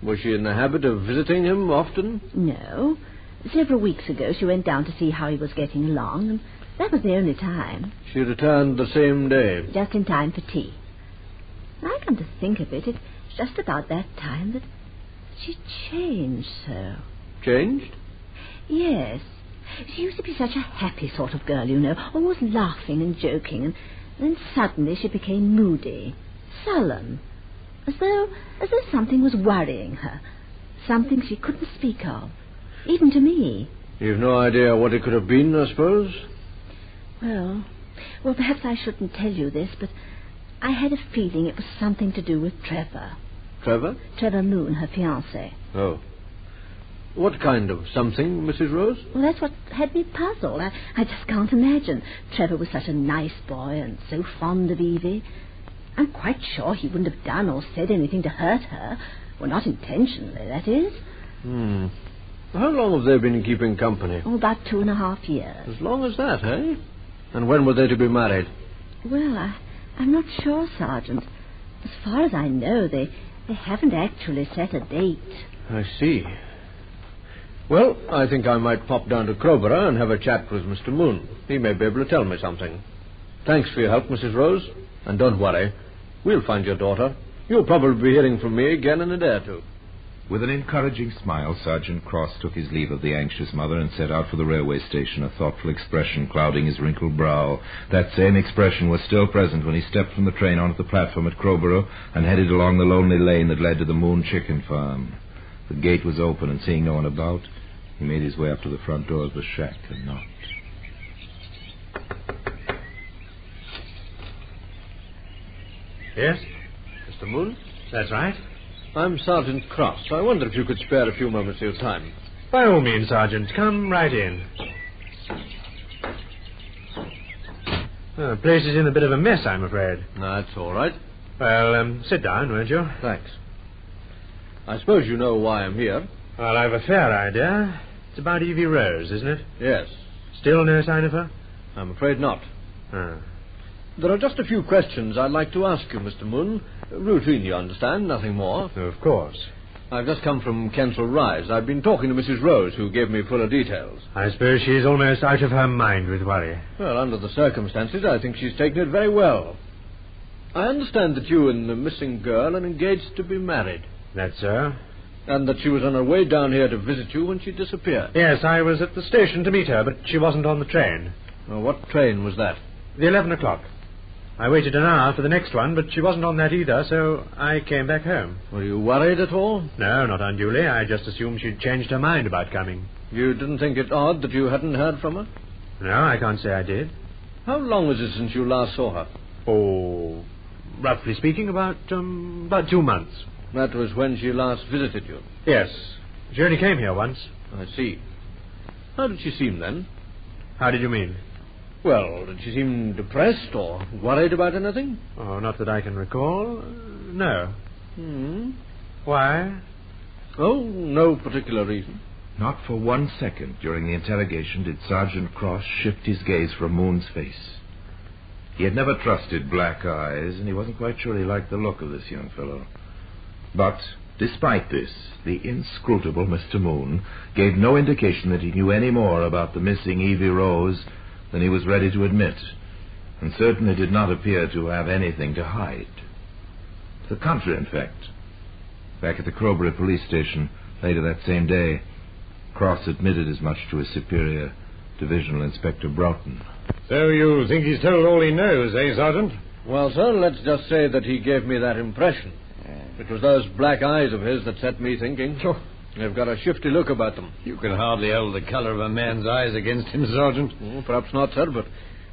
Was she in the habit of visiting him often? No. Several weeks ago, she went down to see how he was getting along, and that was the only time. She returned the same day? Just in time for tea. I come to think of it, it's just about that time that she changed so. Changed? Yes. She used to be such a happy sort of girl, you know, always laughing and joking, and then suddenly she became moody, sullen, as though something was worrying her, something she couldn't speak of, even to me. You've no idea what it could have been, I suppose? Well, perhaps I shouldn't tell you this, but I had a feeling it was something to do with Trevor. Trevor? Trevor Moon, her fiancé. Oh. What kind of something, Mrs. Rose? Well, that's what had me puzzled. I just can't imagine. Trevor was such a nice boy and so fond of Evie. I'm quite sure he wouldn't have done or said anything to hurt her. Well, not intentionally, that is. How long have they been keeping company? Oh, about 2.5 years. As long as that, eh? And when were they to be married? Well, I'm not sure, Sergeant. As far as I know, they haven't actually set a date. I see. Well, I think I might pop down to Crowborough and have a chat with Mr. Moon. He may be able to tell me something. Thanks for your help, Mrs. Rose. And don't worry. We'll find your daughter. You'll probably be hearing from me again in a day or two. With an encouraging smile, Sergeant Cross took his leave of the anxious mother and set out for the railway station, a thoughtful expression clouding his wrinkled brow. That same expression was still present when he stepped from the train onto the platform at Crowborough and headed along the lonely lane that led to the Moon Chicken Farm. The gate was open, and seeing no one about, he made his way up to the front door of the shack and knocked. Yes? Mr. Moon? That's right. I'm Sergeant Cross. I wonder if you could spare a few moments of your time. By all means, Sergeant. Come right in. The place is in a bit of a mess, I'm afraid. That's all right. Well, sit down, won't you? Thanks. I suppose you know why I'm here. Well, I've a fair idea. It's about Evie Rose, isn't it? Yes. Still no sign of her? I'm afraid not. Ah. There are just a few questions I'd like to ask you, Mr. Moon. Routine, you understand, nothing more. Of course. I've just come from Kensal Rise. I've been talking to Mrs. Rose, who gave me fuller details. I suppose she's almost out of her mind with worry. Well, under the circumstances, I think she's taken it very well. I understand that you and the missing girl are engaged to be married. That's so. And that she was on her way down here to visit you when she disappeared. Yes, I was at the station to meet her, but she wasn't on the train. Well, what train was that? The 11 o'clock. I waited an hour for the next one, but she wasn't on that either, so I came back home. Were you worried at all? No, not unduly. I just assumed she'd changed her mind about coming. You didn't think it odd that you hadn't heard from her? No, I can't say I did. How long was it since you last saw her? Oh, roughly speaking, about 2 months. That was when she last visited you? Yes. She only came here once. I see. How did she seem then? How did you mean? Well, did she seem depressed or worried about anything? Oh, not that I can recall. No. Why? Oh, no particular reason. Not for 1 second during the interrogation did Sergeant Cross shift his gaze from Moon's face. He had never trusted black eyes, and he wasn't quite sure he liked the look of this young fellow. But, despite this, the inscrutable Mr. Moon gave no indication that he knew any more about the missing Evie Rose than he was ready to admit, and certainly did not appear to have anything to hide. The contrary, in fact. Back at the Crowborough police station, later that same day, Cross admitted as much to his superior, Divisional Inspector Broughton. So you think he's told all he knows, eh, Sergeant? Well, sir, let's just say that he gave me that impression. It was those black eyes of his that set me thinking. Sure. They've got a shifty look about them. You can hardly hold the colour of a man's eyes against him, Sergeant. Perhaps not, sir, but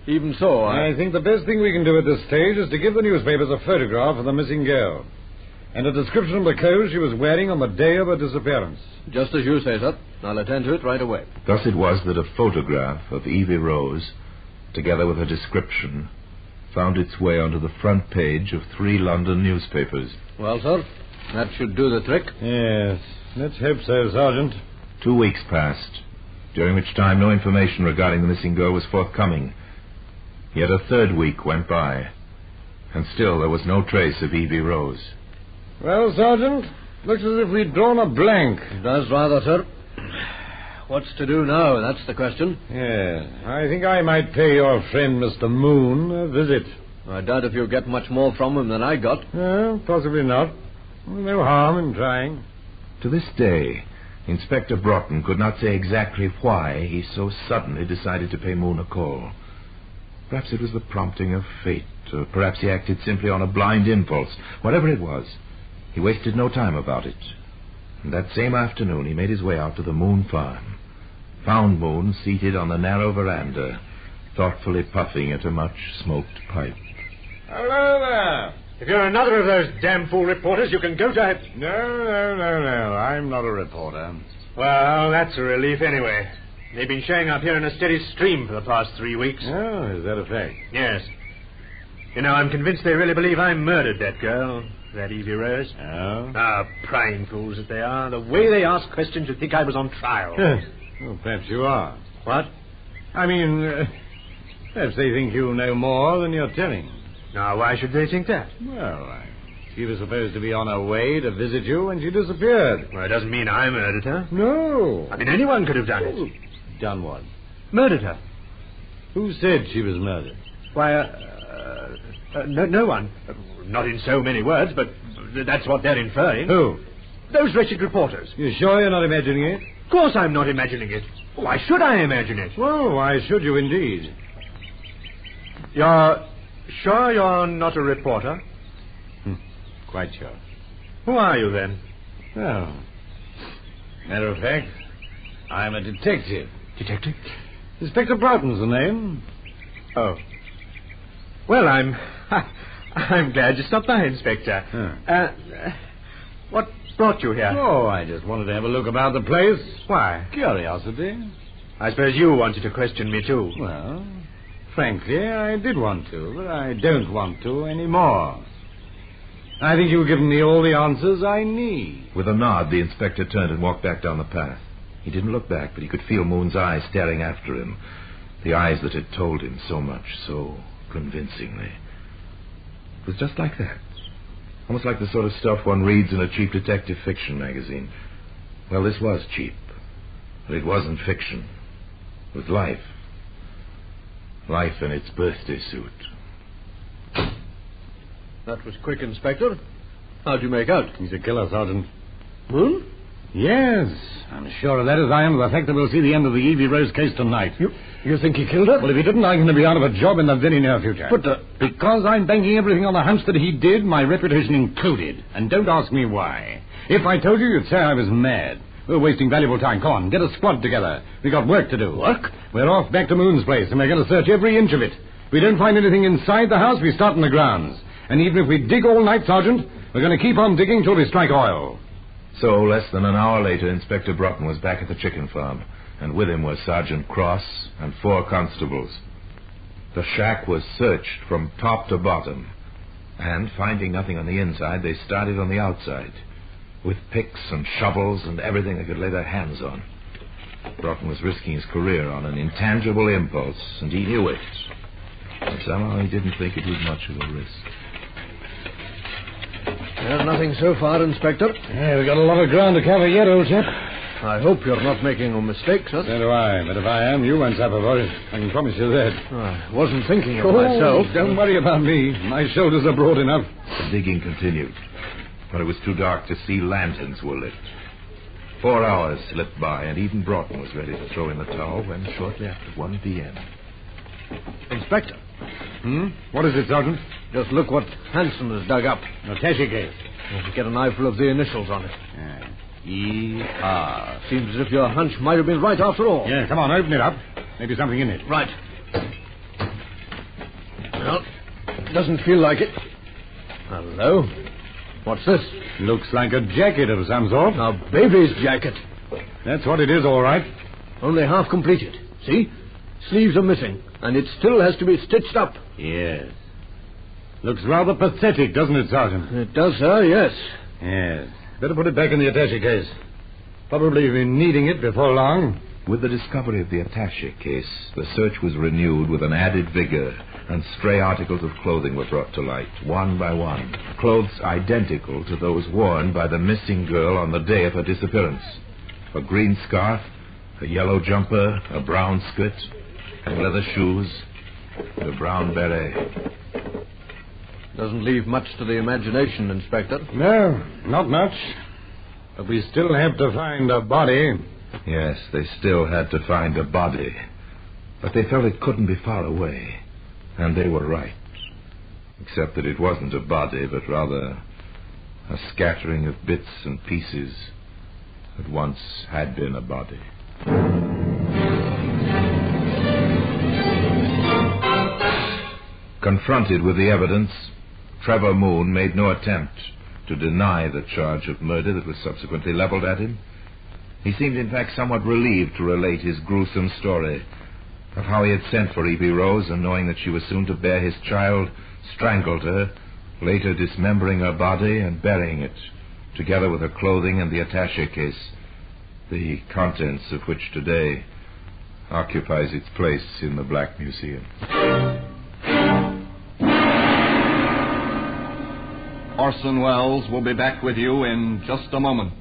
even so, I think the best thing we can do at this stage is to give the newspapers a photograph of the missing girl and a description of the clothes she was wearing on the day of her disappearance. Just as you say, sir. I'll attend to it right away. Thus it was that a photograph of Evie Rose, together with a description, found its way onto the front page of 3 London newspapers. Well, sir, that should do the trick. Yes, let's hope so, Sergeant. 2 weeks passed, during which time no information regarding the missing girl was forthcoming. Yet a 3rd week went by, and still there was no trace of Evie Rose. Well, Sergeant, looks as if we'd drawn a blank. It does rather, sir. What's to do now? That's the question. Yes, I think I might pay your friend Mr. Moon a visit. I doubt if you'll get much more from him than I got. Possibly not. No harm in trying. To this day, Inspector Broughton could not say exactly why he so suddenly decided to pay Moon a call. Perhaps it was the prompting of fate, or perhaps he acted simply on a blind impulse. Whatever it was, he wasted no time about it. And that same afternoon, he made his way out to the Moon farm. Found Moon seated on the narrow veranda, thoughtfully puffing at a much-smoked pipe. Hello there. If you're another of those damn fool reporters, you can go to it. No. I'm not a reporter. Well, that's a relief anyway. They've been showing up here in a steady stream for the past 3 weeks. Oh, is that a fact? Yes. You know, I'm convinced they really believe I murdered that girl, that Evie Rose. Oh? Ah, prying fools that they are. The way they ask questions, you'd think I was on trial. Well, perhaps you are. What? I mean, perhaps they think you know more than you're telling. Now, why should they think that? Well, she was supposed to be on her way to visit you when she disappeared. Well, it doesn't mean I murdered her. No. I mean, anyone could have done it. Done what? Murdered her. Who said she was murdered? Why, no one. Not in so many words, but that's what they're inferring. Who? Those wretched reporters. You sure you're not imagining it? Of course I'm not imagining it. Why should I imagine it? Well, why should you indeed? You're sure you're not a reporter? Quite sure. Who are you, then? Well, matter of fact, I'm a detective. Detective? Inspector Broughton's the name. Oh. Well, I'm glad you stopped by, Inspector. What brought you here? Oh, I just wanted to have a look about the place. Why? Curiosity. I suppose you wanted to question me, too. Well, frankly, I did want to, but I don't want to anymore. I think you've given me all the answers I need. With a nod, the inspector turned and walked back down the path. He didn't look back, but he could feel Moon's eyes staring after him. The eyes that had told him so much, so convincingly. It was just like that. Almost like the sort of stuff one reads in a cheap detective fiction magazine. Well, this was cheap. But it wasn't fiction. It was life. Life in its birthday suit. That was quick, Inspector. How'd you make out? He's a killer, Sergeant. Moon? Yes, I'm sure of that as I am of the fact that we'll see the end of the Evie Rose case tonight. You think he killed her? Well, if he didn't, I'm going to be out of a job in the very near future. But, because I'm banking everything on the hunch that he did, my reputation included. And don't ask me why. If I told you, you'd say I was mad. We're wasting valuable time. Come on, get a squad together. We got work to do. Work? We're off back to Moon's place, and we're going to search every inch of it. If we don't find anything inside the house, we start in the grounds. And even if we dig all night, Sergeant, we're going to keep on digging till we strike oil. So, less than an hour later, Inspector Broughton was back at the chicken farm, and with him were Sergeant Cross and 4 constables. The shack was searched from top to bottom, and, finding nothing on the inside, they started on the outside, with picks and shovels and everything they could lay their hands on. Broughton was risking his career on an intangible impulse, and he knew it. But somehow he didn't think it was much of a risk. There's nothing so far, Inspector. Yeah, we've got a lot of ground to cover yet, old chap. I hope you're not making a mistake, sir. So do I, but if I am, you won't suffer for it. I can promise you that. I wasn't thinking of myself. Don't worry about me. My shoulders are broad enough. The digging continued, but it was too dark to see. Lanterns were lit. 4 hours slipped by, and even Broughton was ready to throw in the towel when, shortly after 1 p.m. Inspector. What is it, Sergeant? Just look what Hanson has dug up. A attaché case. We'll get an eyeful of the initials on it. E.R. Seems as if your hunch might have been right after all. Yeah, come on, open it up. Maybe something in it. Right. Well, doesn't feel like it. Hello? What's this? Looks like a jacket of some sort. A baby's jacket. That's what it is, all right. Only half completed. See? Sleeves are missing, and it still has to be stitched up. Yes. Looks rather pathetic, doesn't it, Sergeant? It does, sir, yes. Yes. Better put it back in the attaché case. Probably been needing it before long. With the discovery of the attaché case, the search was renewed with an added vigor, and stray articles of clothing were brought to light, one by one. Clothes identical to those worn by the missing girl on the day of her disappearance. A green scarf, a yellow jumper, a brown skirt, leather shoes, and a brown beret. Doesn't leave much to the imagination, Inspector. No, not much. But we still have to find a body. Yes, they still had to find a body. But they felt it couldn't be far away. And they were right. Except that it wasn't a body, but rather a scattering of bits and pieces that once had been a body. Confronted with the evidence, Trevor Moon made no attempt to deny the charge of murder that was subsequently leveled at him. He seemed, in fact, somewhat relieved to relate his gruesome story of how he had sent for E.B. Rose and, knowing that she was soon to bear his child, strangled her, later dismembering her body and burying it, together with her clothing and the attaché case, the contents of which today occupies its place in the Black Museum. Orson Welles will be back with you in just a moment.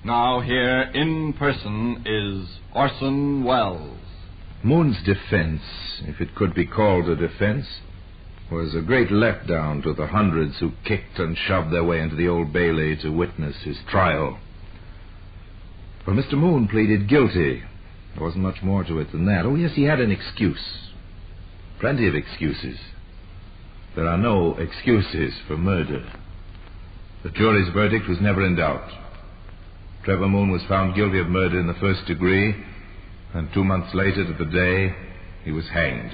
Now here in person is Orson Welles. Moon's defense, if it could be called a defense, was a great letdown to the hundreds who kicked and shoved their way into the Old Bailey to witness his trial. For Mr. Moon pleaded guilty. There wasn't much more to it than that. Oh, yes, he had an excuse. Plenty of excuses. There are no excuses for murder. The jury's verdict was never in doubt. Trevor Moon was found guilty of murder in the first degree, and 2 months later to the day, he was hanged.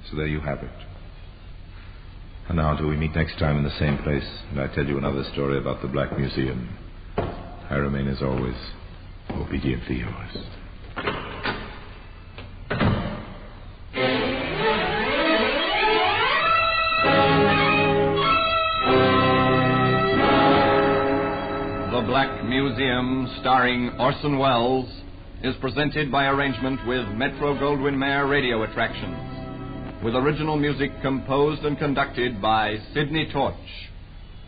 So there you have it. And now until we meet next time in the same place, and I tell you another story about the Black Museum, I remain as always obediently yours. The Black Museum, starring Orson Welles, is presented by arrangement with Metro-Goldwyn-Mayer Radio Attractions, with original music composed and conducted by Sidney Torch,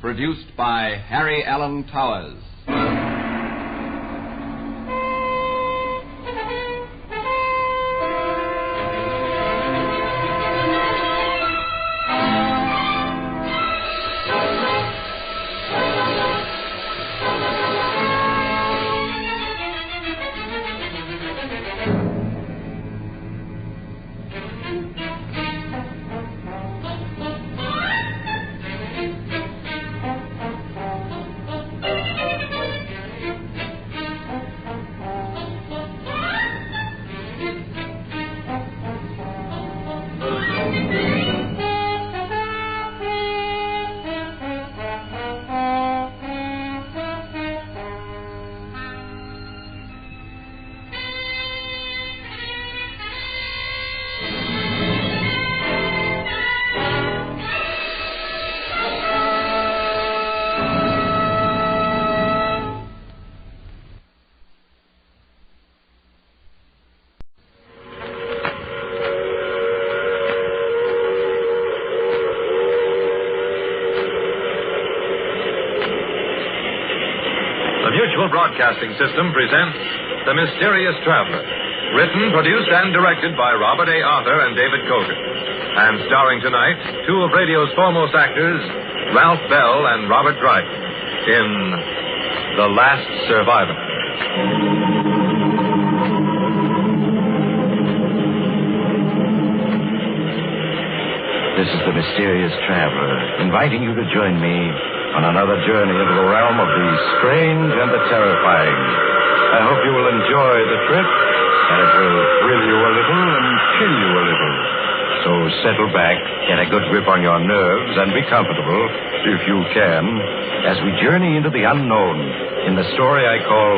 produced by Harry Allen Towers. Broadcasting System presents The Mysterious Traveler. Written, produced, and directed by Robert A. Arthur and David Kogan. And starring tonight, two of radio's foremost actors, Ralph Bell and Robert Dryden, in The Last Survivor. This is The Mysterious Traveler, inviting you to join me on another journey into the realm of the strange and the terrifying. I hope you will enjoy the trip, and it will thrill you a little and chill you a little. So settle back, get a good grip on your nerves, and be comfortable, if you can, as we journey into the unknown in the story I call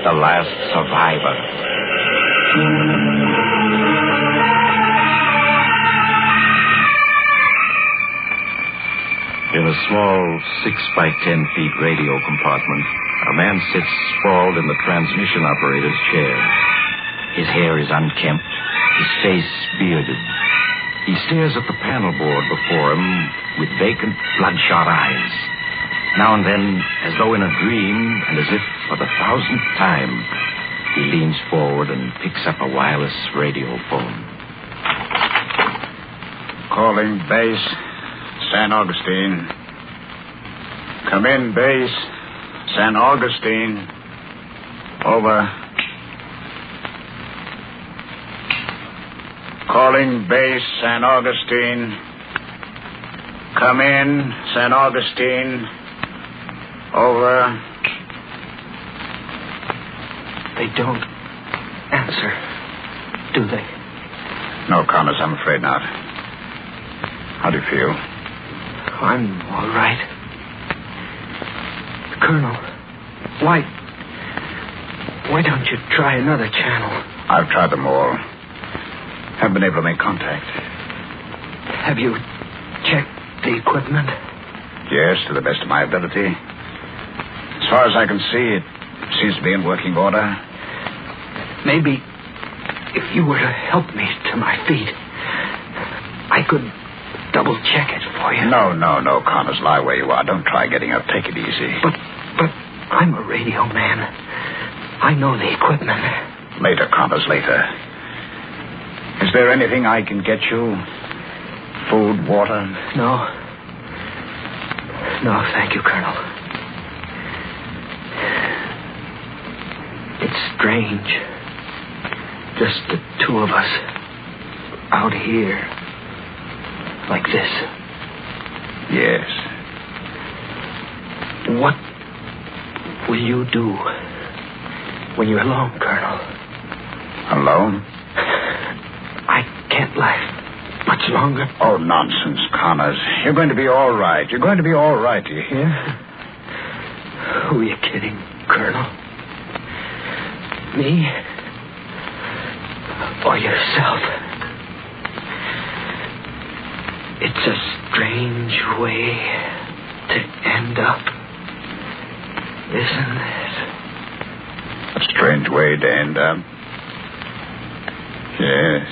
The Last Survivor. In a small 6-by-10-feet radio compartment, a man sits sprawled in the transmission operator's chair. His hair is unkempt, his face bearded. He stares at the panel board before him with vacant, bloodshot eyes. Now and then, as though in a dream, and as if for the 1,000th time, he leans forward and picks up a wireless radio phone. Calling base, San Augustine. Come in, base, San Augustine. Over. Calling base, San Augustine. Come in, San Augustine. Over. They don't answer, do they? No, Connors, I'm afraid not. How do you feel? I'm all right. Colonel, why don't you try another channel? I've tried them all. Haven't been able to make contact. Have you checked the equipment? Yes, to the best of my ability. As far as I can see, it seems to be in working order. Maybe if you were to help me to my feet, I could double-check it for you. No, Connors, lie where you are. Don't try getting up. Take it easy. But I'm a radio man. I know the equipment. Later, Connors, later. Is there anything I can get you? Food, water? No, thank you, Colonel. It's strange. Just the two of us out here. Like this. Yes. What will you do when you're alone, Colonel? Alone? I can't last much longer. Oh, nonsense, Connors. You're going to be all right. You're going to be all right, do you hear? Who are you kidding, Colonel? Me? Or yourself? It's a strange way to end up, isn't it? A strange way to end up? Yes.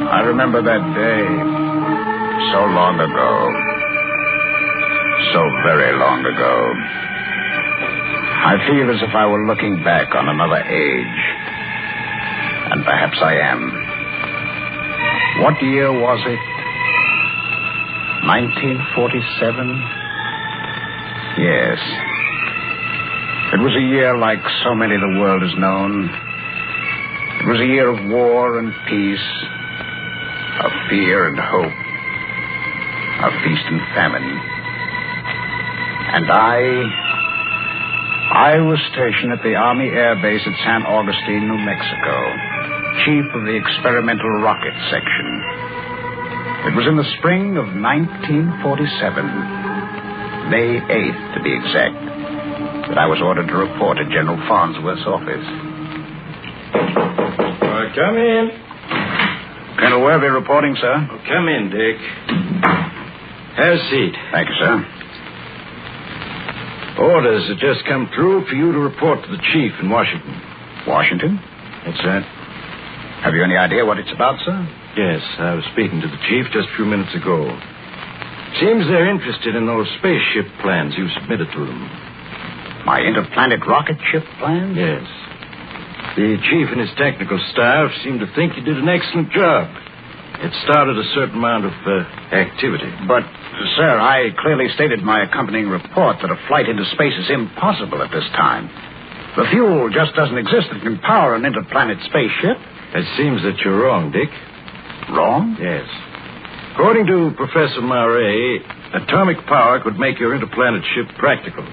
I remember that day so long ago. So very long ago. I feel as if I were looking back on another age. And perhaps I am. What year was it? 1947? Yes. It was a year like so many the world has known. It was a year of war and peace, of fear and hope, of feast and famine. And I was stationed at the Army Air Base at San Augustine, New Mexico, chief of the experimental rocket section. It was in the spring of 1947, May 8th to be exact, that I was ordered to report at General Farnsworth's office. Come in. Colonel Worthy reporting, sir. Oh, come in, Dick. Have a seat. Thank you, sir. Orders have just come through for you to report to the chief in Washington. Washington? That's right. Have you any idea what it's about, sir? Yes, I was speaking to the chief just a few minutes ago. Seems they're interested in those spaceship plans you submitted to them. My interplanet rocket ship plans? Yes. The chief and his technical staff seem to think you did an excellent job. It started a certain amount of activity. But, sir, I clearly stated in my accompanying report that a flight into space is impossible at this time. The fuel just doesn't exist that can power an interplanet spaceship. It seems that you're wrong, Dick. Wrong? Yes. According to Professor Murray, atomic power could make your interplanet ship practical.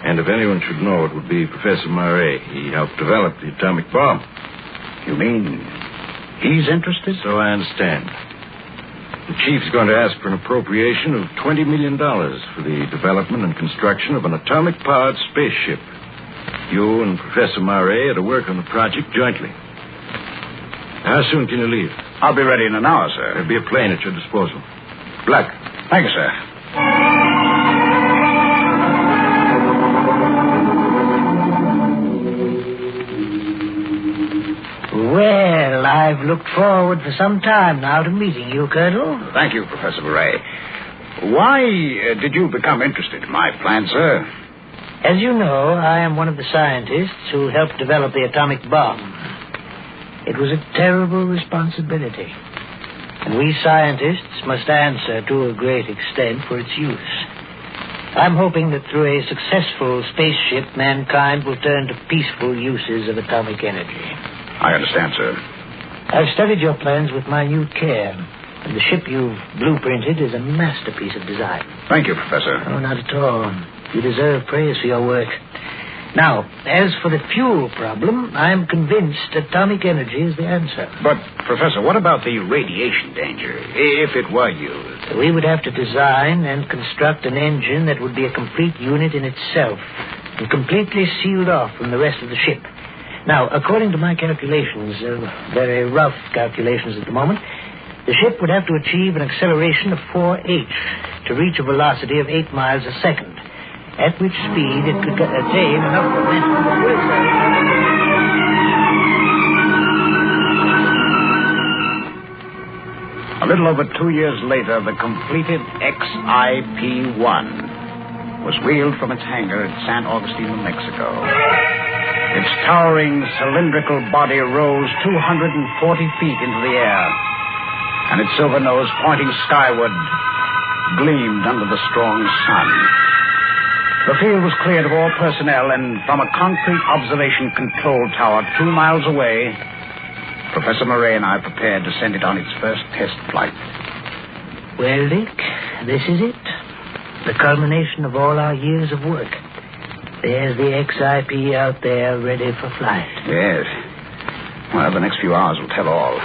And if anyone should know, it would be Professor Murray. He helped develop the atomic bomb. You mean he's interested? So I understand. The chief's going to ask for an appropriation of $20 million for the development and construction of an atomic-powered spaceship. You and Professor Murray are to work on the project jointly. How soon can you leave? I'll be ready in an hour, sir. There'll be a plane at your disposal. Black. Thank you, sir. Well, I've looked forward for some time now to meeting you, Colonel. Thank you, Professor Murray. Why did you become interested in my plan, sir? As you know, I am one of the scientists who helped develop the atomic bomb. It was a terrible responsibility. And we scientists must answer to a great extent for its use. I'm hoping that through a successful spaceship, mankind will turn to peaceful uses of atomic energy. I understand, sir. I've studied your plans with minute care, and the ship you've blueprinted is a masterpiece of design. Thank you, Professor. Oh, not at all. You deserve praise for your work. Now, as for the fuel problem, I'm convinced atomic energy is the answer. But, Professor, what about the radiation danger, if it were used? We would have to design and construct an engine that would be a complete unit in itself and completely sealed off from the rest of the ship. Now, according to my calculations, very rough calculations at the moment, the ship would have to achieve an acceleration of 4h to reach a velocity of 8 miles a second, at which speed it could attain enough momentum. A little over 2 years later, the completed XIP-1 was wheeled from its hangar at San Augustine, New Mexico. Its towering cylindrical body rose 240 feet into the air, and its silver nose, pointing skyward, gleamed under the strong sun. The field was cleared of all personnel, and from a concrete observation control tower 2 miles away, Professor Murray and I prepared to send it on its first test flight. Well, Dick, this is it. The culmination of all our years of work. There's the XIP out there ready for flight. Yes. Well, the next few hours will tell all.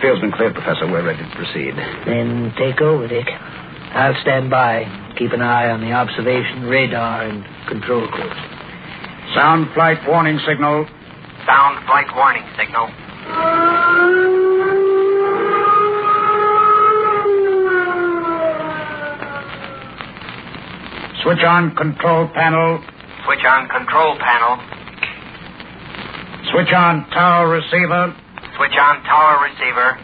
Field's been cleared, Professor. We're ready to proceed. Then take over, Dick. I'll stand by. Keep an eye on the observation radar and control course. Sound flight warning signal. Sound flight warning signal. Switch on control panel. Switch on control panel. Switch on tower receiver. Switch on tower receiver.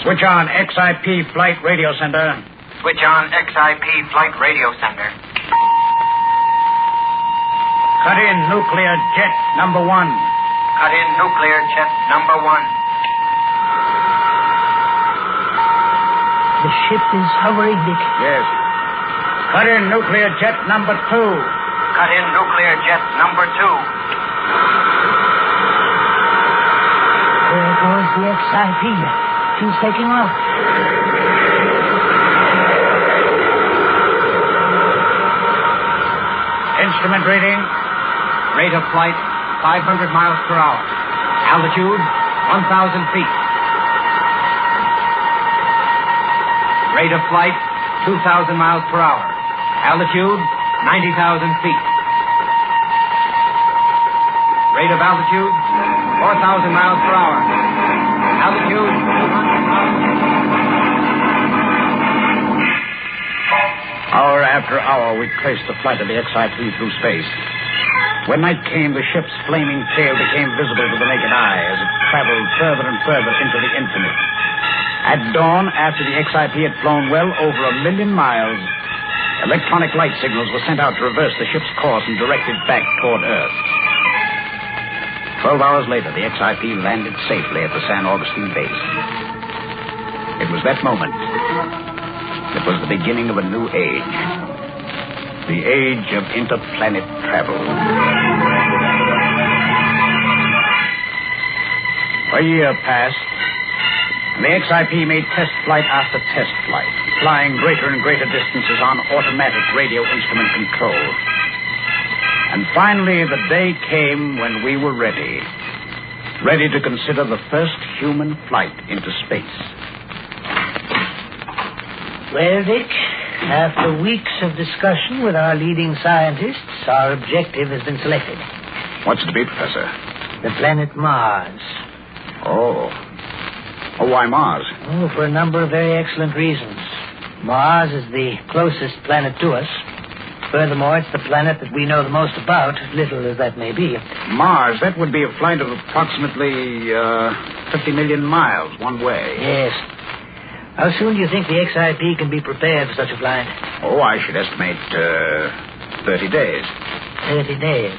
Switch on XIP flight radio center. Switch on XIP flight radio center. Cut in nuclear jet number 1. Cut in nuclear jet number 1. The ship is hovering, Dick. Yes. Cut in nuclear jet number 2. Cut in nuclear jet number 2. There goes the XIP. She's taking off. Instrument reading. Rate of flight, 500 miles per hour. Altitude, 1,000 feet. Rate of flight, 2,000 miles per hour. Altitude, 90,000 feet. Rate of altitude, 4,000 miles per hour. Altitude, 200,000. Hour after hour, we traced the flight of the XIP through space. When night came, the ship's flaming tail became visible to the naked eye as it traveled further and further into the infinite. At dawn, after the XIP had flown well over 1,000,000 miles, Electronic light signals were sent out to reverse the ship's course and direct it back toward Earth. 12 hours later, the XIP landed safely at the San Augustine base. It was that moment that was the beginning of a new age. The age of interplanet travel. A year passed, and the XIP made test flight after test flight, flying greater and greater distances on automatic radio instrument control. And finally, the day came when we were ready to consider the first human flight into space. Well, Dick, after weeks of discussion with our leading scientists, our objective has been selected. What's it to be, Professor? The planet Mars. Oh, why Mars? Oh, for a number of very excellent reasons. Mars is the closest planet to us. Furthermore, it's the planet that we know the most about, little as that may be. Mars, that would be a flight of approximately 50 million miles one way. Yes. How soon do you think the XIP can be prepared for such a flight? Oh, I should estimate 30 days. 30 days.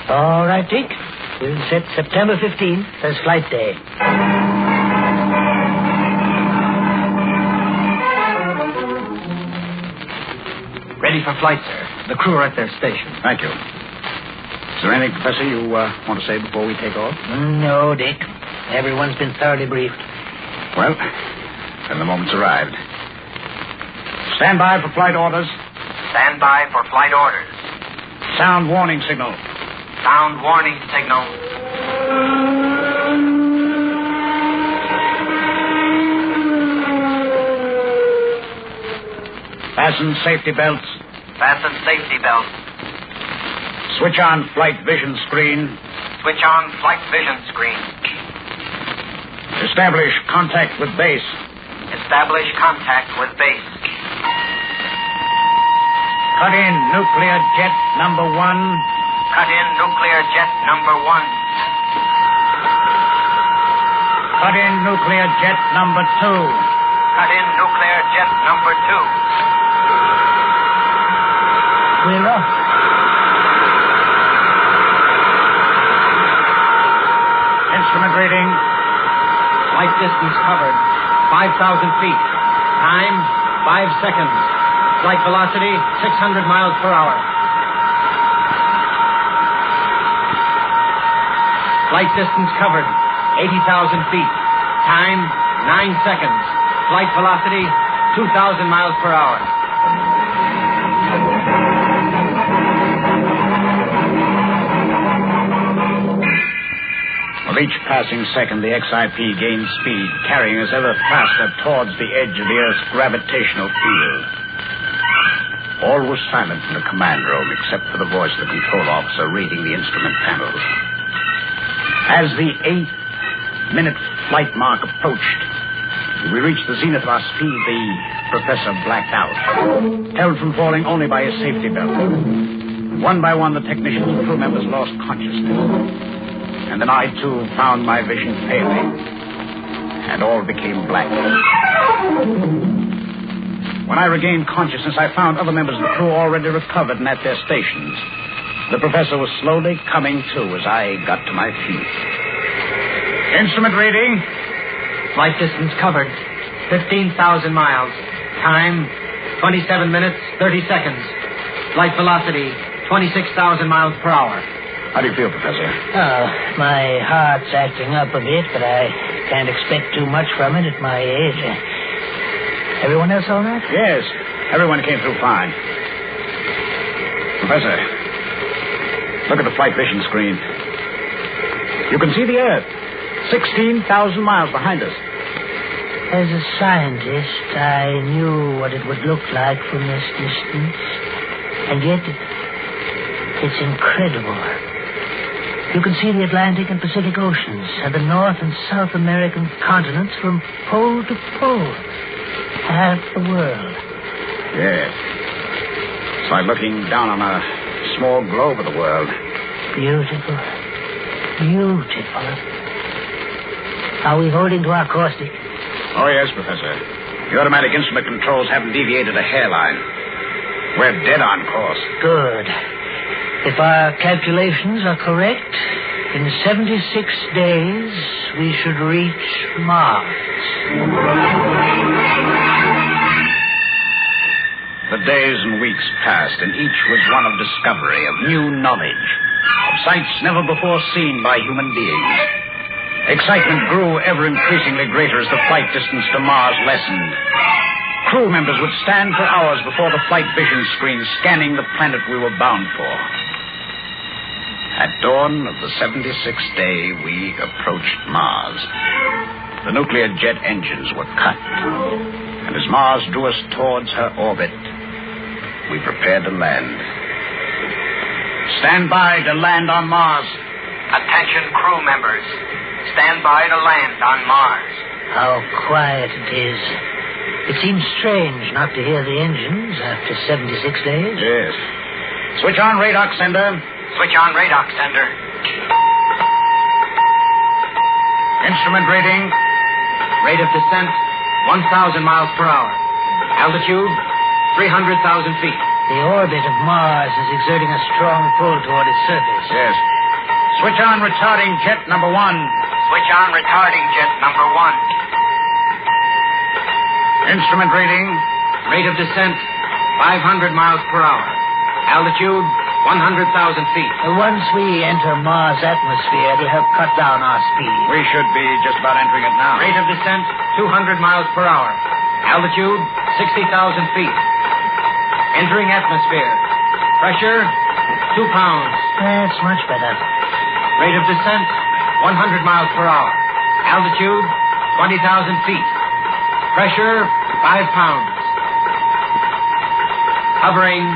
All right, Dick. We'll set September 15th as flight day. Ready for flight, sir. The crew are at their station. Thank you. Is there anything, Professor, you want to say before we take off? No, Dick. Everyone's been thoroughly briefed. Well, then the moment's arrived. Stand by for flight orders. Stand by for flight orders. Sound warning signal. Sound warning signal. Fasten safety belts. Fasten safety belts. Switch on flight vision screen. Switch on flight vision screen. Establish contact with base. Establish contact with base. Cut in nuclear jet number 1. Cut in nuclear jet number 1. Cut in nuclear jet number 2. Cut in nuclear jet number 2. We're off. Instrument reading. Flight distance covered, 5,000 feet. Time, 5 seconds. Flight velocity, 600 miles per hour. Flight distance covered, 80,000 feet. Time, 9 seconds. Flight velocity, 2,000 miles per hour. With each passing second, the XIP gained speed, carrying us ever faster towards the edge of the Earth's gravitational field. All was silent in the command room, except for the voice of the control officer reading the instrument panels. As the 8-minute flight mark approached, we reached the zenith of our speed, the professor blacked out, held from falling only by his safety belt. One by one, the technicians and crew members lost consciousness. And then I, too, found my vision failing, and all became black. When I regained consciousness, I found other members of the crew already recovered and at their stations. The professor was slowly coming to as I got to my feet. Instrument reading. Flight distance covered, 15,000 miles. Time, 27 minutes, 30 seconds. Flight velocity, 26,000 miles per hour. How do you feel, Professor? Oh, my heart's acting up a bit, but I can't expect too much from it at my age. Everyone else all right? Yes, everyone came through fine. Professor, look at the flight vision screen. You can see the Earth, 16,000 miles behind us. As a scientist, I knew what it would look like from this distance. And yet, it's incredible. You can see the Atlantic and Pacific Oceans and the North and South American continents from pole to pole. Half the world. Yes. It's like looking down on a small globe of the world. Beautiful. Beautiful. Are we holding to our course, Dick? Oh, yes, Professor. The automatic instrument controls haven't deviated a hairline. We're dead on course. Good. If our calculations are correct, in 76 days, we should reach Mars. The days and weeks passed, and each was one of discovery, of new knowledge, of sights never before seen by human beings. Excitement grew ever increasingly greater as the flight distance to Mars lessened. Crew members would stand for hours before the flight vision screen, scanning the planet we were bound for. At dawn of the 76th day, we approached Mars. The nuclear jet engines were cut, and as Mars drew us towards her orbit, we prepared to land. Stand by to land on Mars. Attention crew members. Stand by to land on Mars. How quiet it is. It seems strange not to hear the engines after 76 days. Yes. Switch on radar sender. Switch on radar sender. Instrument reading. Rate of descent, 1,000 miles per hour. Altitude, 300,000 feet. The orbit of Mars is exerting a strong pull toward its surface. Yes. Switch on retarding jet number 1. Switch on retarding jet number 1. Instrument reading. Rate of descent, 500 miles per hour. Altitude, 100,000 feet. Once we enter Mars' atmosphere, it'll help cut down our speed. We should be just about entering it now. Rate of descent, 200 miles per hour. Altitude, 60,000 feet. Entering atmosphere. Pressure, 2 pounds. That's much better. Rate of descent, 100 miles per hour. Altitude, 20,000 feet. Pressure, 5 pounds. Hovering.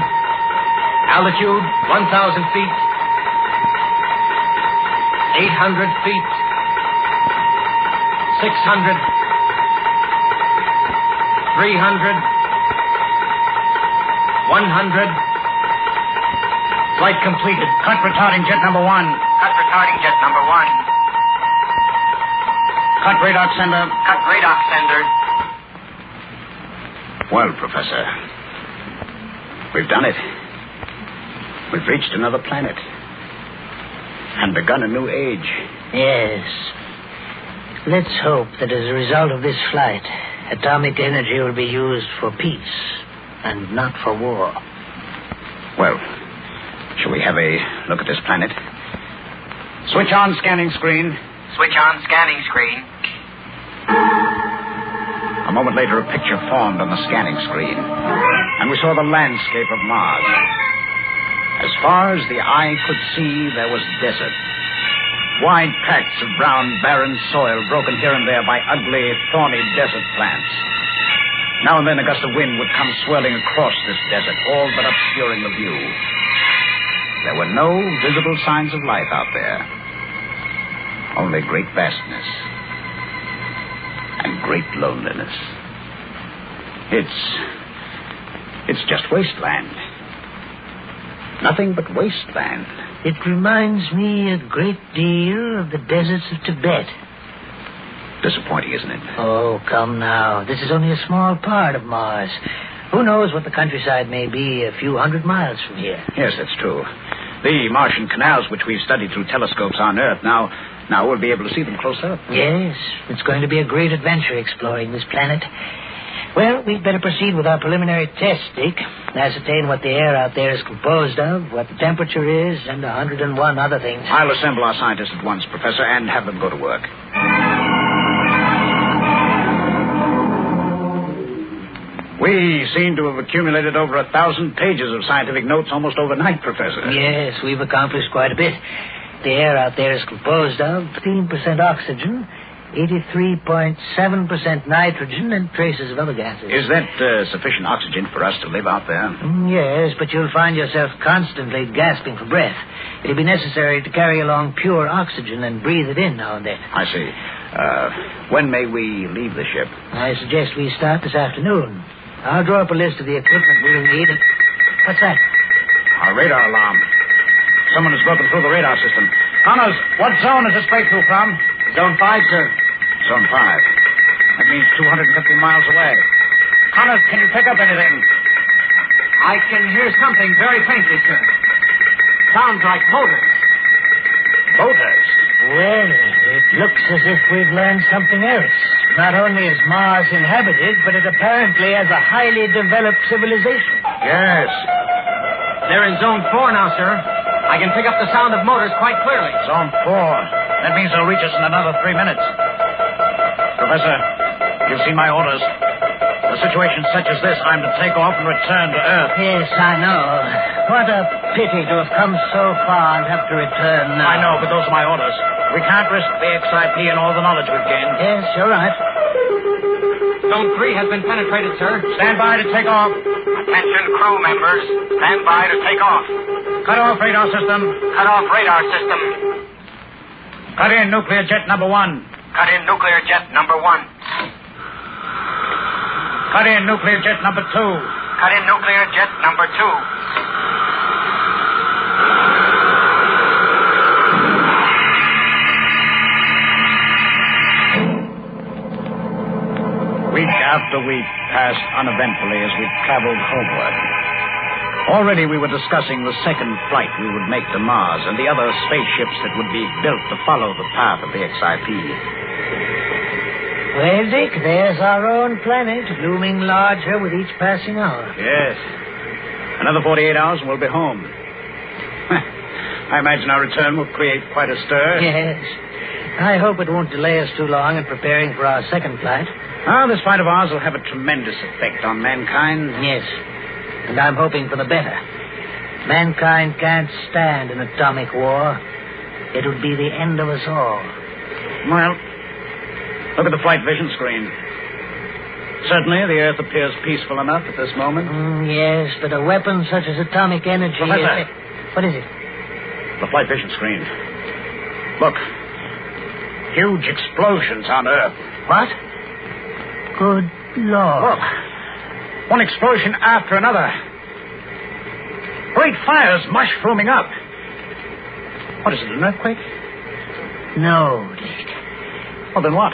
Altitude, 1,000 feet. 800 feet. 600. 300. 100. Flight completed. Cut retarding jet number 1. Cut retarding jet number 1. Cut radar sender. Cut radar sender. Well, Professor, we've done it. We've reached another planet and begun a new age. Yes. Let's hope that as a result of this flight, atomic energy will be used for peace and not for war. Well, shall we have a look at this planet? Switch on scanning screen. Switch on scanning screen. A moment later, a picture formed on the scanning screen, and we saw the landscape of Mars. As far as the eye could see, there was desert. Wide tracts of brown, barren soil broken here and there by ugly, thorny desert plants. Now and then a gust of wind would come swirling across this desert, all but obscuring the view. There were no visible signs of life out there. Only great vastness and great loneliness. It's just wasteland. Nothing but wasteland. It reminds me a great deal of the deserts of Tibet. Disappointing, isn't it? Oh, come now. This is only a small part of Mars. Who knows what the countryside may be a few hundred miles from here? Yes, that's true. The Martian canals, which we've studied through telescopes on Earth, now we'll be able to see them close up. Yes, it's going to be a great adventure exploring this planet. Well, we'd better proceed with our preliminary test, Dick. Ascertain what the air out there is composed of, what the temperature is, and 101 other things. I'll assemble our scientists at once, Professor, and have them go to work. We seem to have accumulated over 1,000 pages of scientific notes almost overnight, Professor. Yes, we've accomplished quite a bit. The air out there is composed of 15% oxygen, 83.7% nitrogen, and traces of other gases. Is that sufficient oxygen for us to live out there? Yes, but you'll find yourself constantly gasping for breath. It'll be necessary to carry along pure oxygen and breathe it in now and then. I see. When may we leave the ship? I suggest we start this afternoon. I'll draw up a list of the equipment we'll need. What's that? Our radar alarm. Someone has broken through the radar system. Connors, what zone is this breakthrough from? Zone 5, sir. Zone 5. That means 250 miles away. Connors, can you pick up anything? I can hear something very faintly, sir. Sounds like motors. Motors? Well, it looks as if we've learned something else. Not only is Mars inhabited, but it apparently has a highly developed civilization. Yes. They're in Zone 4 now, sir. I can pick up the sound of motors quite clearly. Zone 4. That means they'll reach us in another 3 minutes. Professor, you've seen my orders. In a situation such as this, I'm to take off and return to Earth. Yes, I know. What a pity to have come so far and have to return now. I know, but those are my orders. We can't risk the XIP and all the knowledge we've gained. Yes, you're right. Zone 3 has been penetrated, sir. Stand by to take off. Attention crew members. Stand by to take off. Cut off radar system. Cut off radar system. Cut in nuclear jet number 1. Cut in nuclear jet number 1. Cut in nuclear jet number 2. Cut in nuclear jet number 2. Week after week passed uneventfully as we traveled homeward. Already we were discussing the second flight we would make to Mars and the other spaceships that would be built to follow the path of the XIP. Well, Dick, there's our own planet, looming larger with each passing hour. Yes. Another 48 hours and we'll be home. I imagine our return will create quite a stir. Yes. I hope it won't delay us too long in preparing for our second flight. Ah, this flight of ours will have a tremendous effect on mankind. Yes. And I'm hoping for the better. Mankind can't stand an atomic war. It would be the end of us all. Well, look at the flight vision screen. Certainly, the Earth appears peaceful enough at this moment. Yes, but a weapon such as atomic energy... Professor. What is it? The flight vision screen. Look. Huge explosions on Earth. What? Good Lord. Look. One explosion after another. Great fires mushrooming up. What is it, an earthquake? No, Dick. Well, then what?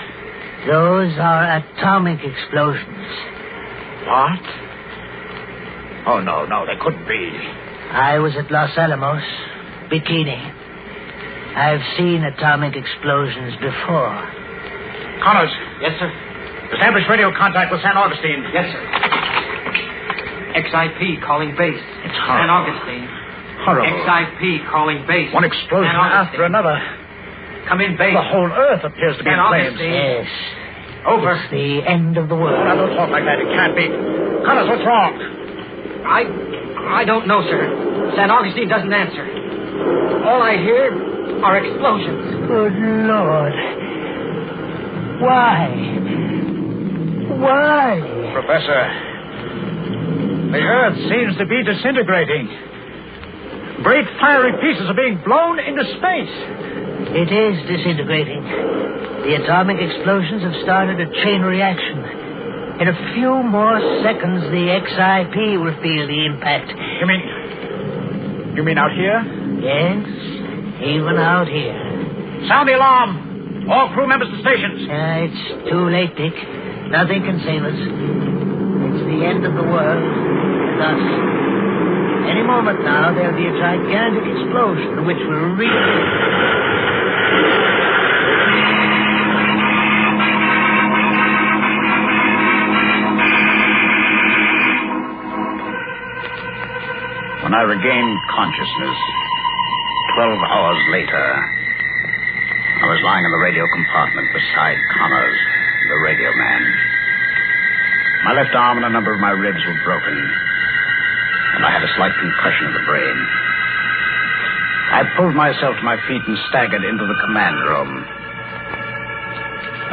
Those are atomic explosions. What? Oh, no, they couldn't be. I was at Los Alamos, Bikini. I've seen atomic explosions before. Connors. Yes, sir. Establish radio contact with San Augustine. Yes, sir. XIP calling base. It's horrible. San Augustine. Horrible. XIP calling base. One explosion after another. Come in, base. The whole Earth appears to be in flames. Yes. Over. It's the end of the world. Now, don't talk like that. It can't be. Connors, what's wrong? I don't know, sir. San Augustine doesn't answer. All I hear are explosions. Good Lord. Why? Professor, the Earth seems to be disintegrating. Great fiery pieces are being blown into space. It is disintegrating. The atomic explosions have started a chain reaction. In a few more seconds, the XIP will feel the impact. You mean out here? Yes, even out here. Sound the alarm. All crew members to stations. It's too late, Dick. Nothing can save us. It's the end of the world. And us. Any moment now, there'll be a gigantic explosion which will When I regained consciousness, 12 hours later, I was lying in the radio compartment beside Connors, the radio man. My left arm and a number of my ribs were broken, and I had a slight concussion of the brain. I pulled myself to my feet and staggered into the command room.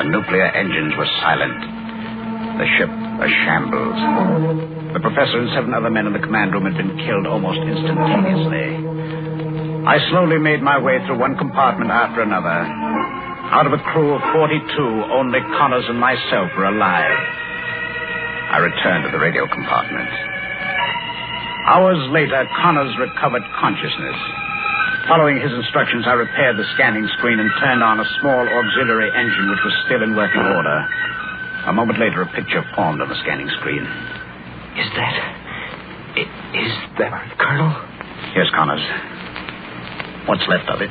The nuclear engines were silent. The ship a shambles. The professor and 7 other men in the command room had been killed almost instantaneously. I slowly made my way through one compartment after another. Out of a crew of 42, only Connors and myself were alive. I returned to the radio compartment. Hours later, Connors recovered consciousness. Following his instructions, I repaired the scanning screen and turned on a small auxiliary engine which was still in working order. A moment later, a picture formed on the scanning screen. Is that... Is that Colonel? Yes, Connors. What's left of it?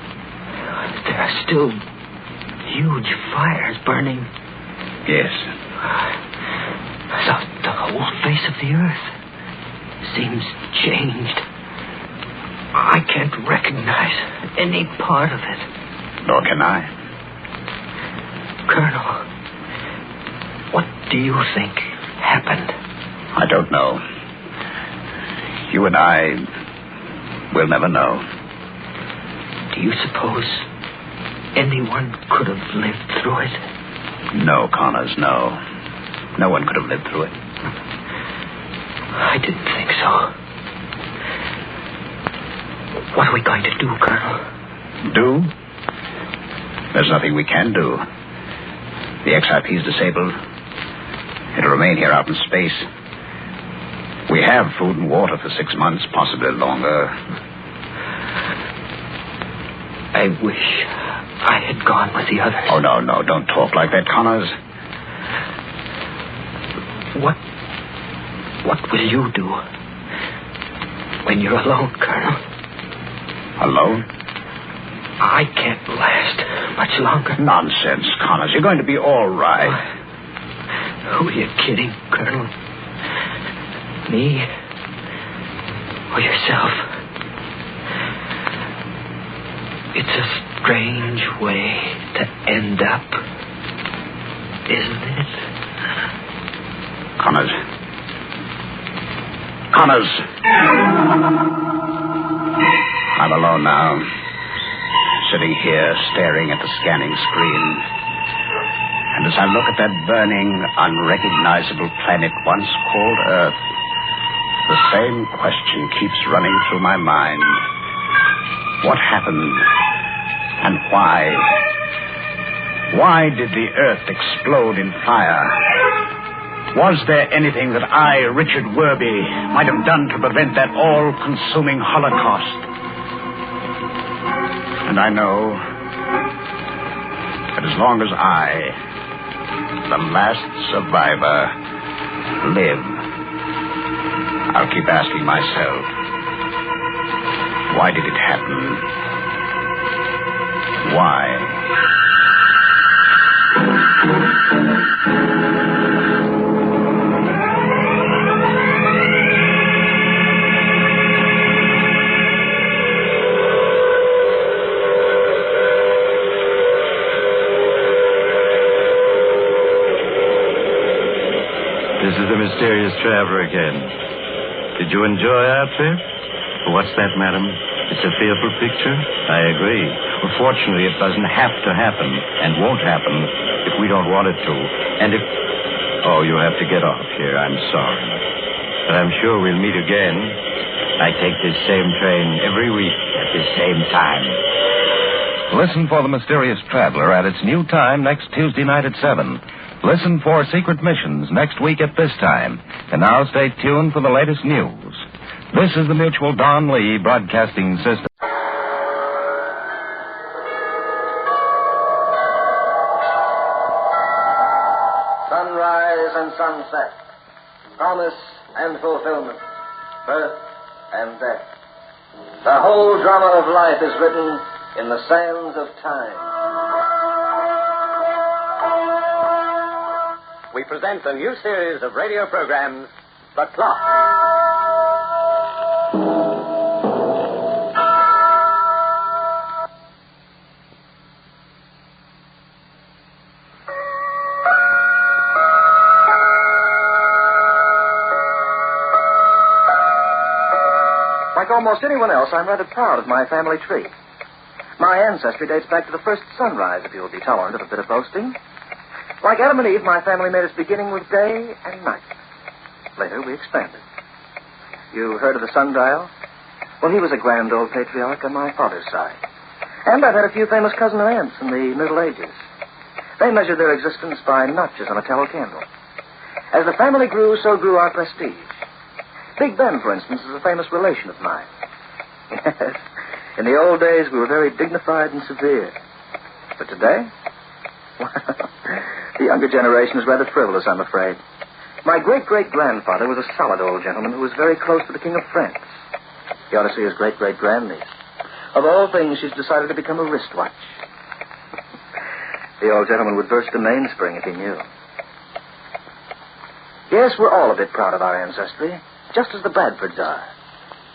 There are still huge fires burning. Yes. The whole face of the earth seems changed. I can't recognize any part of it. Nor can I. Colonel, what do you think happened? I don't know. You and I will never know. Do you suppose anyone could have lived through it? No, Connors, no. No one could have lived through it. I didn't think so. What are we going to do, Colonel? Do? There's nothing we can do. The XIP's disabled. It'll remain here out in space. We have food and water for 6 months, possibly longer. I wish I had gone with the others. Oh, no, don't talk like that, Connors. What will you do when you're alone, Colonel? Alone? I can't last much longer. Nonsense, Connors. You're going to be all right. Who are you kidding, Colonel? Me? Or yourself? It's a strange way to end up, isn't it? Connors. I'm alone now. Sitting here staring at the scanning screen. And as I look at that burning, unrecognizable planet once called Earth, the same question keeps running through my mind. What happened? And why? Why did the Earth explode in fire? Was there anything that I, Richard Werby, might have done to prevent that all-consuming Holocaust? And I know that as long as I, the last survivor, live, I'll keep asking myself, why did it happen? Why? This is the mysterious traveler again. Did you enjoy our trip? What's that, madam? It's a fearful picture? I agree. Well, fortunately, it doesn't have to happen, and won't happen if we don't want it to. And if... Oh, you have to get off here. I'm sorry. But I'm sure we'll meet again. I take this same train every week at this same time. Listen for The Mysterious Traveler at its new time next Tuesday night at 7. Listen for Secret Missions next week at this time. And now stay tuned for the latest news. This is the Mutual Don Lee Broadcasting System. Sunrise and sunset, promise and fulfillment, birth and death. The whole drama of life is written in the sands of time. We present a new series of radio programs, The Clock. Like almost anyone else, I'm rather proud of my family tree. My ancestry dates back to the first sunrise, if you'll be tolerant of a bit of boasting. Like Adam and Eve, my family made its beginning with day and night. Later, we expanded. You heard of the sundial? Well, he was a grand old patriarch on my father's side. And I've had a few famous cousin and aunts in the Middle Ages. They measured their existence by notches on a tallow candle. As the family grew, so grew our prestige. Big Ben, for instance, is a famous relation of mine. Yes, in the old days, we were very dignified and severe. But today, well, the younger generation is rather frivolous, I'm afraid. My great-great-grandfather was a solid old gentleman who was very close to the King of France. You ought to see his great-great-grandniece. Of all things, she's decided to become a wristwatch. The old gentleman would burst a mainspring if he knew. Yes, we're all a bit proud of our ancestry, just as the Bradfords are.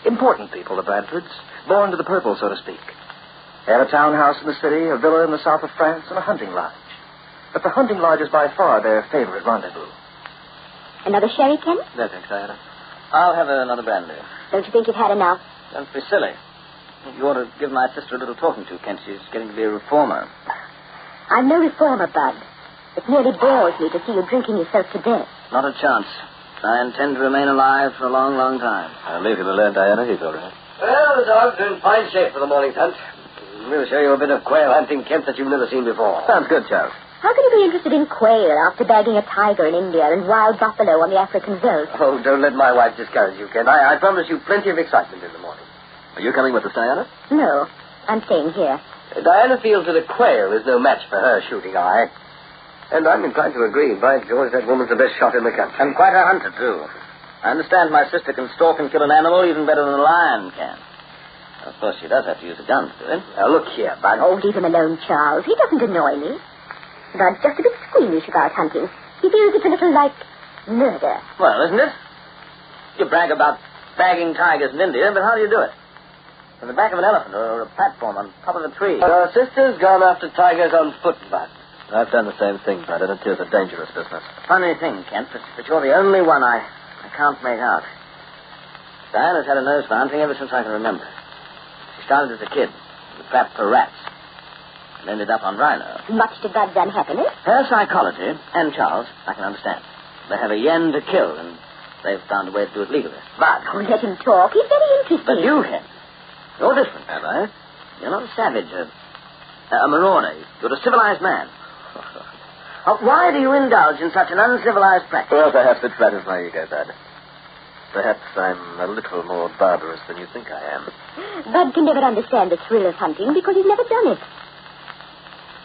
Important people, the Bradfords, born to the purple, so to speak. They had a townhouse in the city, a villa in the south of France, and a hunting lodge. But the hunting lodge is by far their favorite rendezvous. Another sherry, Ken? No, thanks, Diana. I'll have another brandy. Don't you think you've had enough? Don't be silly. You ought to give my sister a little talking to, Kent. She's getting to be a reformer. I'm no reformer, Bud. It nearly bores me to see you drinking yourself to death. Not a chance. I intend to remain alive for a long, long time. I'll leave him alone, Diana. He's all right. Well, the dog's in fine shape for the morning's hunt. We'll show you a bit of quail hunting, Kent, that you've never seen before. Sounds good, Charles. How can you be interested in quail after bagging a tiger in India and wild buffalo on the African veldt? Oh, don't let my wife discourage you, Kent. I promise you plenty of excitement in the morning. Are you coming with us, Diana? No, I'm staying here. Diana feels that a quail is no match for her shooting eye. And I'm inclined to agree. By George, that woman's the best shot in the country. And quite a hunter, too. I understand my sister can stalk and kill an animal even better than a lion can. Of course, she does have to use a gun to do it. Now, look here, Bud. Oh, leave him alone, Charles. He doesn't annoy me. Bud's just a bit squeamish about hunting. He feels it's a little like murder. Well, isn't it? You brag about bagging tigers in India, but how do you do it? From the back of an elephant or a platform on top of a tree. Your sister's gone after tigers on foot, Bud. I've done the same thing, Bud, and it is a dangerous business. Funny thing, Kent, but you're the only one I can't make out. Diana's had a nose for hunting ever since I can remember. She started as a kid, with trap for rats, and ended up on rhino. Much to Bud's unhappiness. Her psychology, and Charles, I can understand. They have a yen to kill, and they've found a way to do it legally. But... Oh, let him talk. He's very interesting. But you, Kent, you're different, am I? You're not a savage, a marauder. You're a civilized man. Why do you indulge in such an uncivilized practice? Well, perhaps it flatters my ego, Bud. Perhaps I'm a little more barbarous than you think I am. Bud can never understand the thrill of hunting because he's never done it.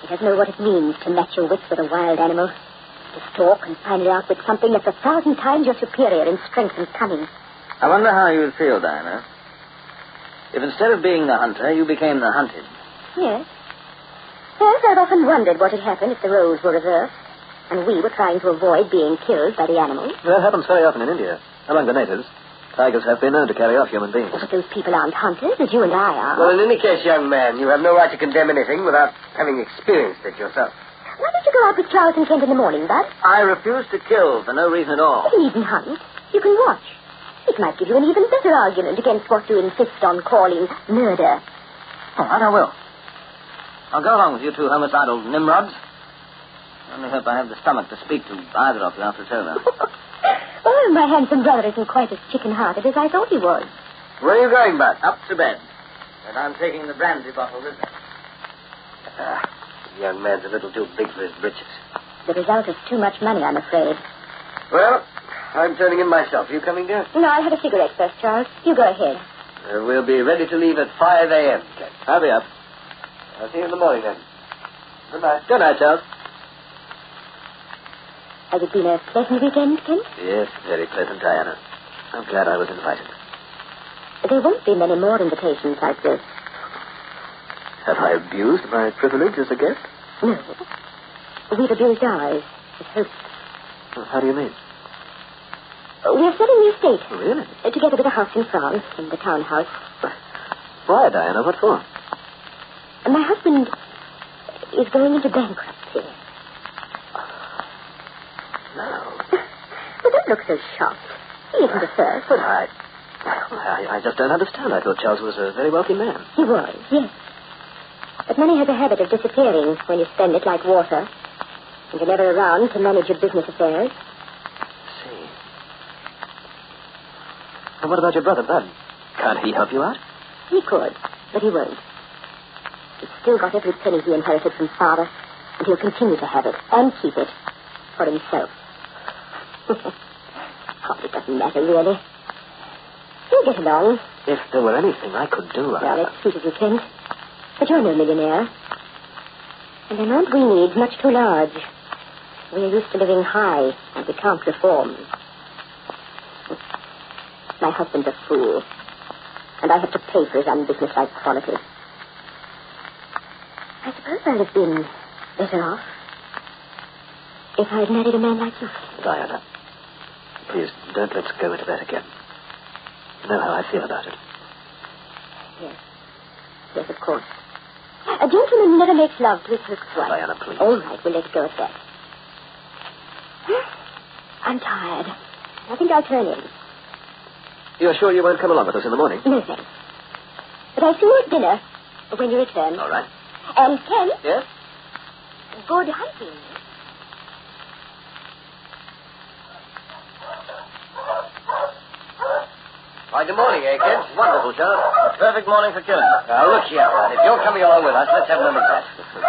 He doesn't know what it means to match your wits with a wild animal. To stalk and find it out with something that's 1,000 times your superior in strength and cunning. I wonder how you would feel, Diana, if instead of being the hunter, you became the hunted. Yes. Yes, I've often wondered what would happen if the roles were reversed, and we were trying to avoid being killed by the animals. That happens very often in India. Among the natives, tigers have been known to carry off human beings. But those people aren't hunters, as you and I are. Well, in any case, young man, you have no right to condemn anything without having experienced it yourself. Why don't you go out with Charles and Kent in the morning, Bud? I refuse to kill for no reason at all. You needn't hunt. You can watch. It might give you an even better argument against what you insist on calling murder. All right, I will. I'll go along with you two homicidal nimrods. I only hope I have the stomach to speak to either of you after it's over. Oh, my handsome brother isn't quite as chicken-hearted as I thought he was. Where are you going, Bud? Up to bed. And I'm taking the brandy bottle with me. The young man's a little too big for his britches. The result is too much money, I'm afraid. Well, I'm turning in myself. Are you coming, dear? No, I'll have a cigarette first, Charles. You go ahead. We'll be ready to leave at 5 a.m., Kent. I'll be up. I'll see you in the morning, then. Good night. Good night, Charles. Has it been a pleasant weekend, Kent? Yes, very pleasant, Diana. I'm glad I was invited. There won't be many more invitations like this. Have I abused my privilege as a guest? No. We've abused ours as hosts. How do you mean? We're selling the estate. Really? Together with a house in France and the townhouse. Why, Diana? What for? My husband is going into bankruptcy. No. Well, don't look so shocked. He isn't the first. But I just don't understand. I thought Charles was a very wealthy man. He was, yes. But money has a habit of disappearing when you spend it like water. And you're never around to manage your business affairs. I see. And what about your brother, Bud? Can't he help you out? He could, but he won't. He's still got every penny he inherited from father, and he'll continue to have it, and keep it, for himself. Oh, it doesn't matter, really. He'll get along. If there were anything I could do, Well, it's sweet as you think. But you're no millionaire. And amount we need much too large. We're used to living high, and we can't reform. My husband's a fool. And I have to pay for his unbusinesslike qualities. I suppose I'd have been better off if I had married a man like you. Diana, please, don't let's go into that again. You know how I feel about it. Yes. Yes, of course. A gentleman never makes love to his hook's wife. Diana, please. All right, we'll let go at that. I'm tired. I think I'll turn in. You're sure you won't come along with us in the morning? No, thanks. But I'll see you at dinner when you return. All right. And Ken? Yes? Good hunting. Why, good morning, Ken. Wonderful, John. A perfect morning for killing. Now, look here, lad. If you're coming along with us, let's have none of that.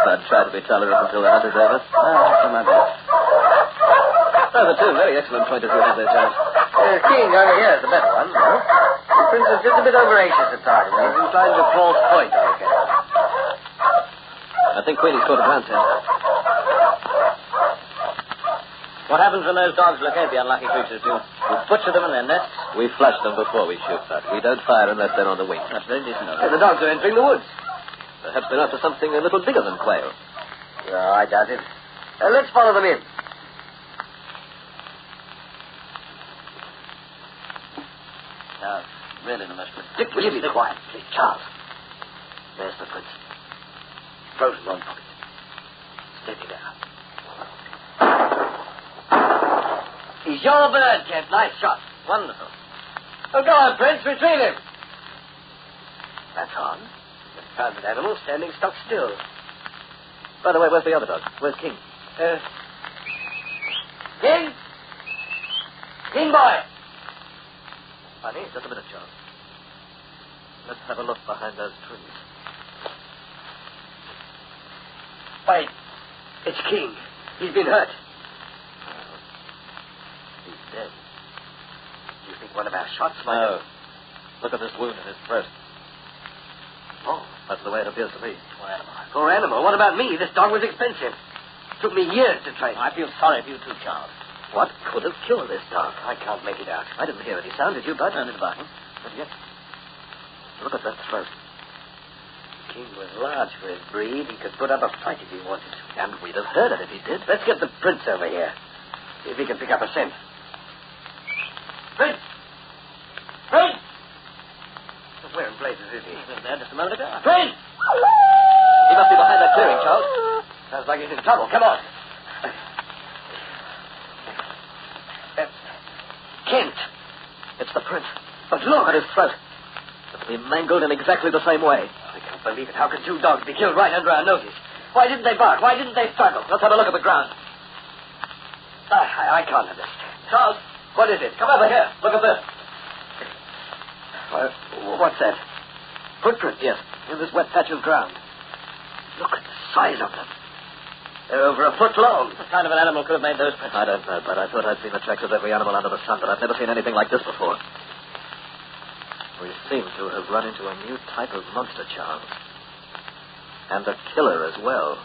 I'd try to be tolerant until the hunter's over. Do my best. The two very excellent pointers you have there, James. King over here is the better one. Huh? The Prince is just a bit overanxious at times. He's inclined to false point, I reckon. I think Queenie's caught a ground scent. What happens when those dogs locate the unlucky creatures, do? We butcher them in their nests. We flush them before we shoot, but we don't fire unless they're on the wing. That's very decent of them. The dogs are entering the woods. Perhaps they're after something a little bigger than quail. No, I doubt it. Let's follow them in. Now, really the most ridiculous... Will you be quiet, please, Charles? There's the Prince. Throws his own pocket. Steady there. He's your bird, Kent. Nice shot. Wonderful. Oh, go on, Prince. Retrieve him. That's on. The confounded animal standing stock still. By the way, where's the other dog? Where's King? King? King boy! Funny, just a minute, Charles. Let's have a look behind those trees. Wait. It's King. He's been hurt. He's dead. Do you think one of our shots might No. Look at this wound in his throat. Oh. That's the way it appears to me. Poor animal. Poor animal. What about me? This dog was expensive. Took me years to train. I feel sorry for you too, Charles. What could have killed this dog? I can't make it out. I didn't hear any sound. Did you, Bud? No, didn't barking. But yet, look at that throat. King was large for his breed. He could put up a fight if he wanted to. And we'd have heard it if he did. Let's get the Prince over here. See if he can pick up a scent. Prince! Prince! Where in blazes is he? He was there just a moment ago. Prince! He must be behind that clearing, Charles. Sounds like he's in trouble. Come on. Kent. It's the Prince. But look at his throat. It'll be mangled in exactly the same way. I can't believe it. How could two dogs be killed right under our noses? Why didn't they bark? Why didn't they struggle? Let's have a look at the ground. I can't understand. Charles, what is it? come over here. Look at this. What's that? Footprints, yes, in this wet patch of ground. Look at the size of them. They're over a foot long. What kind of an animal could have made those prints? I don't know, but I thought I'd seen the tracks of every animal under the sun, but I've never seen anything like this before. We seem to have run into a new type of monster, Charles. And a killer as well.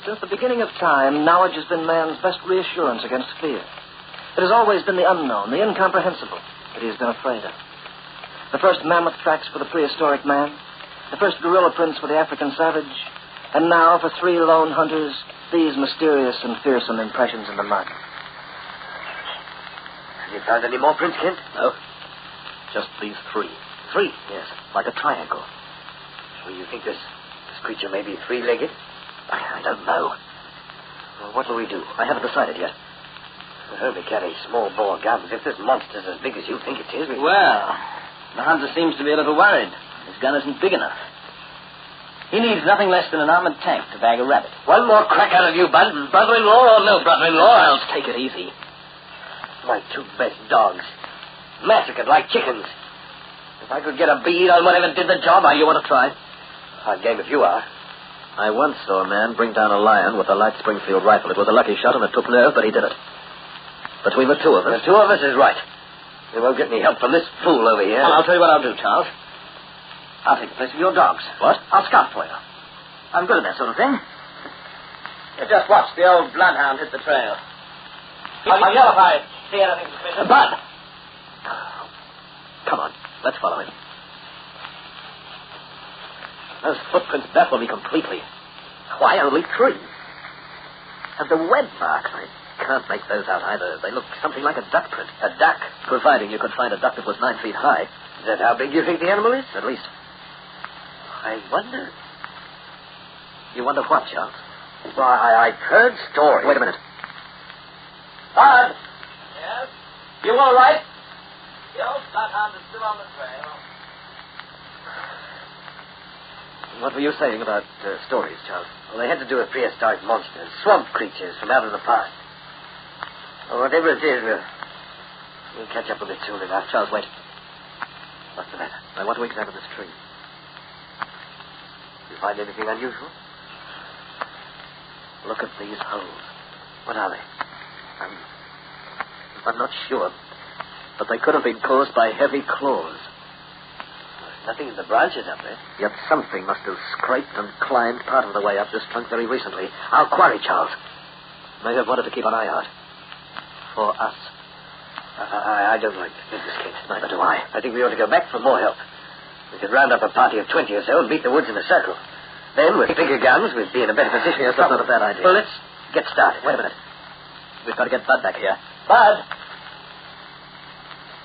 Since the beginning of time, knowledge has been man's best reassurance against fear. It has always been the unknown, the incomprehensible, that he has been afraid of. The first mammoth tracks for the prehistoric man, the first gorilla prints for the African savage, and now for 3 lone hunters, these mysterious and fearsome impressions in the mud. Have you found any more prints, Kent? No. Just these 3. 3? Yes, like a triangle. So you think this creature may be 3-legged? I don't know. Well, what'll we do? I haven't decided yet. We only carry small-bore guns. If this monster's as big as you think it is, Well, the hunter seems to be a little worried. His gun isn't big enough. He needs nothing less than an armored tank to bag a rabbit. One more crack out of you, Bud. Brother-in-law or no brother-in-law, I'll take it easy. My 2 best dogs. Massacred like chickens. If I could get a bead on whatever did the job, You want to try? Hard game if you are. I once saw a man bring down a lion with a light Springfield rifle. It was a lucky shot and it took nerve, but he did it. Between the 2 of us... The 2 of us is right. We won't get any help from this fool over here. Well, I'll tell you what I'll do, Charles. I'll take the place of your dogs. What? I'll scout for you. I'm good at that sort of thing. You just watch the old bloodhound hit the trail. I'll yell if I see anything suspicious. Bud! Come on, let's follow him. Those footprints baffle me completely. Why only 3? And the web marks, I can't make those out either. They look something like a duck print. A duck? Providing you could find a duck that was 9 feet high. Is that how big you think the animal is? At least. I wonder... You wonder what, Charles? Why, I've heard stories. Wait a minute. Bud! Yes? You all right? The old bloodhound is still on the trail. What were you saying about stories, Charles? Well, they had to do with prehistoric monsters, swamp creatures from out of the past. Well, whatever it is, we'll catch up with it soon enough. Charles, wait. What's the matter? I want to examine this tree. You find anything unusual? Look at these holes. What are they? I'm not sure, but they could have been caused by heavy claws. There's nothing in the branches up there. Yet something must have scraped and climbed part of the way up this trunk very recently. Our quarry, Charles, may have wanted to keep an eye out. For us. I don't like this business, Kent. Neither do I. I think we ought to go back for more help. We could round up a party of 20 or so and beat the woods in a circle. Then, with bigger guns, we'd be in a better position. Yes, that's not a bad idea. Well, let's get started. Wait a minute. We've got to get Bud back here. Bud!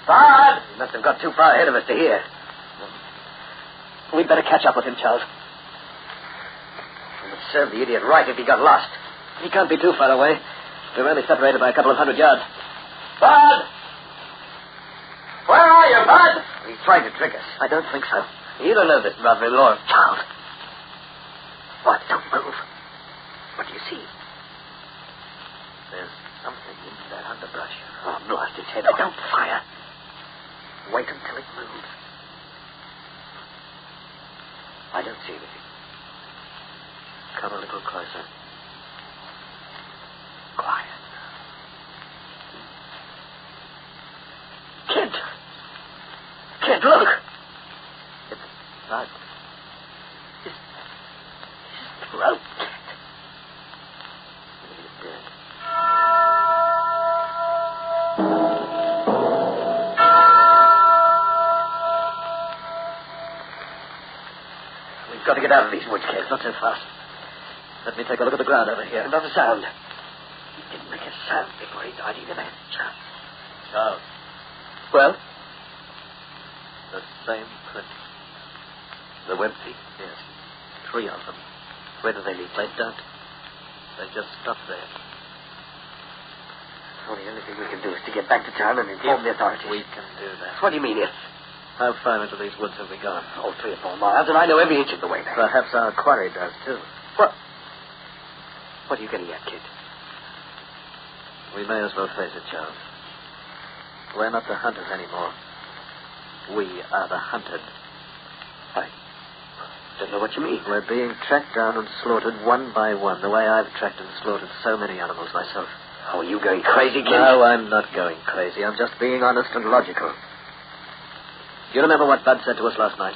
Bud! He must have got too far ahead of us to hear. We'd better catch up with him, Charles. It would serve the idiot right if he got lost. He can't be too far away. We're only separated by a couple of 100 yards. Bud! Where are you, Bud? He's trying to trick us. I don't think so. You don't know this brother-in-law of Charles. What? Don't move. What do you see? There's something in that underbrush. Oh, blast its head. Don't fire. Wait until it moves. I don't see anything. Come a little closer. Quiet. Kent! Kent, look! It's Bud. His throat. Maybe he's dead. We've got to get out of these woods, Kent. Not so fast. Let me take a look at the ground over here. Not a sound. He didn't make a sound before he died either, man. Charles. Well? The same print. The web feet? Yes. 3 of them. Where do they lead? They don't. They just stop there. Well, the only thing we can do is to get back to town and inform the authorities. We can do that. What do you mean, if? How far into these woods have we gone? Oh, 3 or 4 miles, and I know every inch of the way there. Perhaps our quarry does, too. What are you getting at, kid? We may as well face it, Charles. We're not the hunters anymore. We are the hunted. I don't know what you mean. We're being tracked down and slaughtered one by one, the way I've tracked and slaughtered so many animals myself. Oh, are you going crazy, kid? No, I'm not going crazy. I'm just being honest and logical. You remember what Bud said to us last night?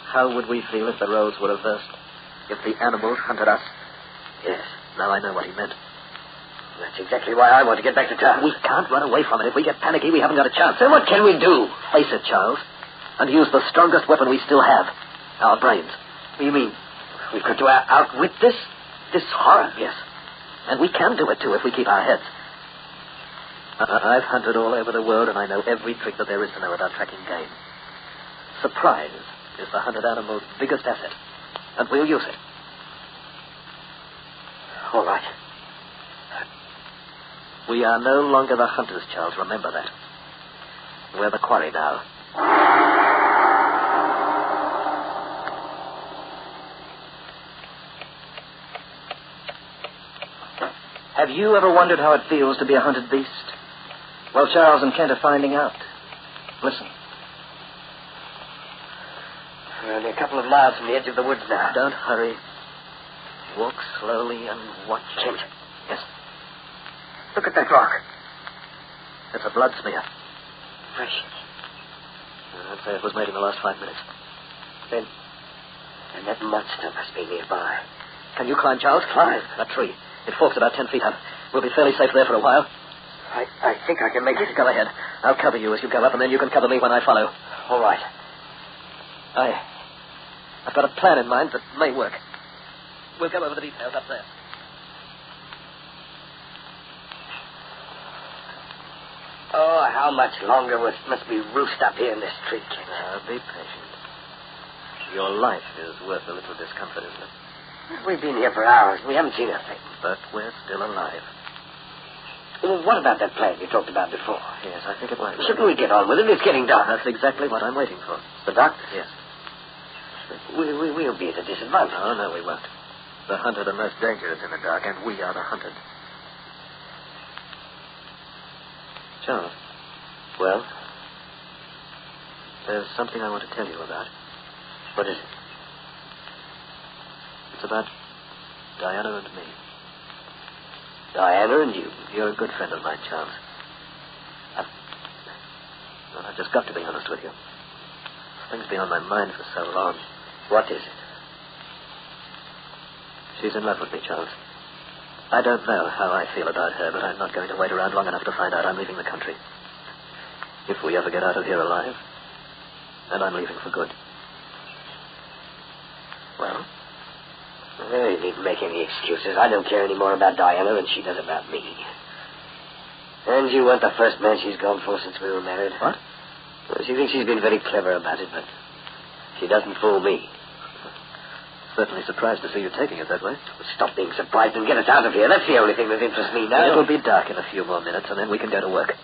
How would we feel if the roles were reversed? If the animals hunted us? Yes. Now I know what he meant. That's exactly why I want to get back to town. We can't run away from it. If we get panicky, we haven't got a chance. Then what can we do? Face it, Charles, and use the strongest weapon we still have. Our brains. What do you mean? We could outwit this horror? Yes. And we can do it, too, if we keep our heads. I've hunted all over the world, and I know every trick that there is to know about tracking game. Surprise is the hunted animal's biggest asset, and we'll use it. All right. We are no longer the hunters, Charles. Remember that. We're the quarry now. Have you ever wondered how it feels to be a hunted beast? Well, Charles and Kent are finding out. Listen. We're only a couple of miles from the edge of the woods now. Don't hurry. Walk slowly and watch. Kent. Yes. Look at that rock. It's a blood smear. fresh. I'd say it was made in the last 5 minutes. Then that monster must be nearby. Can you climb, Charles? Climb? That tree. It forks about 10 feet up. We'll be fairly safe there for a while. I think I can make it. Go ahead. I'll cover you as you go up, and then you can cover me when I follow. All right. I've got a plan in mind that may work. We'll go over the details up there. Oh, how much longer must we roost up here in this tree, Kent? Be patient. Your life is worth a little discomfort, isn't it? We've been here for hours. We haven't seen a thing. But we're still alive. Well, what about that plan you talked about before? Yes, I think it might work. Shouldn't we get on with it? It's getting dark. That's exactly what I'm waiting for. The doctor? Yes. We'll be at a disadvantage. Oh, no, we won't. The hunted are most dangerous in the dark, and we are the hunted. Charles. Well? There's something I want to tell you about. What is it? It's about Diana and me. Diana and you? You're a good friend of mine, Charles. I've just got to be honest with you. Things been on my mind for so long. What is it? She's in love with me, Charles. I don't know how I feel about her, but I'm not going to wait around long enough to find out. I'm leaving the country. If we ever get out of here alive, and I'm leaving for good. Well, you needn't make any excuses. I don't care any more about Diana than she does about me. And you weren't the first man she's gone for since we were married. What? Well, she thinks she's been very clever about it, but she doesn't fool me. Certainly surprised to see you taking it that way. Stop being surprised and get us out of here. That's the only thing that interests me now. It'll be dark in a few more minutes, and then we can go to work.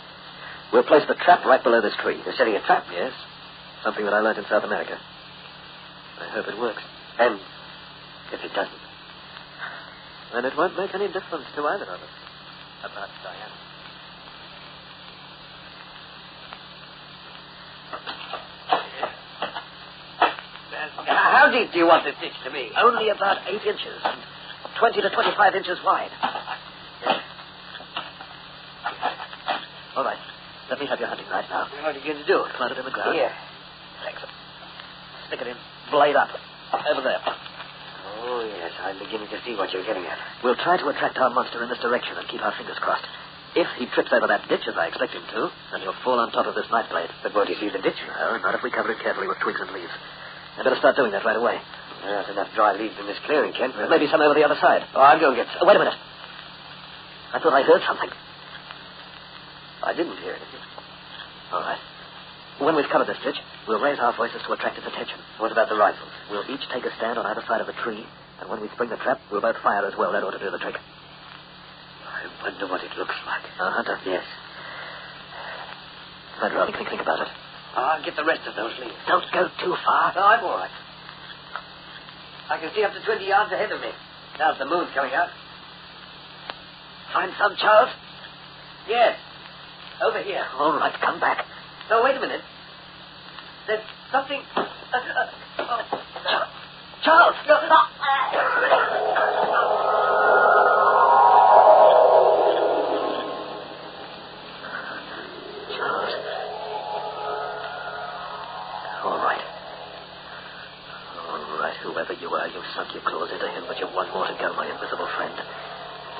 We'll place the trap right below this tree. You're setting a trap? Yes. Something that I learned in South America. I hope it works. And if it doesn't? Then it won't make any difference to either of us about Diana. How deep do you want this ditch to be? Only about 8 inches, and 20 to 25 inches wide. All right. Let me have your hunting knife now. What are you going to do? Plant it in the ground. Here. Thanks. Stick it in. Blade up. Over there. Oh, yes. I'm beginning to see what you're getting at. We'll try to attract our monster in this direction and keep our fingers crossed. If he trips over that ditch, as I expect him to, then he'll fall on top of this knife blade. But won't he see the ditch? No, not if we cover it carefully with twigs and leaves. I'd better start doing that right away. There's enough dry leaves in this clearing, Kent. There may be some over the other side. Oh, I'll go and get some. Wait a minute. I thought I heard something. I didn't hear anything. All right. When we've covered this ditch, we'll raise our voices to attract its attention. What about the rifles? We'll each take a stand on either side of the tree, and when we spring the trap, we'll both fire as well. That ought to do the trick. I wonder what it looks like. Hunter? Yes. I'd rather think about it. I'll get the rest of those leaves. Don't go too far. No, I'm all right. I can see up to 20 yards ahead of me. Now the moon's coming out. Find some, Charles? Yes. Over here. All right, come back. No, wait a minute. There's something... Charles! No. Charles. All right. All right, whoever you are, you've sunk your claws into him, but you've one more to go, my invisible friend.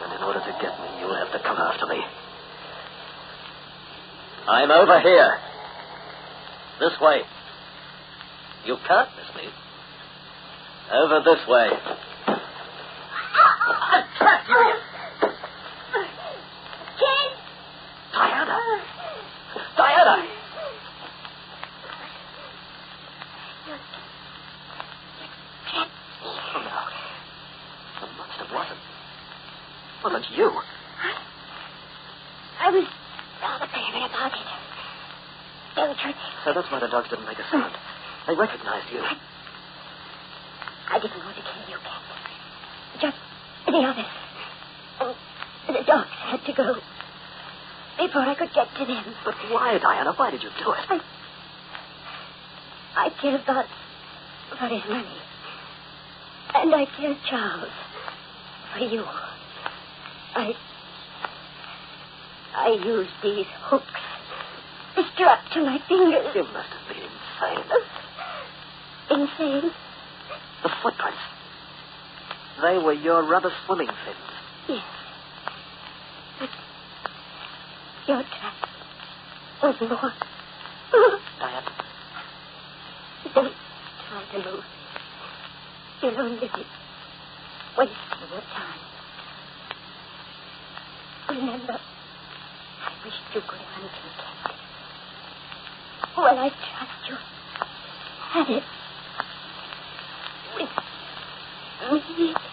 And in order to get me, you'll have to come after me. I'm over here. This way. You can't miss me. Over this way. I trapped you! Kate! Diana! Diana! Oh, no. The monster wasn't you. I was rather baby about it. Don't you? So that's why the dogs didn't make a sound. They recognized you. I didn't want to kill you, Kent. Just the others. And the dogs had to go before I could get to them. But why, Diana? Why did you do it? I killed God for his money. And I killed Charles for you. I used these hooks Strapped to my fingers. You must have been insane. Insane? The footprints. They were your rubber swimming fins. Yes. But your track was more. Diane. Don't try to move. You'll only be wasting your time. Remember, I wished you good hunting, Captain. Well, I trust you had it with me.